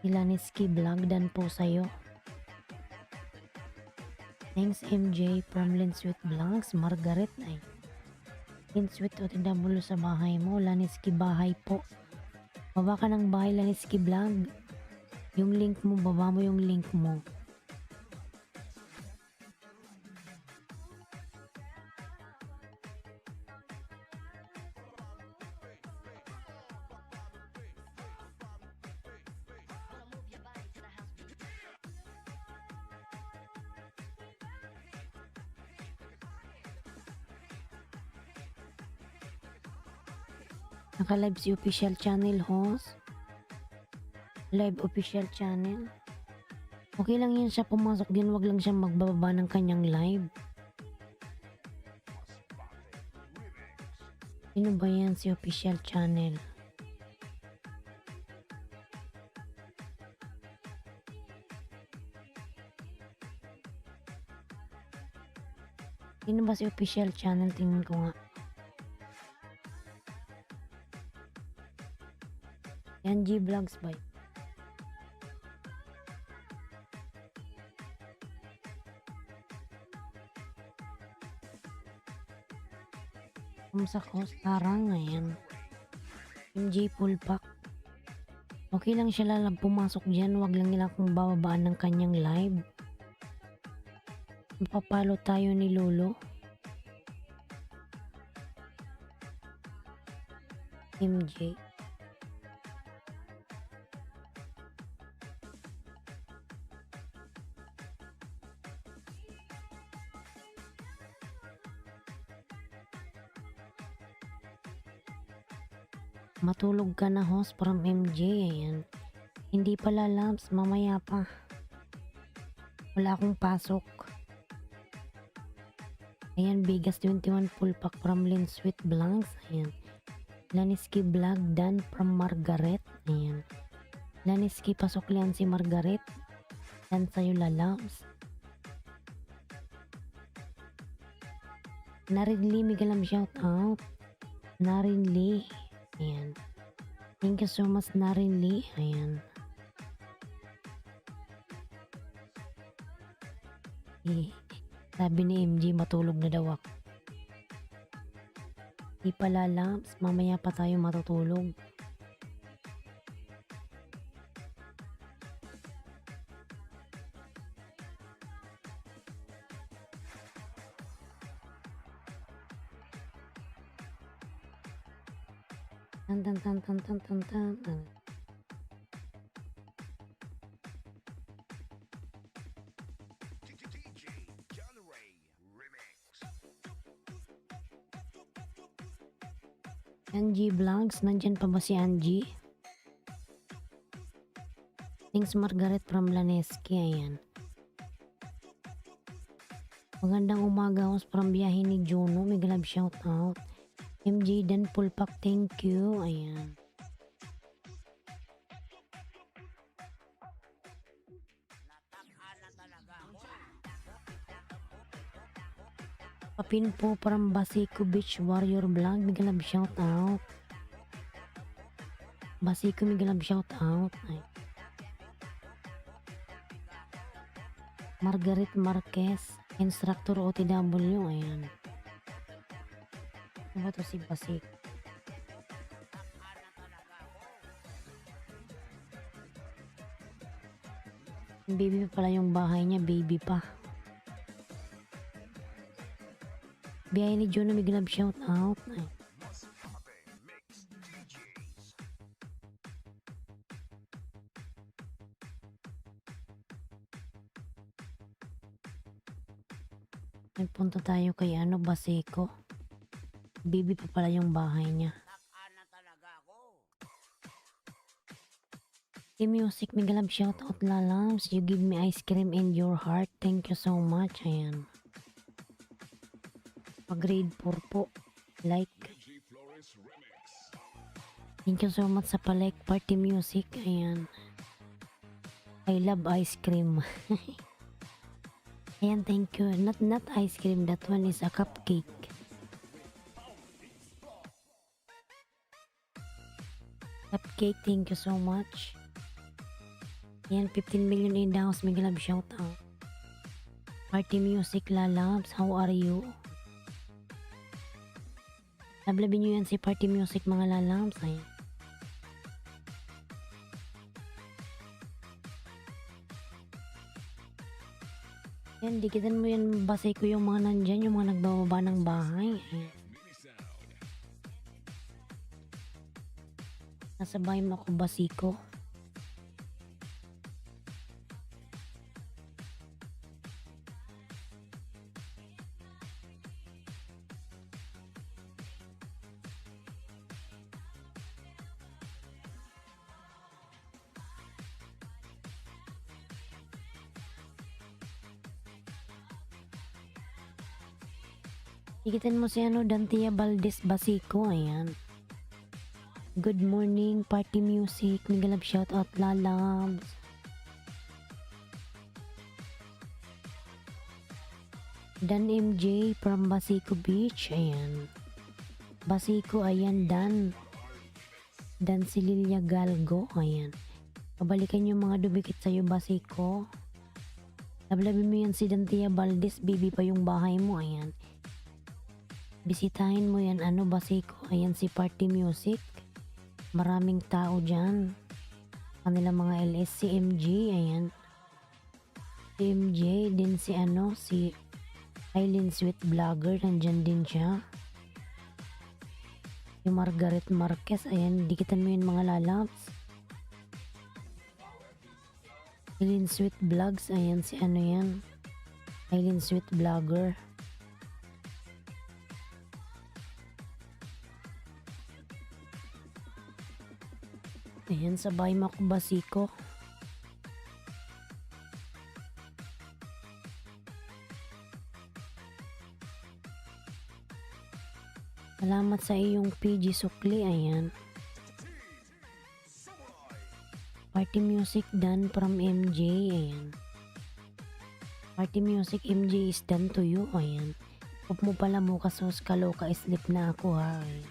Speaker 1: Ilaniski Vlog. Dan po sa'yo. Thanks MJ from Lin Sweet Vlogs. Margaret. Ay. Lin Sweet OTW sa bahay mo. Laniski bahay po. Baba ka ng bahay Laniski Vlog. Yung link mo. Baba mo yung link mo. Naka-live si official channel host. Live official channel. Okay lang yan siya pumasok din. Wag lang siya magbababa ng kanyang live. Sino ba yan si official channel? Sino ba si official channel? Tingnan ko nga. Yan, G Vlogs ba? Sa Kostarang ngayon. MJ Pulpak. Okay lang siya lalang pumasok dyan. Wag lang nila kung bababaan ng kanyang live. Mapapalo tayo ni Lolo. MJ. Matulog ka na host from MJ. Ayan. Hindi pala labs. Mamaya pa. Wala akong pasok. Ayan. Bigas 21 full pack from Lin Sweet Vlogs. Ayan. Laniski Vlog Dan from Margaret. Ayan. Laniski pasuklian si Margaret. Dan sa'yo lalabs. Narinli. Migalam shout out. Narinli. Ayan. Thank you so much Narin Lee. Ayan. Eh, sabi ni MJ matulog na daw ako. Di pala Lamps, mamaya pa tayo matutulog. Tan tan tan tan tan tan tan tan. Angie Vlogs, nandyan pa ba si Angie? Thanks Margaret from Laneski, ayan. Magandang umaga host from biyahe ni Juno, may galab shout out. MJ Dan Pulpak, thank you, ayan. Papin po from Basico Beach Warrior Vlog, may galab shout out. Basico, may galab shout out. Ay. Margaret Marquez, instructor OTW, ayan. Ano ba to si Basico? Baby pa pala yung bahay niya, baby pa. Biyahe ni Juno, may galab shout out. Ay. Nagpunta tayo kay Basico. Baby pa pala yung bahay niya. The music, may galab shout out Lalams. You give me ice cream in your heart. Thank you so much. Ayan. Grade 4 po. Like. Thank you so much sa palike party music. Ayan. I love ice cream. Ayan, thank you. Not ice cream. That one is a cupcake. Cupcake, thank you so much. Ayan, 15 million in the house. May galab shout out. Party music Lalabs. How are you? Lablabin nyo yan si party music mga Lalabs. Ayan. Yan, dikitan mo yan, basay ko yung mga nandyan, yung mga nagbababa ng bahay. Ayan. Nasa bahay mo ako, basiko. Dikitan mo si Dantia Valdez Basico, ayan. Good morning, party music. May galab shout out Lalabs. Dan MJ from Basico Beach, ayan. Basico, ayan, Dan si Lilia Galgo, ayan. Pabalikan yung mga dumikit sa'yo, Basico. Lablabin mo yan si Dantia Valdez, baby pa yung bahay mo, ayan. Bisitahin mo yan, Basico. Ayan si party music. Maraming tao dyan. Kanila mga LS. Si MJ, ayan. Si MJ, din si si Eileen Sweet Vlogger. Nandyan din siya. Yung Margaret Marquez, ayan. Dikitan mo yun mga Lalabs. Eileen Sweet Vlogs, ayan si yan. Eileen Sweet Vlogger. Ayan, sa bahay mo ako, Basico. Salamat sa iyong PG Sukli, ayan. Party music done from MJ, ayan. Party music MJ is done to you, ayan. Huwag mo pala mo kasos kaloka, sleep na ako ha, ayan.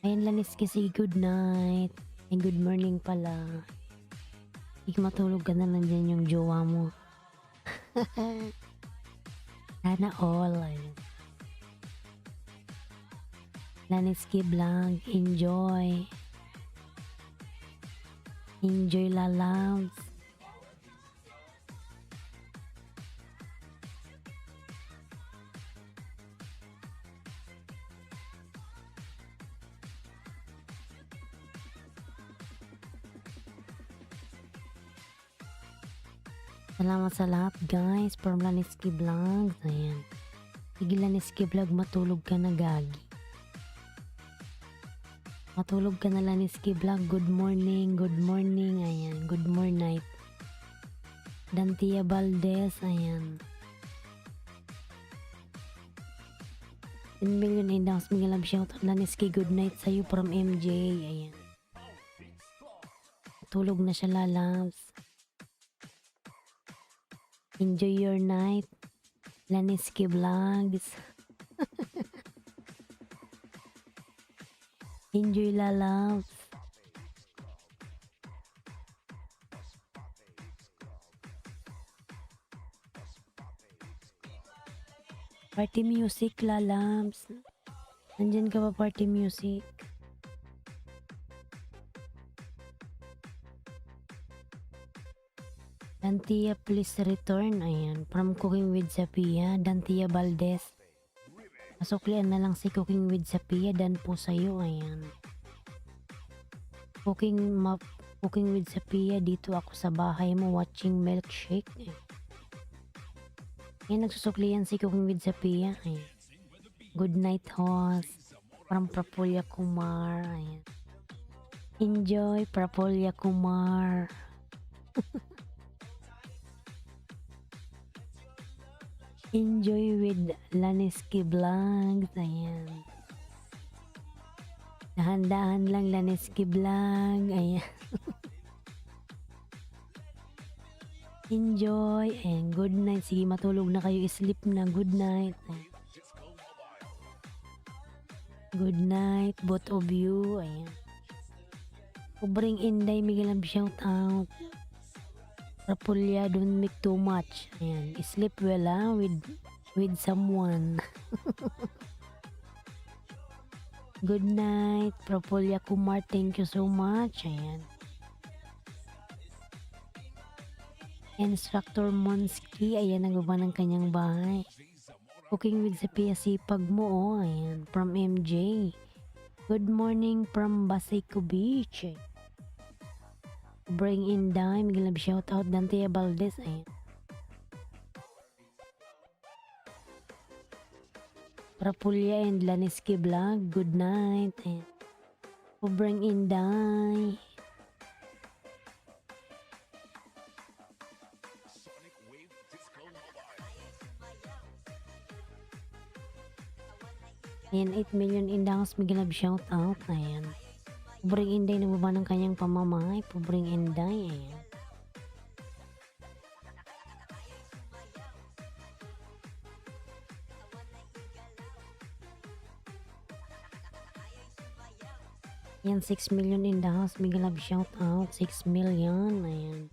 Speaker 1: Ayan, Lanis kasi good night. Ay, good morning pala. Matulog ka na lang dyan yung jowa mo. Sana all. Ayun. Laniski Vlog, enjoy. Enjoy lalabs. Salamat sa lahat guys from Laniski Vlog. Ayan. Sige Laniski Vlog, matulog ka na gagi. Matulog ka na Laniski Vlog. Good morning, good morning. Ayan, good morning night. Dantia Valdez, ayan. 10 million indax, Miguel Love shoutout. Laniski, good night sa'yo from MJ. Ayan. Matulog na siya lalabs. Enjoy your night. Laniski Vlogs. Enjoy lalabs. Party music lalabs. Nandyan ka ba party music? Dantia, please return. Ayan. From Cooking with Sapia, Dantia Valdez. Masuklian na lang si Cooking with Sapia. Dan po sa'yo. Ayan. Cooking with Sapia. Dito ako sa bahay mo watching milkshake. Ayan. Nagsusuklian si Cooking with Sapia. Ayan. Good night, host. From Prapulya Kumar. Ayan. Enjoy, Prapulya Kumar. Enjoy with Laniski Vlogs. Ayan. Dahan-dahan lang Laniski Vlog. Ayan. Enjoy and good night. Sige, matulog na kayo. Sleep na. Good night. Ayan. Good night, both of you. Ayan. Ubring Inday, Miguel Love shout out. Rapulya, don't make too much. Ayan. Sleep well with someone. Good night, Rapulya Kumar. Thank you so much. Ayan. Instructor Monski. Ayan, nagbaba ng kanyang bahay. Cooking with Sapia, sipag mo. Oh. Ayan. From MJ. Good morning from Basico Beach. Bring in dime. Miguel Love shout out. Dantia Valdez. Ayan. Rapulya and Laniski Vlog. Good night. Ayan. Bring in dime. Ayan, 8 million indangs. Miguel Love shout out. Ayan. Pobring Inday, nagbaba ng kanyang pamamahay. Pobring Inday. Ayan. Ayan, 6 million indangs. Miguel Love shout out. 6 million. Ayan.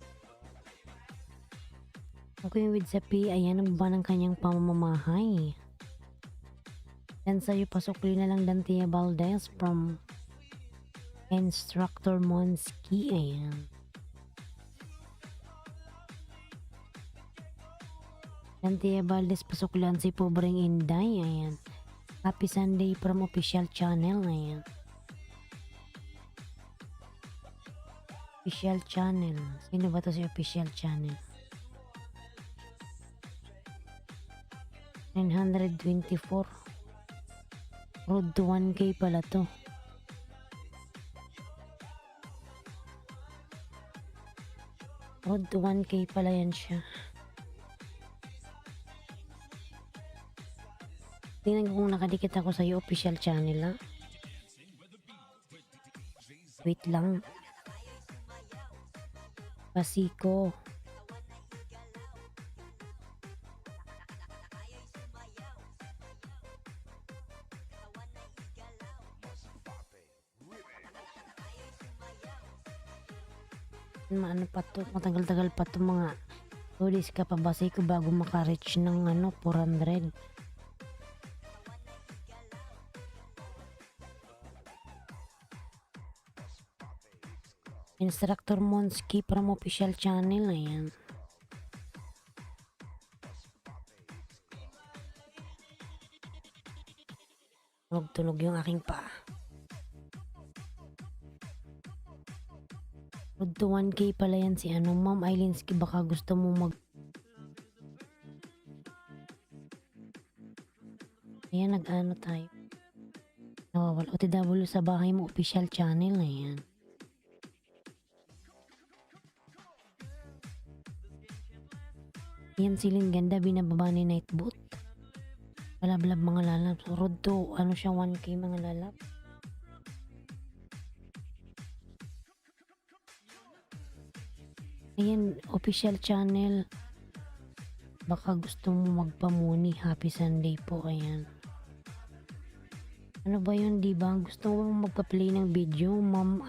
Speaker 1: Okay, with Sapi. Ayan, nagbaba ng kanyang pamamahay. Yan sa'yo, pasukli na lang Dantia Valdez from Instructor Monski. Ayan. Dantia Valdez, pasuklan si Pobring Inday. Ayan. Happy Sunday from official channel. Ayan. Official channel. Sino ba to si official channel? 924. Road to 1K pala to. Road to 1K pala yan siya. Tingnan ko kung nakadikit ako sa iyo official channel, ha. Wait lang. Basico. Ano pa to, matagal-tagal pa to, mga 2 days ka pa base ko bago maka-reach ng 400. Instructor Monski from official channel, ayan. Tunog yung aking paa. Road to 1K pala yan si Ma'am Ailinski, baka gusto mo ayan, nag-ano tayo. Nawawala OTW sa bahay mo, official channel, ayan. Ayan, siling ganda, binababa ni Nightbot. Balablab mga lalap. So, road to, siya, 1K mga lalap. Ayan, official channel. Baka gusto mo magpamuni. Happy Sunday po, ayan. Ano ba yun, diba? Gusto mo magpa-play ng video, ma'am,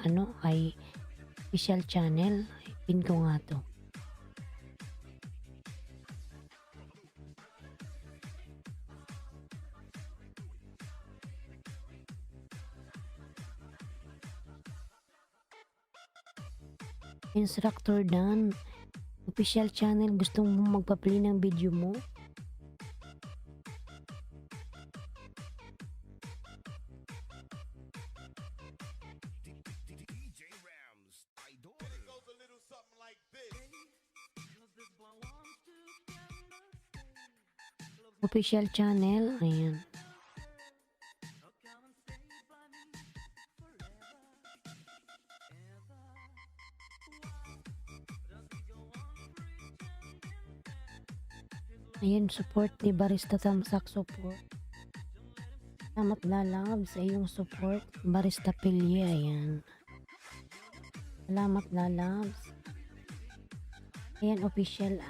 Speaker 1: ay official channel. Pin ko nga to. Instructor Dan, official channel, gusto mo magpa-play ng video mo? Official channel, ayan. Ayan, support ni Barista Tamsak support. Salamat lalab sa iyong support, Barista Pilye, ayan. Salamat lalabs. Ayan, official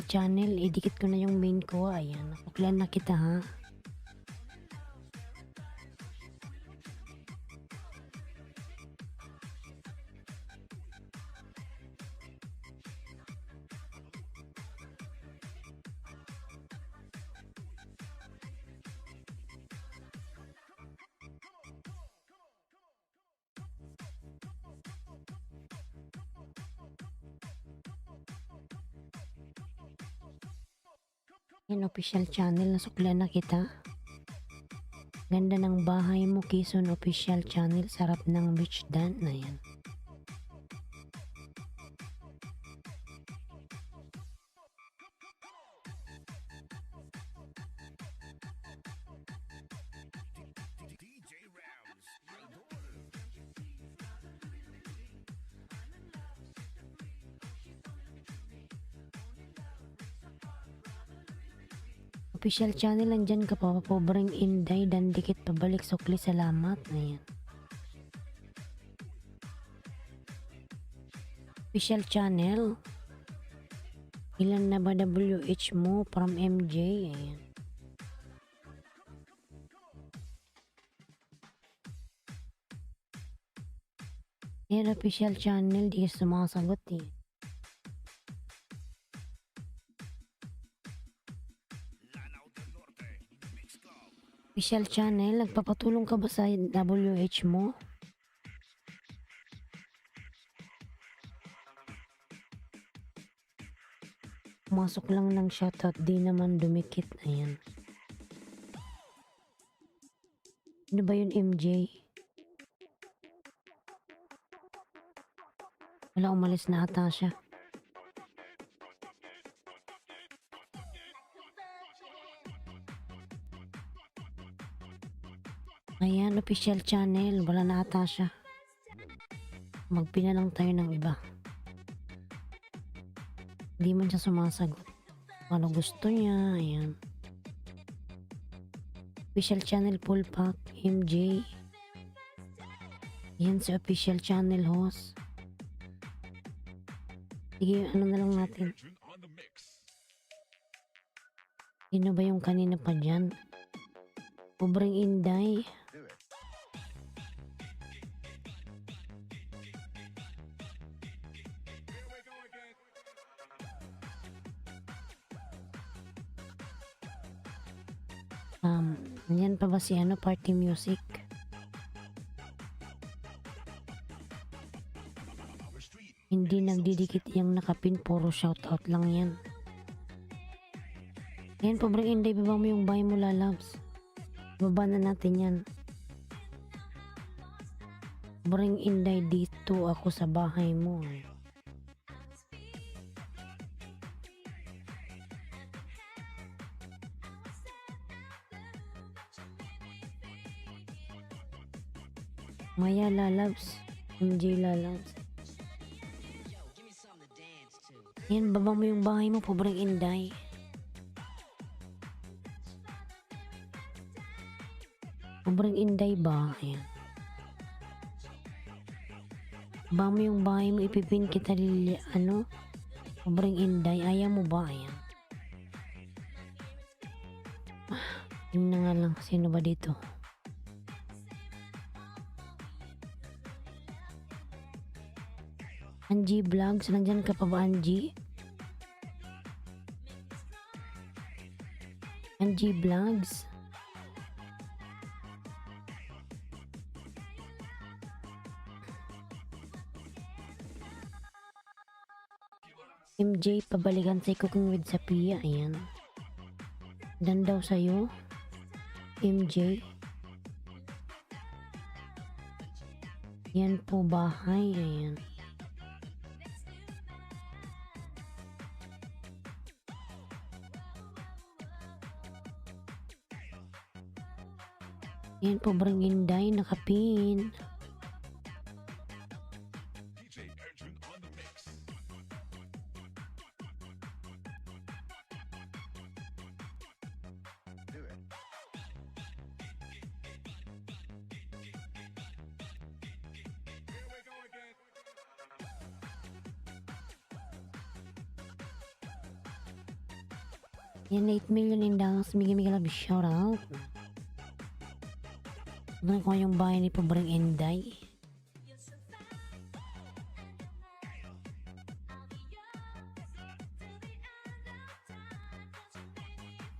Speaker 1: channel, idikit ko na yung main ko, ayan. Napuklan na kita, ha. Ayan, official channel, nasuklan na kita. Ganda ng bahay mo, Quezon official channel, sarap ng beach dan, ayan. Official channel, andyan ka pa, pobreng Inday, dan dikit pabalik, sukli, salamat, ayan. Official channel, ilan na ba WH mo from MJ, ayan. Ayan, official channel, di ka sumasagot eh. Official channel, nagpapatulong ka ba sa WH mo? Pumasok lang ng shoutout, di naman dumikit, ayan. Ano ba yun, MJ? Wala, umalis na ata siya. Ayan, official channel, wala na ata siya. Magpina lang tayo ng iba. Hindi man siya sumasagot. Ano gusto niya, ayan. Official channel full pack, MJ. Ayan si official channel host. Sige, ano na lang natin. Sino ba yung kanina pa dyan? Pobreng Inday. Nandyan pa ba si party music? Hindi nagdidikit yung nakapin, puro shoutout lang yan. Ayan, pobreng Inday, baba mo yung bahay mo, lalabs. Baba na natin yan. Pobreng Inday, dito ako sa bahay mo. Maya, lalabs. MJ, lalabs. Ayan, baba mo yung bahay mo, pobreng Inday. Pobreng Inday ba? Ayan. Baba mo yung bahay mo, ipipin kita pobreng Inday, ayaw mo ba? Ayan. Yun na nga lang, sino ba dito? Angie Vlogs, nandyan ka pa ba, Angie? Angie Vlogs. MJ, pabalikan sa Cooking with Sapia. Ayan. Dan daw sa'yo. MJ. Yan po bahay. Ayan. Yan po, Brang Inday, nakapin. Yan, 8 million indang migi love shoutout. Doon ko yung bahay ni Pobreng Inday.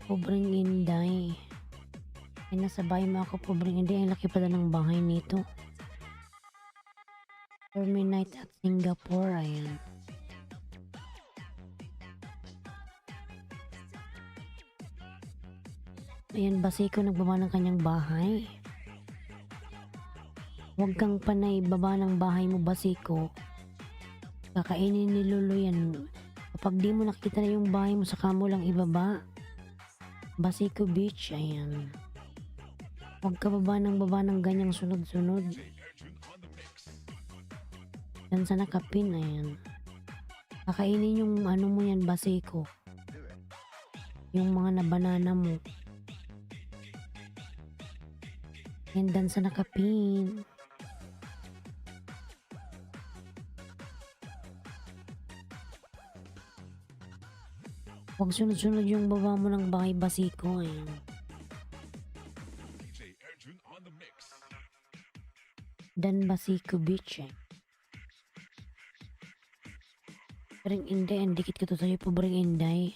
Speaker 1: Pobreng Inday. Ay, nasa bahay mo ako, Pobreng Inday. Ang laki pala ng bahay nito. For me night at Singapore. Ayan. Ayan, Basiko nagbaba ng kanyang bahay. Huwag kang panay baba ng bahay mo, Basiko. Kakainin ni Lulu yan. Kapag di mo nakita na yung bahay mo, saka mo lang ibaba. Basiko Beach, ayan. Huwag ka baba ng ganyang sunod-sunod. Yan sa nakapin, ayan. Kakainin yung mo yan, Basiko. Yung mga na banana mo. Yan dan sa nakapin. Huwag sunod-sunod yung baba mo ng bahay, Basiko. Ayan. Dan Basiko Beach. Pobreng Inday, ang dikit ka to sa'yo, Pobreng Inday.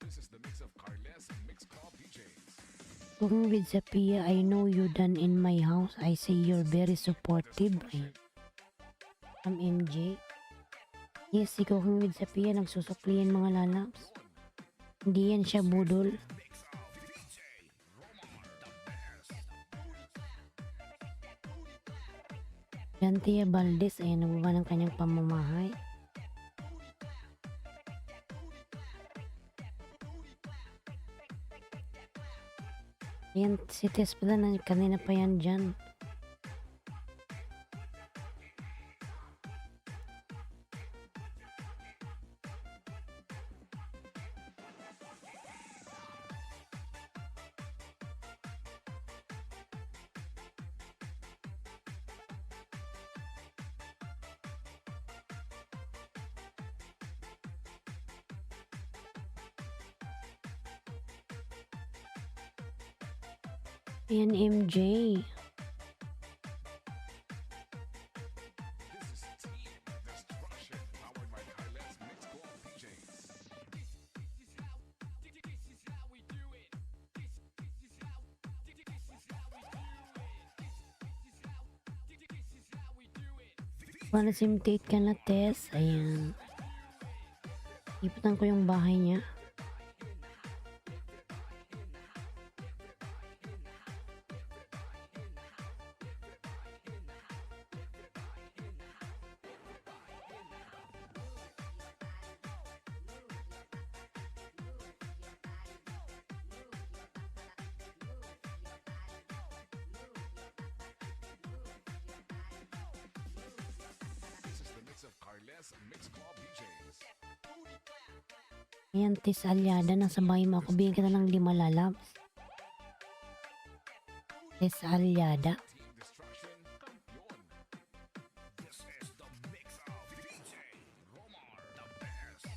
Speaker 3: This is the mix of Carles and Mix Club DJs.
Speaker 1: Cooking with Sapia, I know you done in my house. I say you're very supportive. Ayan. I'm MJ. Yes, si Cooking with Sapia, nagsusukli yan mga lalabs. Hindi yan siya budol. Jantia Valdez, ayan, nagbaba ng kanyang pamamahay. Ayan, si Tess pala na kanina pa yan dyan. Ayan, MJ.
Speaker 3: This is Team Destruction, powered by Carles Mix Club DJs.
Speaker 1: Para simtate ka na, Tess. Ayan. Iputan ko yung bahay niya.
Speaker 3: This is the mix of Carles Mix Club DJs.
Speaker 1: Ayan, Tess Alyada. Nasa bahay mo ako. Bigyan kita ng 5 lalabs. Tess Alyada.
Speaker 3: Team Destruction, Campeon. This is the mix of DJ Romar, the best.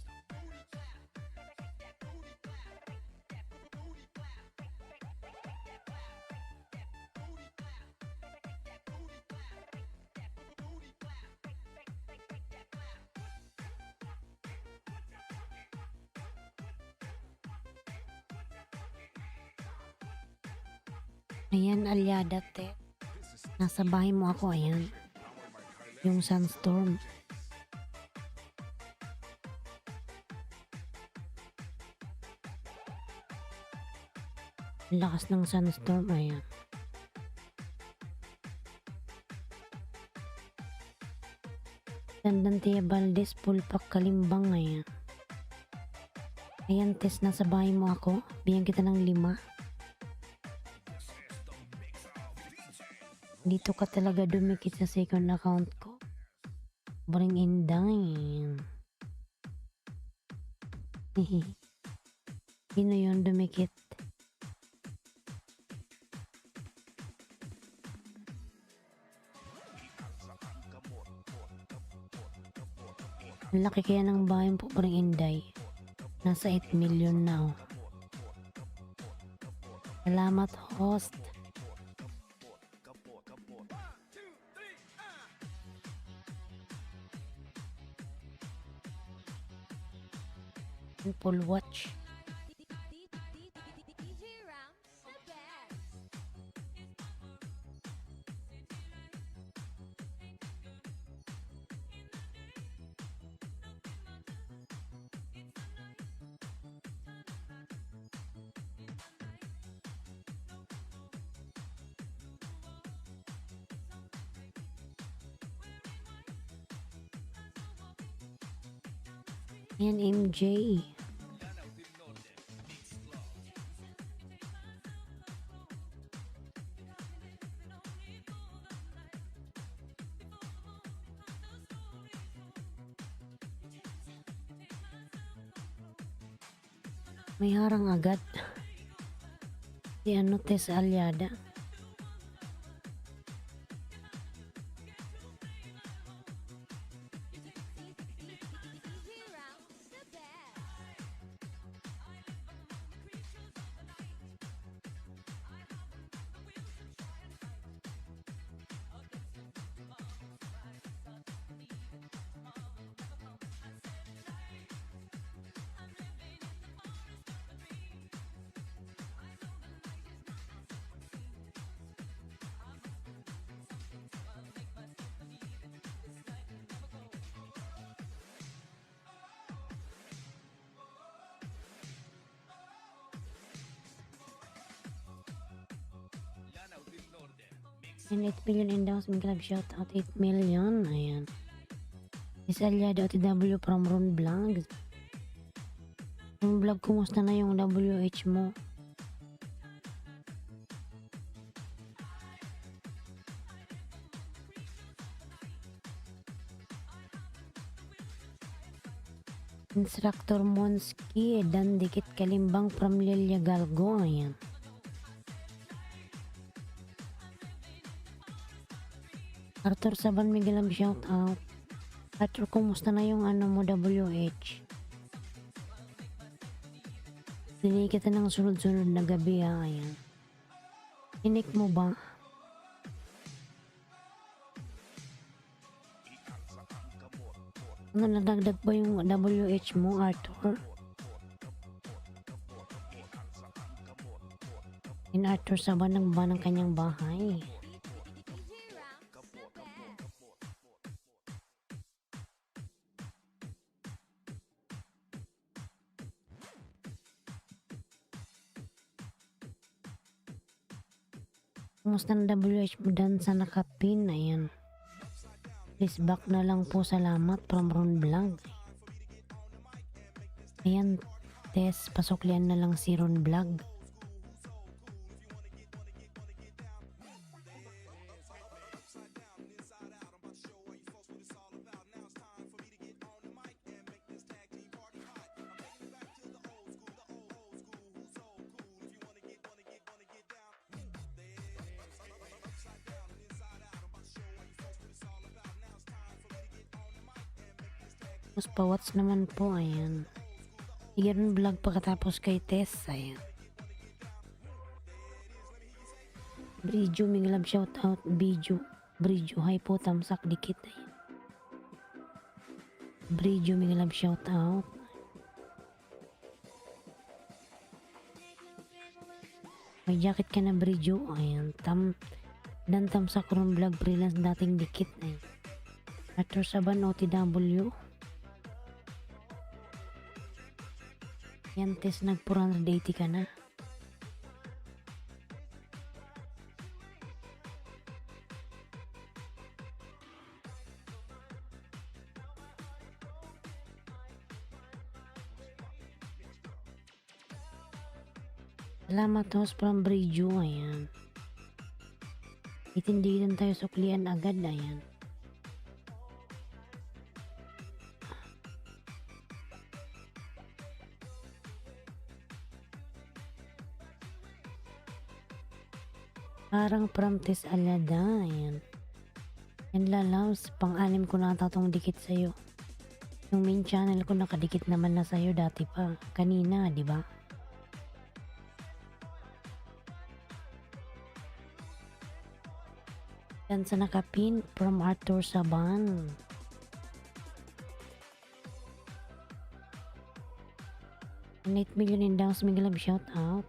Speaker 1: Ayan, Alyada, te.
Speaker 3: This is
Speaker 1: Nasa bahay mo ako. Ayan.
Speaker 3: powered by Carles.
Speaker 1: Yung Sunstorm. Ang lakas ng Sunstorm. Ayan. Dandantia Valdez, Pulpak, Kalimbang. Ayan. Ayan, Tess. Nasa bahay mo ako. Bigyan kita ng 5. Dito ka talaga dumikit sa second account ko. Bring in dine. Sino yun dumikit? Ang laki kaya ng bahay po, Bring Inday. Nasa 8 million na. Oh. Salamat, host. Full watch.
Speaker 4: DJ Rams, the best.
Speaker 1: Ayan, MJ. May harang agad. Si ano, Tess Alyada.
Speaker 4: DJ Rams, the best.
Speaker 1: And 8 million endorsements club shout out 8 million. Ayan. Miss Alyada OTW from Ron Vlogs. Ron Vlog, kumusta na yung WH mo? Instructor Monski, dan dikit Kalimbang from Lilia Galgo. Ayan. Arthur Saban Miguelam shout out. Arthur, kumusta na yung ano mo WH? Hindi kita ng sunod-sunod na gabi ha. Ayan. Tinik mo ba? Ano, nadagdag ba yung WH mo, Arthur? In Arthur Saban ng ba ng kanyang bahay?
Speaker 4: Easy around the bed.
Speaker 1: Kumusta ng WH mo dan sa nakapin? Ayan. Please back na lang po. Salamat from Ron Vlog. Ayan. Tess, pasuklian na lang si Ron Vlog. Mas pawats naman po, ayan. Iyan vlog pagkatapos kay Tess, ayan. Brijo, minglab shout out, Brijo. Brijo, hi po, tamsak dikit, ayan. Brijo, minglab shout out. May jacket ka na, Brijo, ayan. Dan tamsak ron vlog freelance dating dikit, ayan. Arthur Saban, OTW. Yan, Tess, nag-480 ka na. Salamat, host from Brijo, ayan. Itindihan tayo suklian agad, ayan. Parang from Tess Alada, ayan. Yan lalaws, pang-anim ko na tatong dikit sa'yo. Yung main channel ko nakadikit naman na sa'yo dati pa. Kanina, di ba? Yan sa nakapin from Arthur Saban. An 8 million in downs, Miguel, shout out.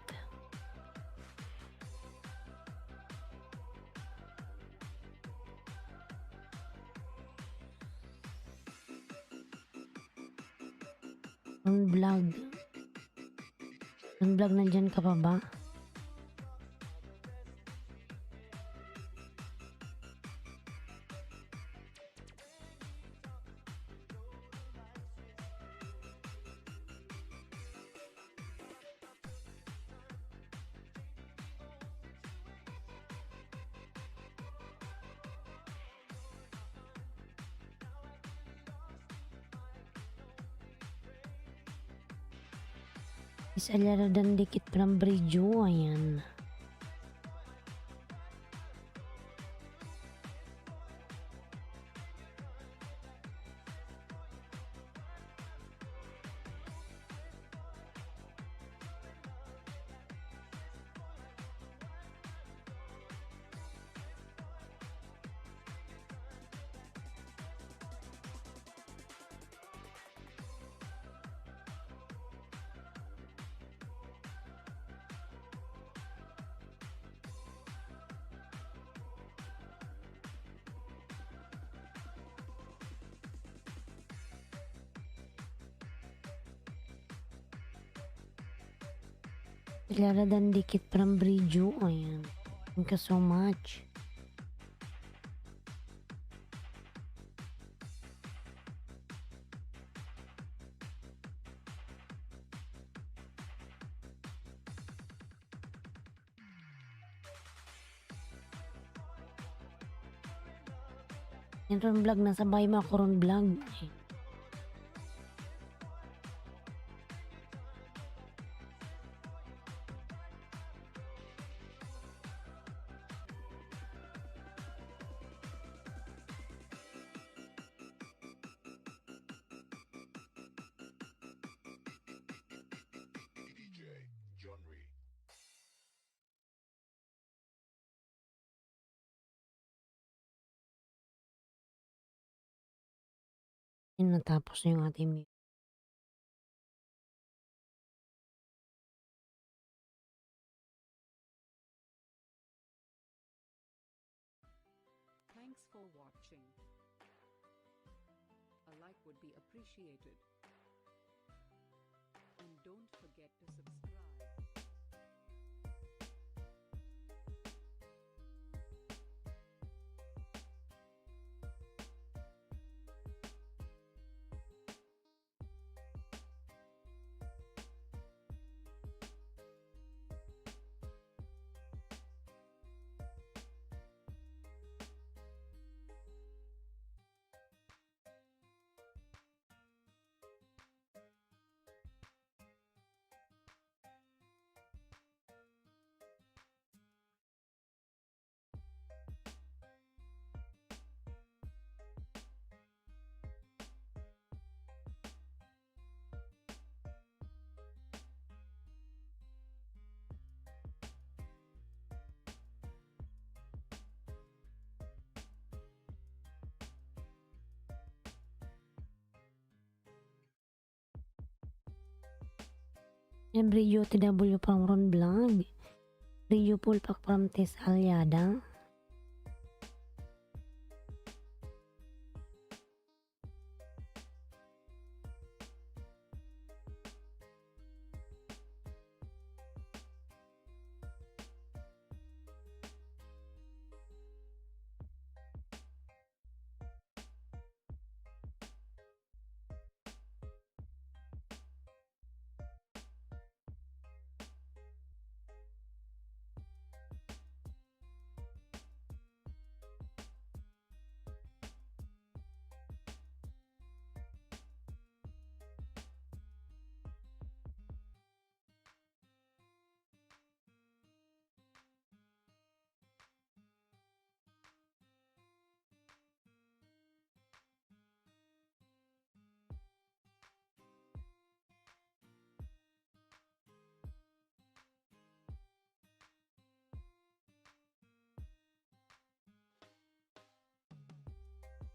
Speaker 1: Vlog. Vlog, nandyan ka pa ba? Isa dan dikit from Brijo, ayan. Clara dan dikit from Brijo, ayan. Thank you so much. Yan ron vlog, nasa bahay mo ako ron vlog. Yun, natapos na yung ating meal.
Speaker 2: Thanks for watching. A like would be appreciated. And don't forget to subscribe.
Speaker 1: Yan, Brillo TW from Ron Vlog. Brillo Pulpak from Tess Aliada.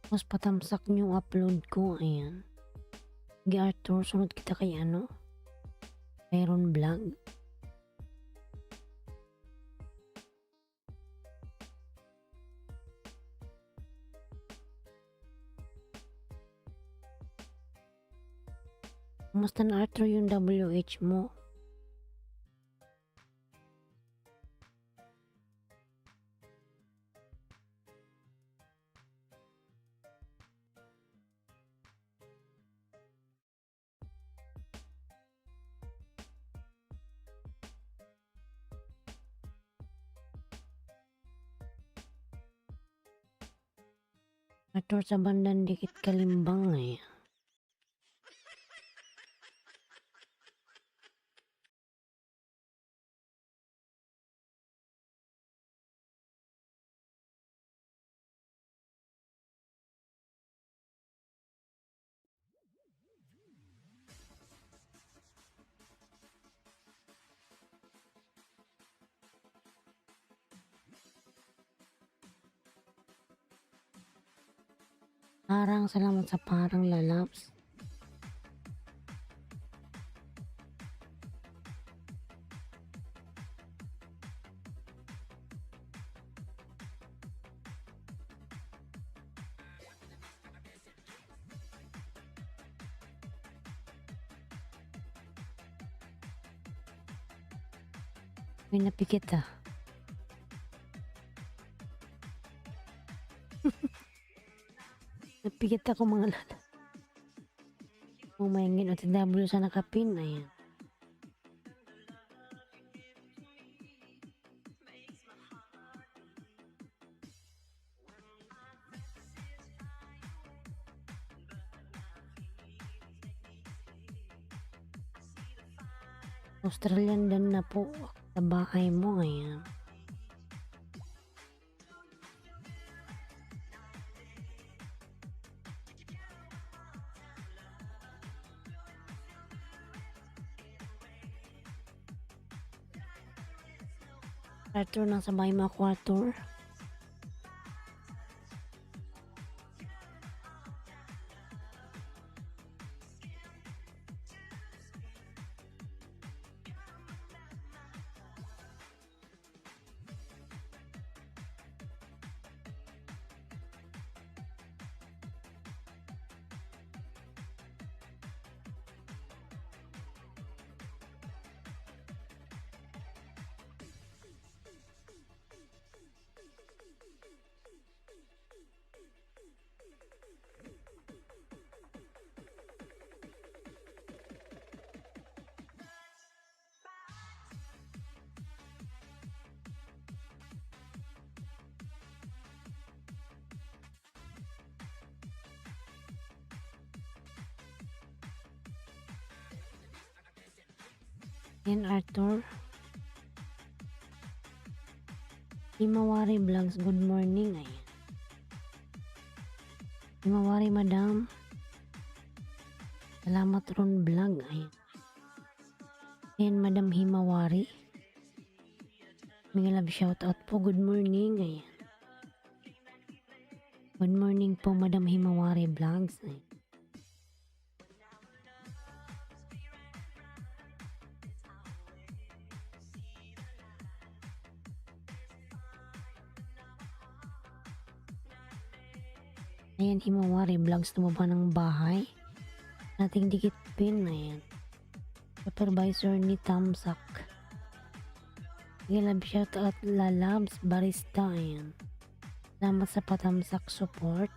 Speaker 1: Mas patamsak yung upload ko. Ayan. Sige Arthur, sunod kita kay kay Ron Vlog. Kumusta na Arthur yung WH mo? Arthur, sa bandang dikit Kalimbang eh. Parang salamat sa parang lalabs. May napikit ah. Napikit ako mga lala. Umayangin o TW sa nakapin. Ayan. Australian dan na po sa bahay mo. Ayan. Arthur, nang sa bahay mo ako, Arthur. Ayan, Arthur. Himawari Vlogs, good morning. Ayan. Himawari Madam. Salamat ron vlog. Ayan. Ayan, Madam Himawari. May love shoutout po. Good morning. Ayan. Good morning po, Madam Himawari Vlogs. Ayan. Ayan, Himawari Vlogs, tumaba ng bahay. Nating dikit pin. Ayan. Supervisor ni Tamsak. Love shoutout Lalabs Barista. Ayan. Salamat sa patamsak support.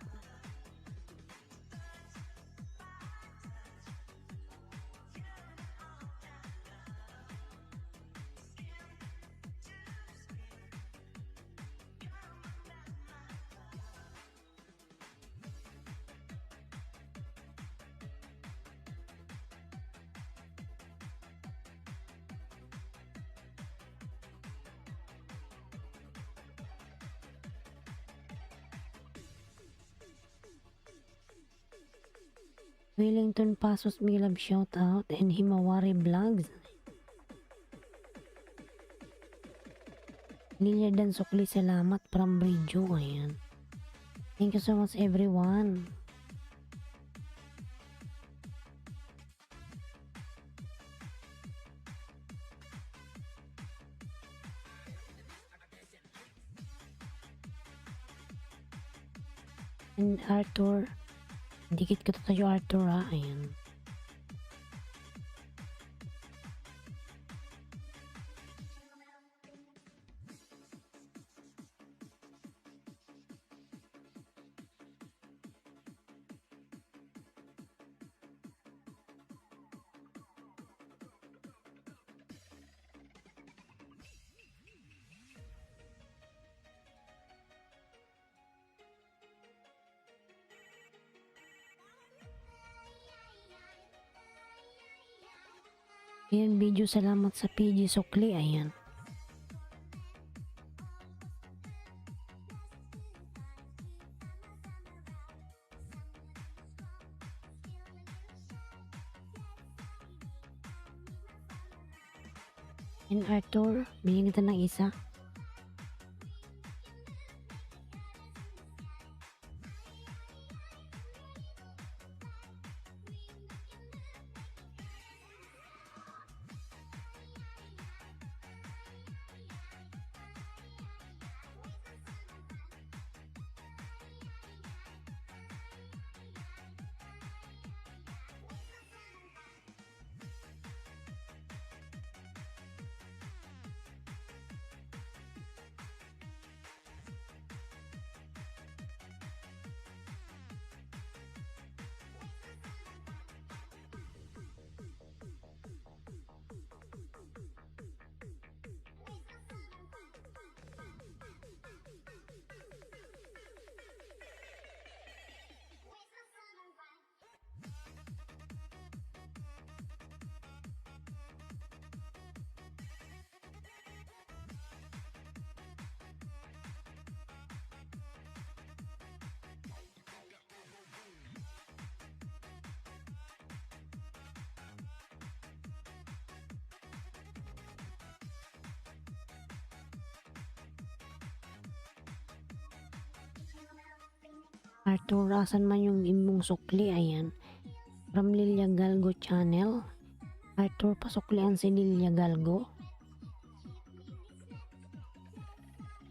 Speaker 1: Wellington Pasos, may love shoutout, and Himawari Vlogs. Lilia Dan Sukli, salamat from Bridge. Ayan. Thank you so much everyone. And Arthur, dikit ko to tayo Arthur ha. Ayan. Ayan, video, salamat sa PG Sukli. Ayan. And Arthur, bigyan kita ng isa. Arthur, asan man yung imong sukli? Ayan. From Lilia Galgo channel. Arthur, pasuklian si Lilia Galgo.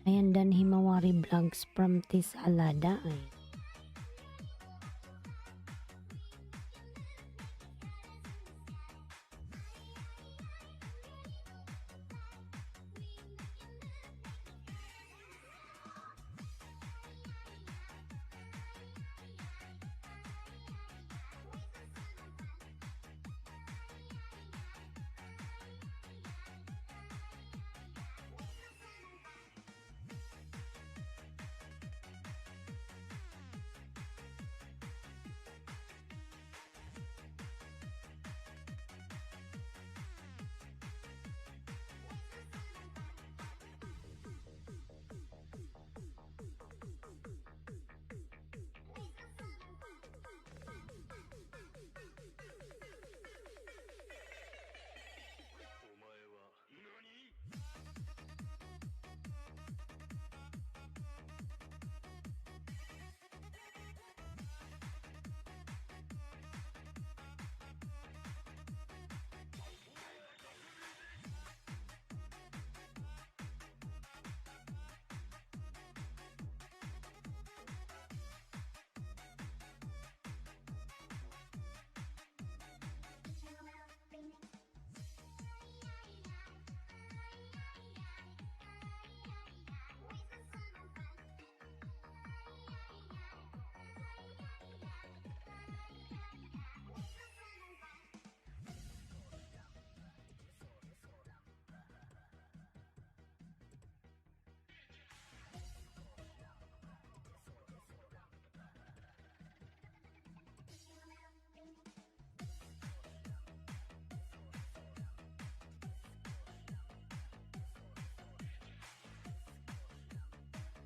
Speaker 1: Ayan, Dan Himawari Vlogs from Tis Alada. Ayan.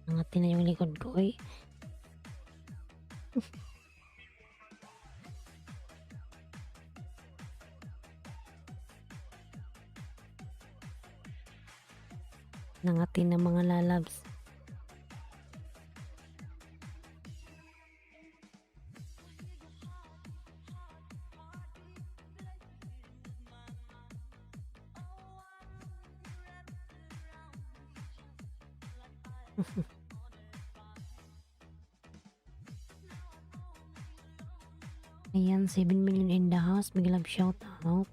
Speaker 1: Angatin na yung likod ko eh. Nangatin na mga lalabs. Ayan, 7 million in the house. Big love shout out.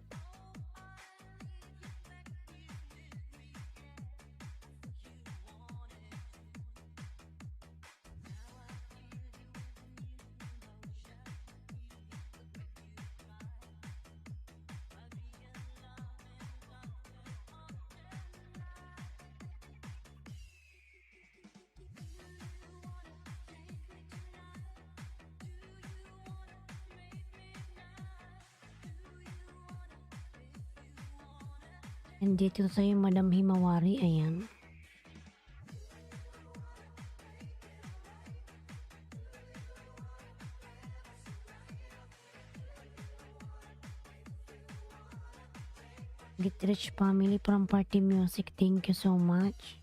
Speaker 1: And dito tayo Madam Himawari. Ayan. Get Rich family from Party Music. Thank you so much.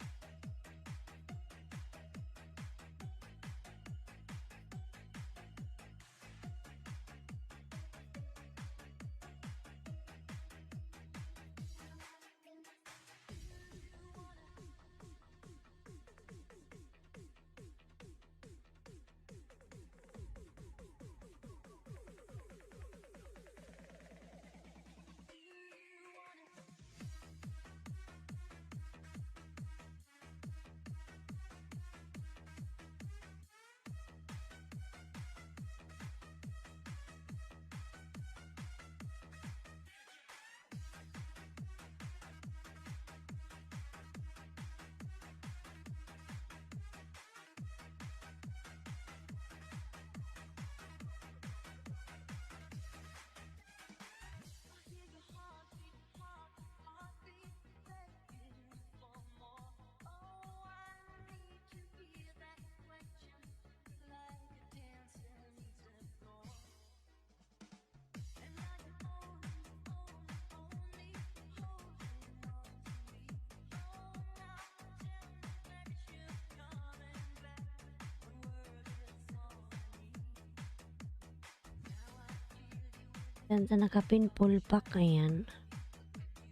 Speaker 1: Yan sa nakapin full pack. Ayan.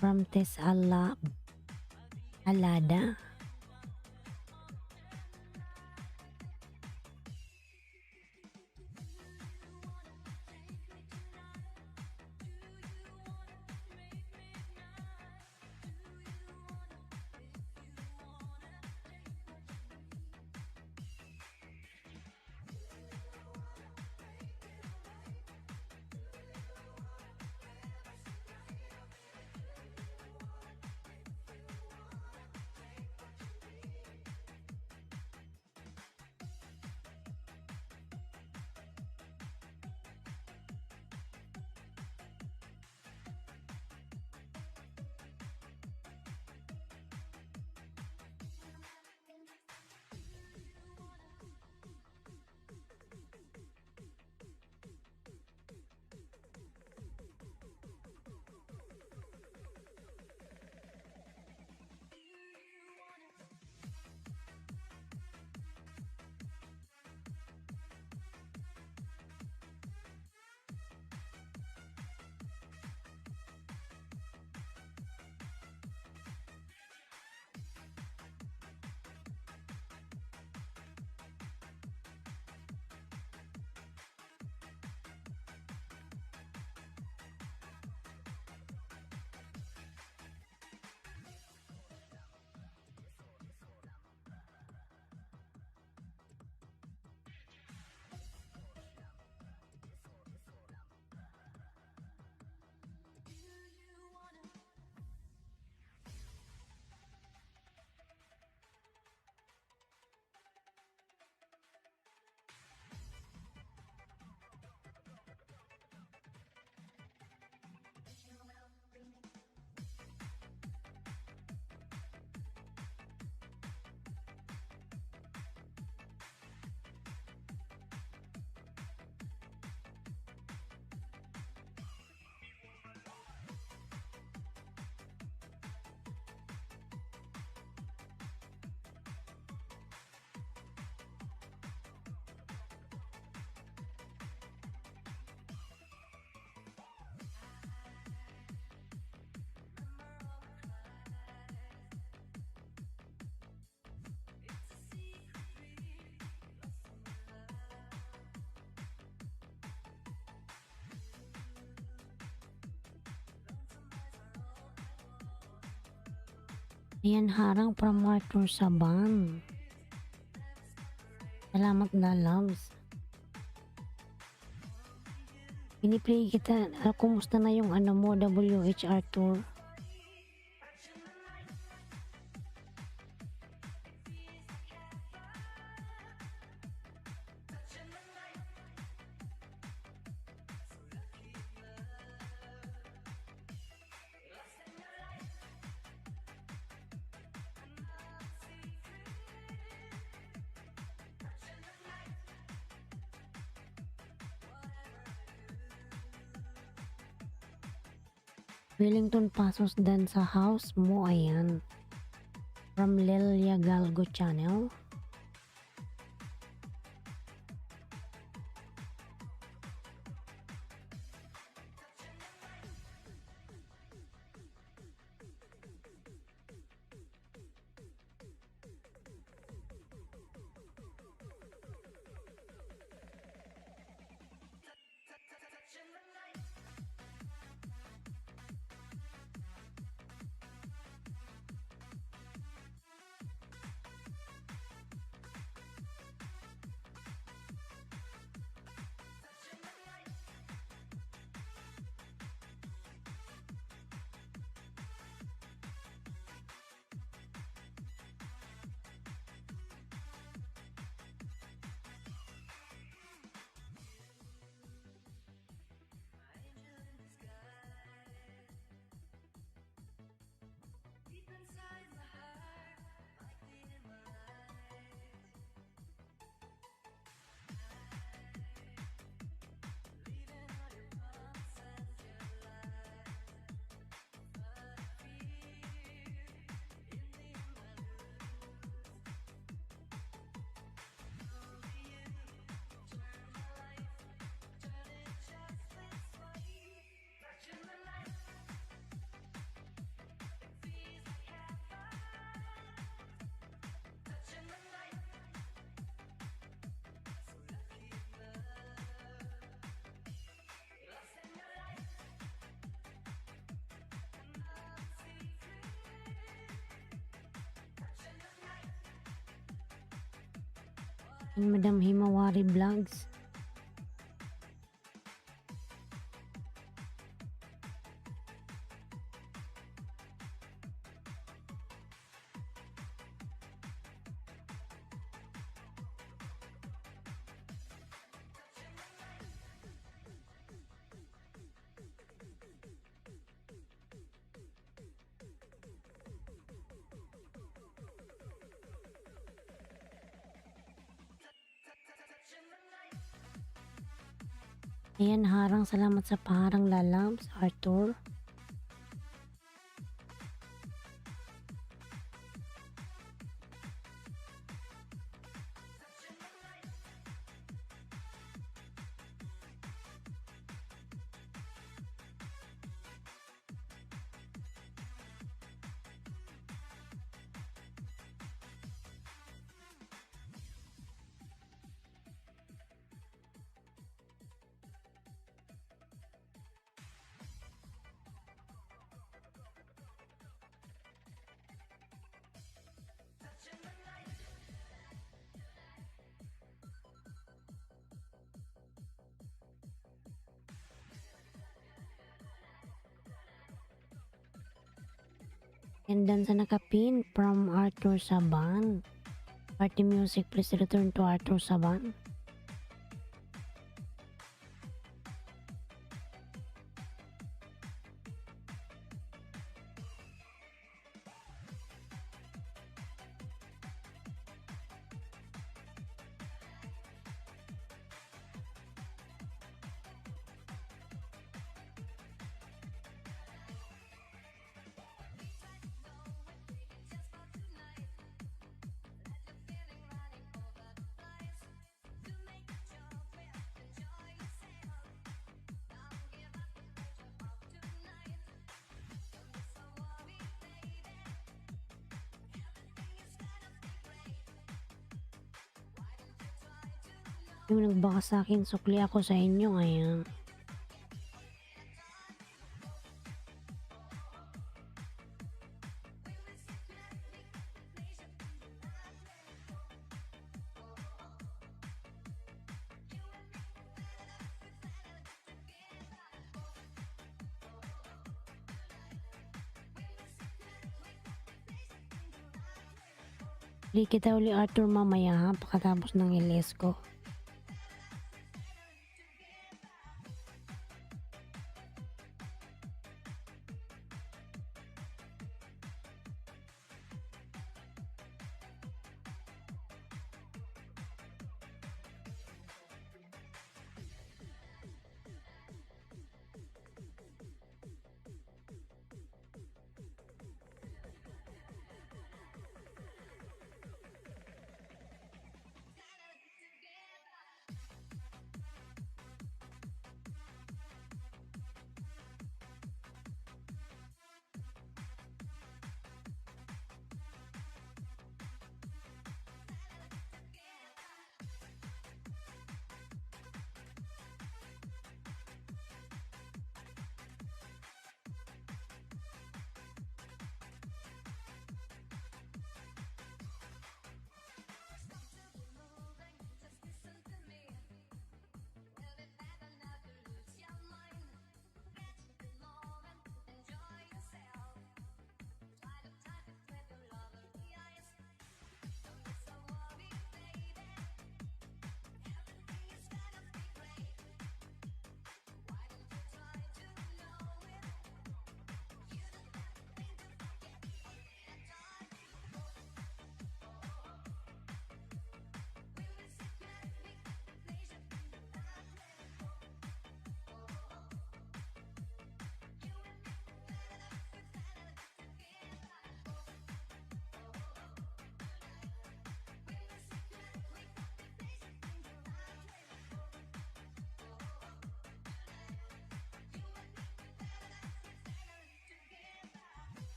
Speaker 1: From Tess Alada. Ayan, harang from Arthur Saban. Salamat na, loves. Piniplay kita. Kumusta na yung ano mo, WH Arthur? Wellington Pasos dan sa house mo, ayan. From Lelia Galgo channel. Madam Himawari Vlogs. Ayan, harang. Salamat sa paharang, lalabs, Arthur. And then sa nakapin from Arthur Saban. Party music, please return to Arthur Saban. Yung nagbaka sa akin, sukli ako sa inyo, ayan. Bili kita uli Arthur mamaya ha, pagkatapos ng iles ko.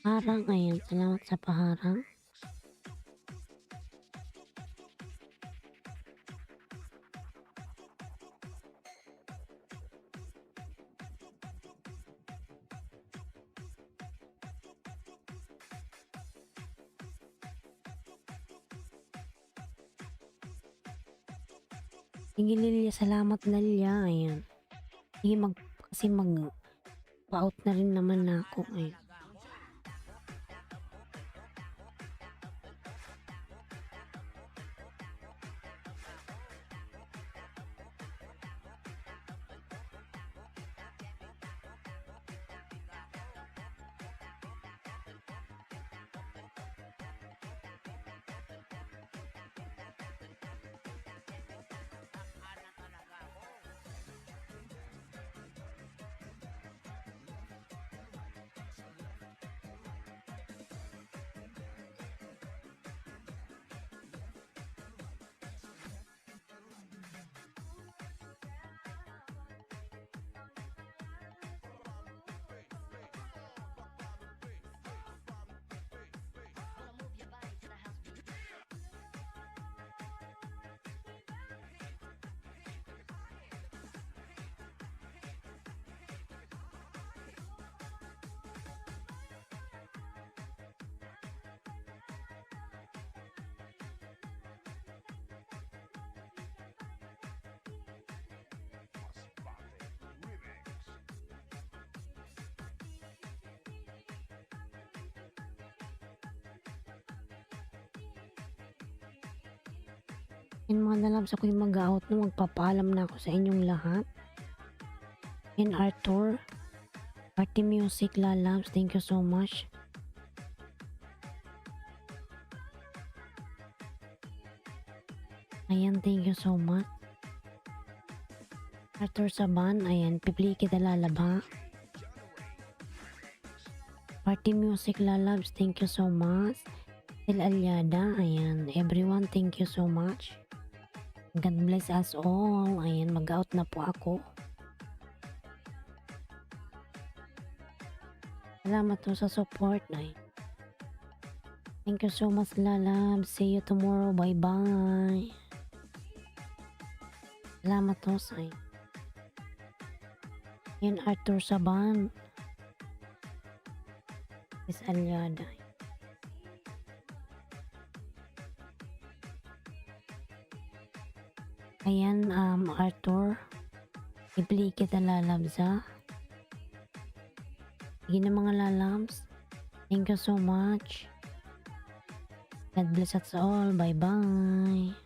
Speaker 1: Harang, ayan. Salamat sa paharang. Sige Lilia, salamat Lilia. Ayan. Sige kasi pa-out na rin naman na ako. Ayan. Yan mga lalabs, ako yung mag-out na magpapaalam na ako sa inyong lahat. Yan Arthur. Party Music lalabs, thank you so much. Ayan, thank you so much. Arthur Saban, ayan, pipili kita lalab ha. Party Music lalabs, thank you so much. Tel Aliada, ayan, everyone, thank you so much. God bless us all. Ayan, mag-out na po ako. Salamat po sa support. Ay. Thank you so much, lalab. See you tomorrow. Bye-bye. Salamat po sa yan, Arthur Saban. Miss Aliada. Ayan, Arthur. Ipili kita lalabs ha. Sige na mga lalabs. Thank you so much. God bless us all. Bye-bye.